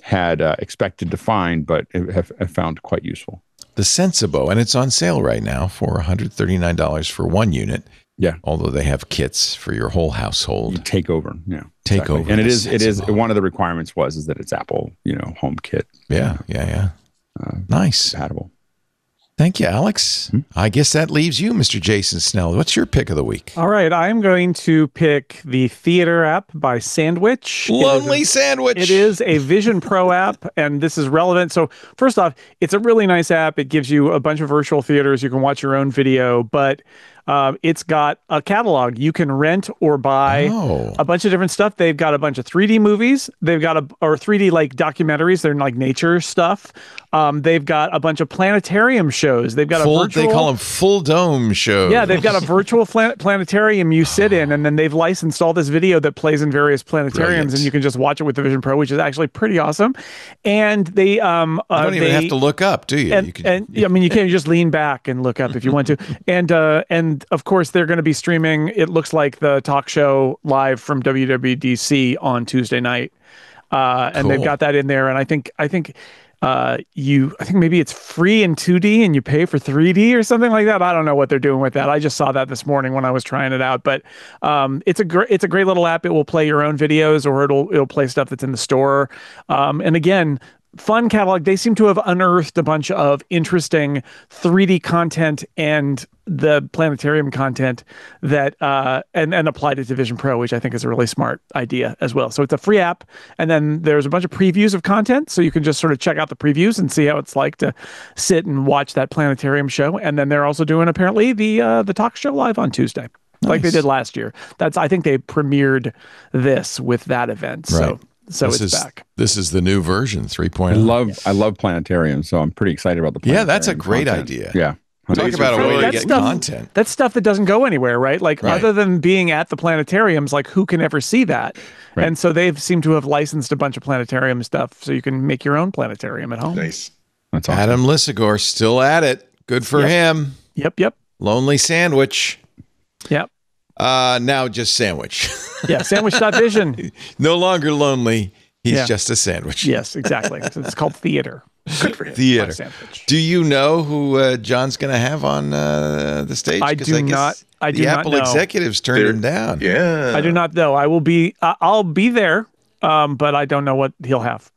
had expected to find, but have found quite useful. The Sensibo, and it's on sale right now for $139 for one unit. Yeah. Although they have kits for your whole household. Take over. Yeah. Take exactly. over. And it is one of the requirements is that it's Apple, home kit. Yeah. Nice. Compatible. Thank you, Alex. I guess that leaves you, Mr. Jason Snell. What's your pick of the week? All right, I'm going to pick the Theater app by Sandwich. Lonely Sandwich. It is a Vision Pro app, and this is relevant. So first off, it's a really nice app. It gives you a bunch of virtual theaters. You can watch your own video, but it's got a catalog. You can rent or buy a bunch of different stuff. They've got a bunch of 3D movies. They've got or 3D like documentaries. They're like nature stuff. They've got a bunch of planetarium shows. They've got a virtual, they call them full dome shows. Yeah, they've got a virtual planetarium you sit in, and then they've licensed all this video that plays in various planetariums, and you can just watch it with the Vision Pro, which is actually pretty awesome. And they you don't even have to look up, do you? You can't just lean back and look up if you want to. And of course, they're going to be streaming, it looks like, the talk show live from WWDC on Tuesday night. And they've got that in there. And I think maybe it's free in 2D and you pay for 3D or something like that. I don't know what they're doing with that. I just saw that this morning when I was trying it out. But it's a great little app. It will play your own videos, or it'll play stuff that's in the store. And again, fun catalog. They seem to have unearthed a bunch of interesting 3D content and the planetarium content that and applied it to Vision Pro, which I think is a really smart idea as well. So it's a free app, and then there's a bunch of previews of content, so you can just sort of check out the previews and see how it's like to sit and watch that planetarium show. And then they're also doing apparently the talk show live on Tuesday, like they did last year. I think they premiered this with that event. Right. So it's back. This is the new version, 3.0. I love planetariums, so I'm pretty excited about the planetarium. Yeah, that's a great idea. Yeah. Talk about a way to get content. That's stuff that doesn't go anywhere, right? Like, other than being at the planetariums, like, who can ever see that? Right. And so they've seemed to have licensed a bunch of planetarium stuff, so you can make your own planetarium at home. Nice. That's awesome. Adam Lissagor still at it. Good for him. Yep. Lonely Sandwich. Yep. Now just Sandwich. Yeah, Sandwich.vision. No longer lonely. He's just a sandwich. Yes, exactly. So it's called Theater. Good for him. Theater. Do you know who John's going to have on the stage? I do not. The Apple executives turned him down. Yeah. I do not know. I'll be there, but I don't know what he'll have.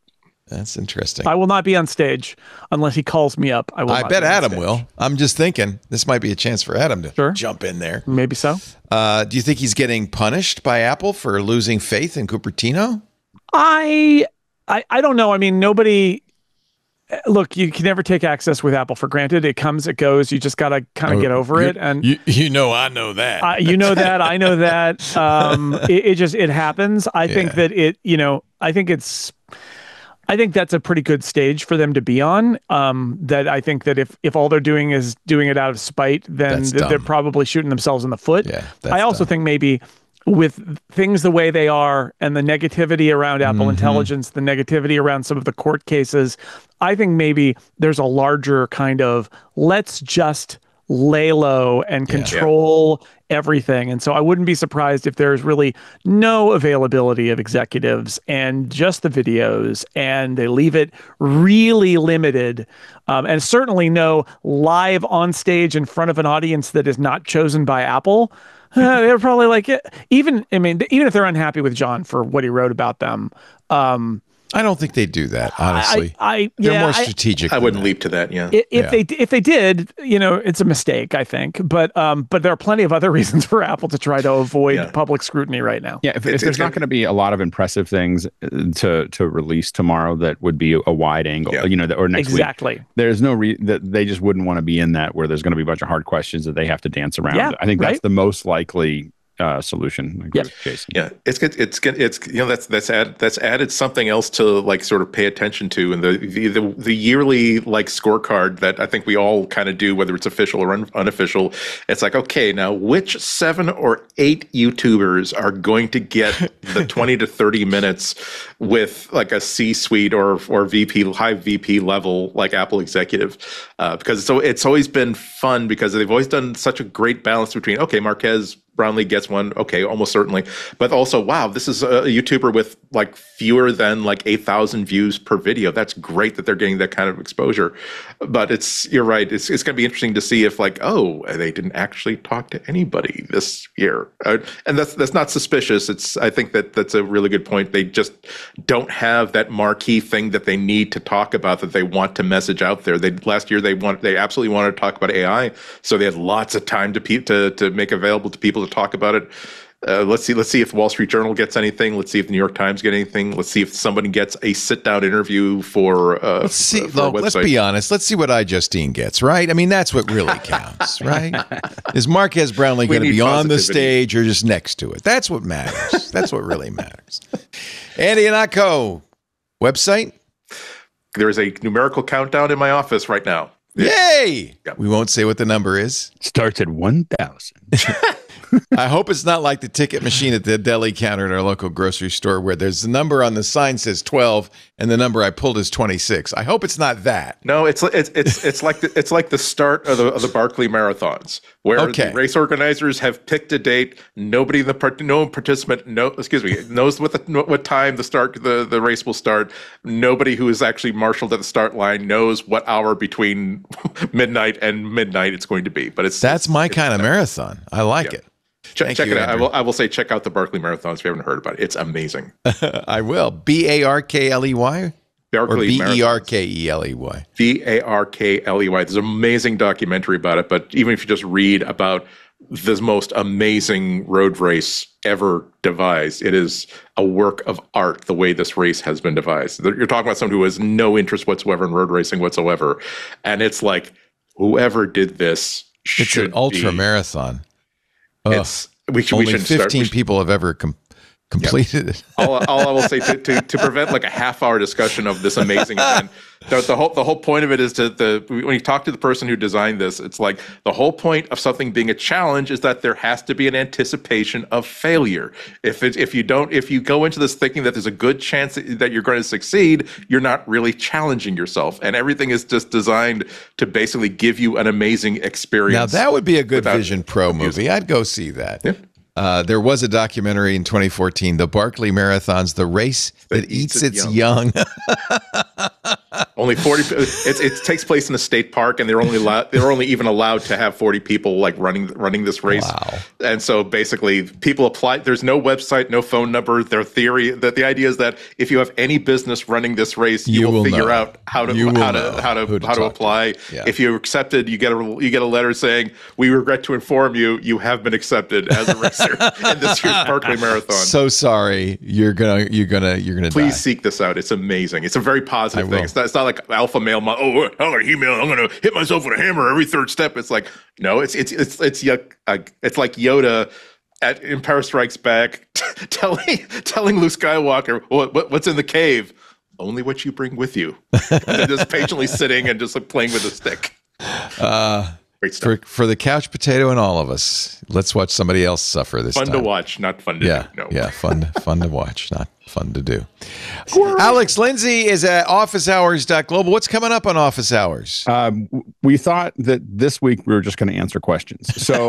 That's interesting. I will not be on stage unless he calls me up. I bet Adam will. I'm just thinking this might be a chance for Adam to jump in there. Maybe so. Do you think he's getting punished by Apple for losing faith in Cupertino? I don't know. I mean, nobody. Look, you can never take access with Apple for granted. It comes, it goes. You just got to kind of get over it. And I know that. You know that. I know that. It happens. I think that I think that's a pretty good stage for them to be on. That I think that if all they're doing is doing it out of spite, then they're probably shooting themselves in the foot. Yeah, I also think maybe with things the way they are and the negativity around Apple Intelligence, the negativity around some of the court cases, I think maybe there's a larger kind of let's just lay low and control everything. And so I wouldn't be surprised if there's really no availability of executives and just the videos, and they leave it really limited, and certainly no live on stage in front of an audience that is not chosen by Apple. They're probably like, even if they're unhappy with John for what he wrote about them, I don't think they do that, honestly. They're more strategic. I wouldn't leap to that. Yeah. If they did, it's a mistake, I think. But there are plenty of other reasons for Apple to try to avoid public scrutiny right now. Yeah. If there's not going to be a lot of impressive things to release tomorrow, that would be a wide angle. Or next week. Exactly. There's no that they just wouldn't want to be in that where there's going to be a bunch of hard questions that they have to dance around. Yeah, I think that's the most likely solution. Jason. Yeah, that's added something else to like sort of pay attention to, and the yearly like scorecard that I think we all kind of do, whether it's official or unofficial. It's like, okay, now which 7 or 8 YouTubers are going to get the 20 to 30 minutes with like a C-suite or VP, high VP level like Apple executive, because it's always been fun because they've always done such a great balance between, okay, Marquez Brownlee gets one, okay, almost certainly, but also, wow, this is a YouTuber with like fewer than like 8,000 views per video. That's great that they're getting that kind of exposure. But you're right, it's going to be interesting to see if like, oh, they didn't actually talk to anybody this year, and that's not suspicious. I think that's a really good point. They just don't have that marquee thing that they need to talk about, that they want to message out there. Last year they absolutely wanted to talk about AI, so they had lots of time to make available to people to talk about it. Let's see if the Wall Street Journal gets anything. Let's see if the New York Times get anything. Let's see if somebody gets a sit-down interview for. Let's see. Let's be honest. Let's see what iJustine gets. Right. I mean, that's what really counts. Right. Is Marquez Brownlee going to be on the stage or just next to it? That's what matters. That's what really matters. Andy Ihnatko, website. There is a numerical countdown in my office right now. Yay! Yeah. We won't say what the number is. Starts at 1,000. I hope it's not like the ticket machine at the deli counter at our local grocery store where there's the number on the sign says 12 and the number I pulled is 26. I hope it's not that. No, it's like the start of the Barkley marathons where the race organizers have picked a date. No participant knows what time the race will start. Nobody who is actually marshaled at the start line knows what hour between midnight and midnight it's going to be. But that's my kind of marathon. I like it. Check it out. I will say check out the Barkley Marathons if you haven't heard about it. It's amazing. I will. Barkley? Barkley or Berkeley? Barkley. There's an amazing documentary about it, but even if you just read about the most amazing road race ever devised, it is a work of art the way this race has been devised. You're talking about someone who has no interest whatsoever in road racing whatsoever, and it's like whoever did this it's an ultra marathon. Only 15 people have ever completed it. All I will say to prevent like a half-hour discussion of this amazing event, the whole point of it is when you talk to the person who designed this, it's like the whole point of something being a challenge is that there has to be an anticipation of failure. If you go into this thinking that there's a good chance that you're going to succeed, you're not really challenging yourself, and everything is just designed to basically give you an amazing experience. Now that would be a good Vision Pro movie. I'd go see that. Yeah. There was a documentary in 2014, The Barkley Marathons, the race that eats its young. Only 40. It takes place in a state park, and they're only even allowed to have 40 people like running this race. Wow. And so basically, people apply. There's no website, no phone number. Their theory that the idea is that if you have any business running this race, you will figure out how to apply. Yeah. If you're accepted, you get a letter saying, "We regret to inform you, you have been accepted as a racer in this year's Barkley Marathon." So sorry, you're gonna Please seek this out. It's amazing. It's a very positive thing. It's not like alpha male. I'm gonna hit myself with a hammer every third step. It's like no. It's like Yoda at Empire Strikes Back, telling Luke Skywalker what's in the cave. Only what you bring with you. And just patiently sitting and just like playing with a stick. Great stuff. For the couch potato and all of us, let's watch somebody else suffer this time. Fun to watch, not fun to do. No. Yeah, fun to watch, not fun to do. Alex Lindsay is at officehours.global. What's coming up on Office Hours? We thought that this week we were just going to answer questions. So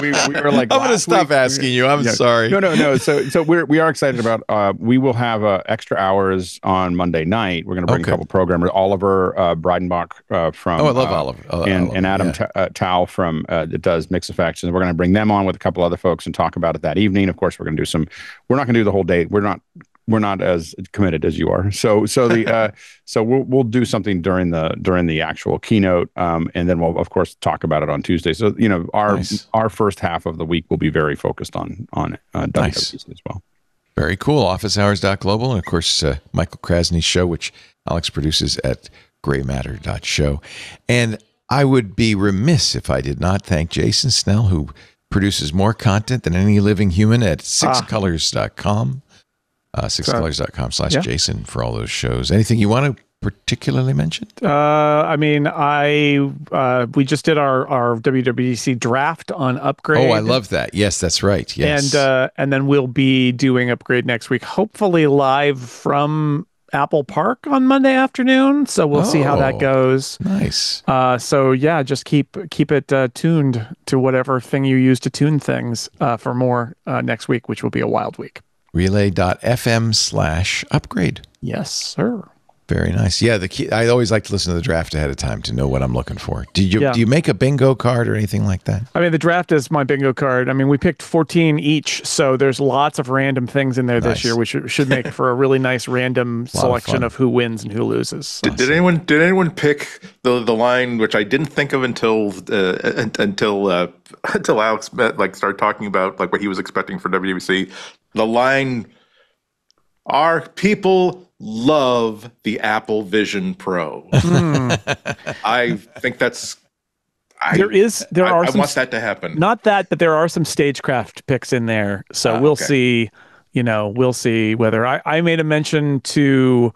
we were like, I'm going to stop asking you. I'm sorry. No. So we are excited about. We will have extra hours on Monday night. We're going to bring a couple programmers, Oliver Breidenbach from. I love Oliver. And Adam Tao from that does Mix Effects, and we're going to bring them on with a couple other folks and talk about it that evening. Of course, we're going to do some. We're not going to do the whole day. We're not we're not as committed as you are. So we'll do something during the actual keynote, and then we'll of course talk about it on Tuesday. So our first half of the week will be very focused on WWDC as well. Very cool. OfficeHours.global, and of course Michael Krasny's show, which Alex produces at graymatter.show. And I would be remiss if I did not thank Jason Snell, who produces more content than any living human at sixcolors.com. Sixcolors.com/Jason for all those shows. Anything you want to particularly mention? I mean, we just did our WWDC draft on Upgrade. Oh, I love that. Yes, that's right. Yes. And then we'll be doing Upgrade next week, hopefully live from Apple Park on Monday afternoon. So we'll see how that goes. Nice. So yeah, just keep it tuned to whatever thing you use to tune things for more next week, which will be a wild week. Relay.fm/upgrade. Yes, sir. Very nice. Yeah, I always like to listen to the draft ahead of time to know what I'm looking for. Do you make a bingo card or anything like that? I mean, the draft is my bingo card. I mean, we picked 14 each, so there's lots of random things in there this year, which should make for a really nice random selection of who wins and who loses. Did anyone pick the line which I didn't think of until Alex started talking about what he was expecting for WWDC? The line, "Our people love the Apple Vision Pro." I think that's. I want that to happen. Not that, but there are some stagecraft picks in there, so we'll see. We'll see whether I made a mention to,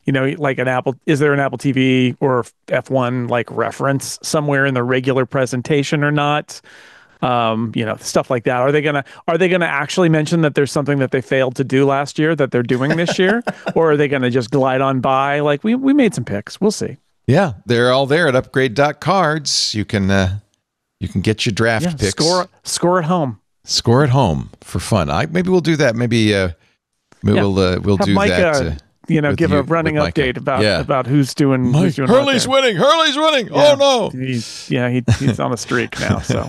like an Apple. Is there an Apple TV or F1 reference somewhere in the regular presentation or not? Stuff like that. Are they gonna actually mention that there's something that they failed to do last year that they're doing this year, or are they gonna just glide on by? We made some picks. We'll see. Yeah, they're all there at upgrade.cards. You can get your draft picks. Score at home. Score at home for fun. Maybe we'll do that. Maybe we'll do Mike, that. Give a running update about who's doing. Hurley's winning. Hurley's winning. Yeah. Oh no! He's on a streak now. So,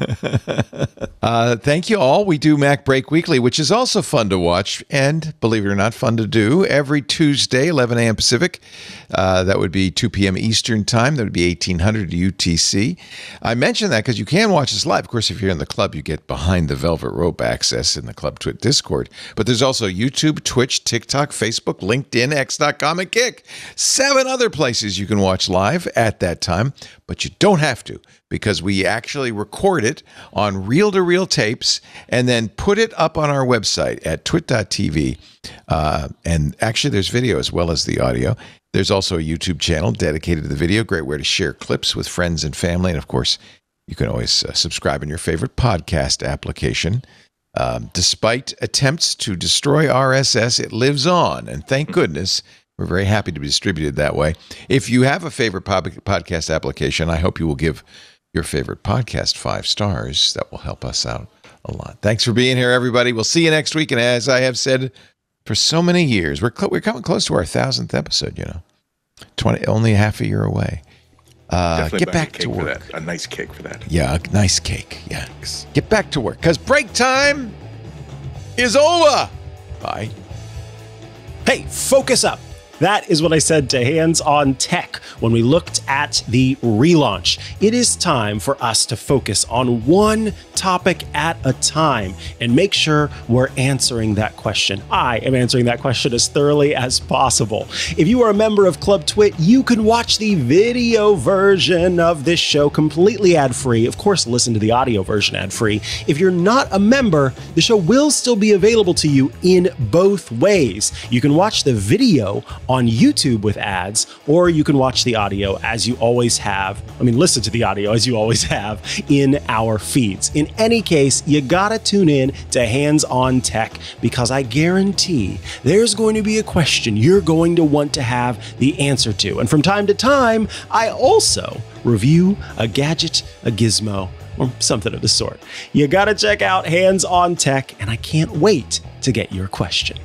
thank you all. We do MacBreak Weekly, which is also fun to watch and, believe it or not, fun to do every Tuesday, 11 a.m. Pacific. That would be 2 p.m. Eastern Time. That would be 1800 UTC. I mention that because you can watch us live. Of course, if you're in the club, you get behind the velvet rope access in the Club Twit Discord. But there's also YouTube, Twitch, TikTok, Facebook, LinkedIn, X.com, and Kick. 7 other places you can watch live at that time, but you don't have to because we actually record it on reel-to-reel tapes and then put it up on our website at twit.tv. And actually, there's video as well as the audio. There's also a YouTube channel dedicated to the video. Great way to share clips with friends and family. And of course, you can always subscribe in your favorite podcast application. Despite attempts to destroy RSS, it lives on. And thank goodness, we're very happy to be distributed that way. If you have a favorite podcast application, I hope you will give your favorite podcast 5 stars. That will help us out a lot. Thanks for being here, everybody. We'll see you next week. And as I have said for so many years, we're coming close to our 1,000th episode, 20, only half a year away. Get back to work. A nice cake for that. Yeah, a nice cake. Yeah. Get back to work because break time is over. Bye. Hey, focus up. That is what I said to Hands on Tech when we looked at the relaunch. It is time for us to focus on one topic at a time and make sure we're answering that question. I am answering that question as thoroughly as possible. If you are a member of Club Twit, you can watch the video version of this show completely ad-free. Of course, listen to the audio version ad-free. If you're not a member, the show will still be available to you in both ways. You can watch the video on YouTube with ads, or you can watch the audio as you always have. Listen to the audio as you always have in our feeds. In any case, you gotta tune in to Hands on Tech because I guarantee there's going to be a question you're going to want to have the answer to. And from time to time, I also review a gadget, a gizmo, or something of the sort. You gotta check out Hands on Tech, and I can't wait to get your question.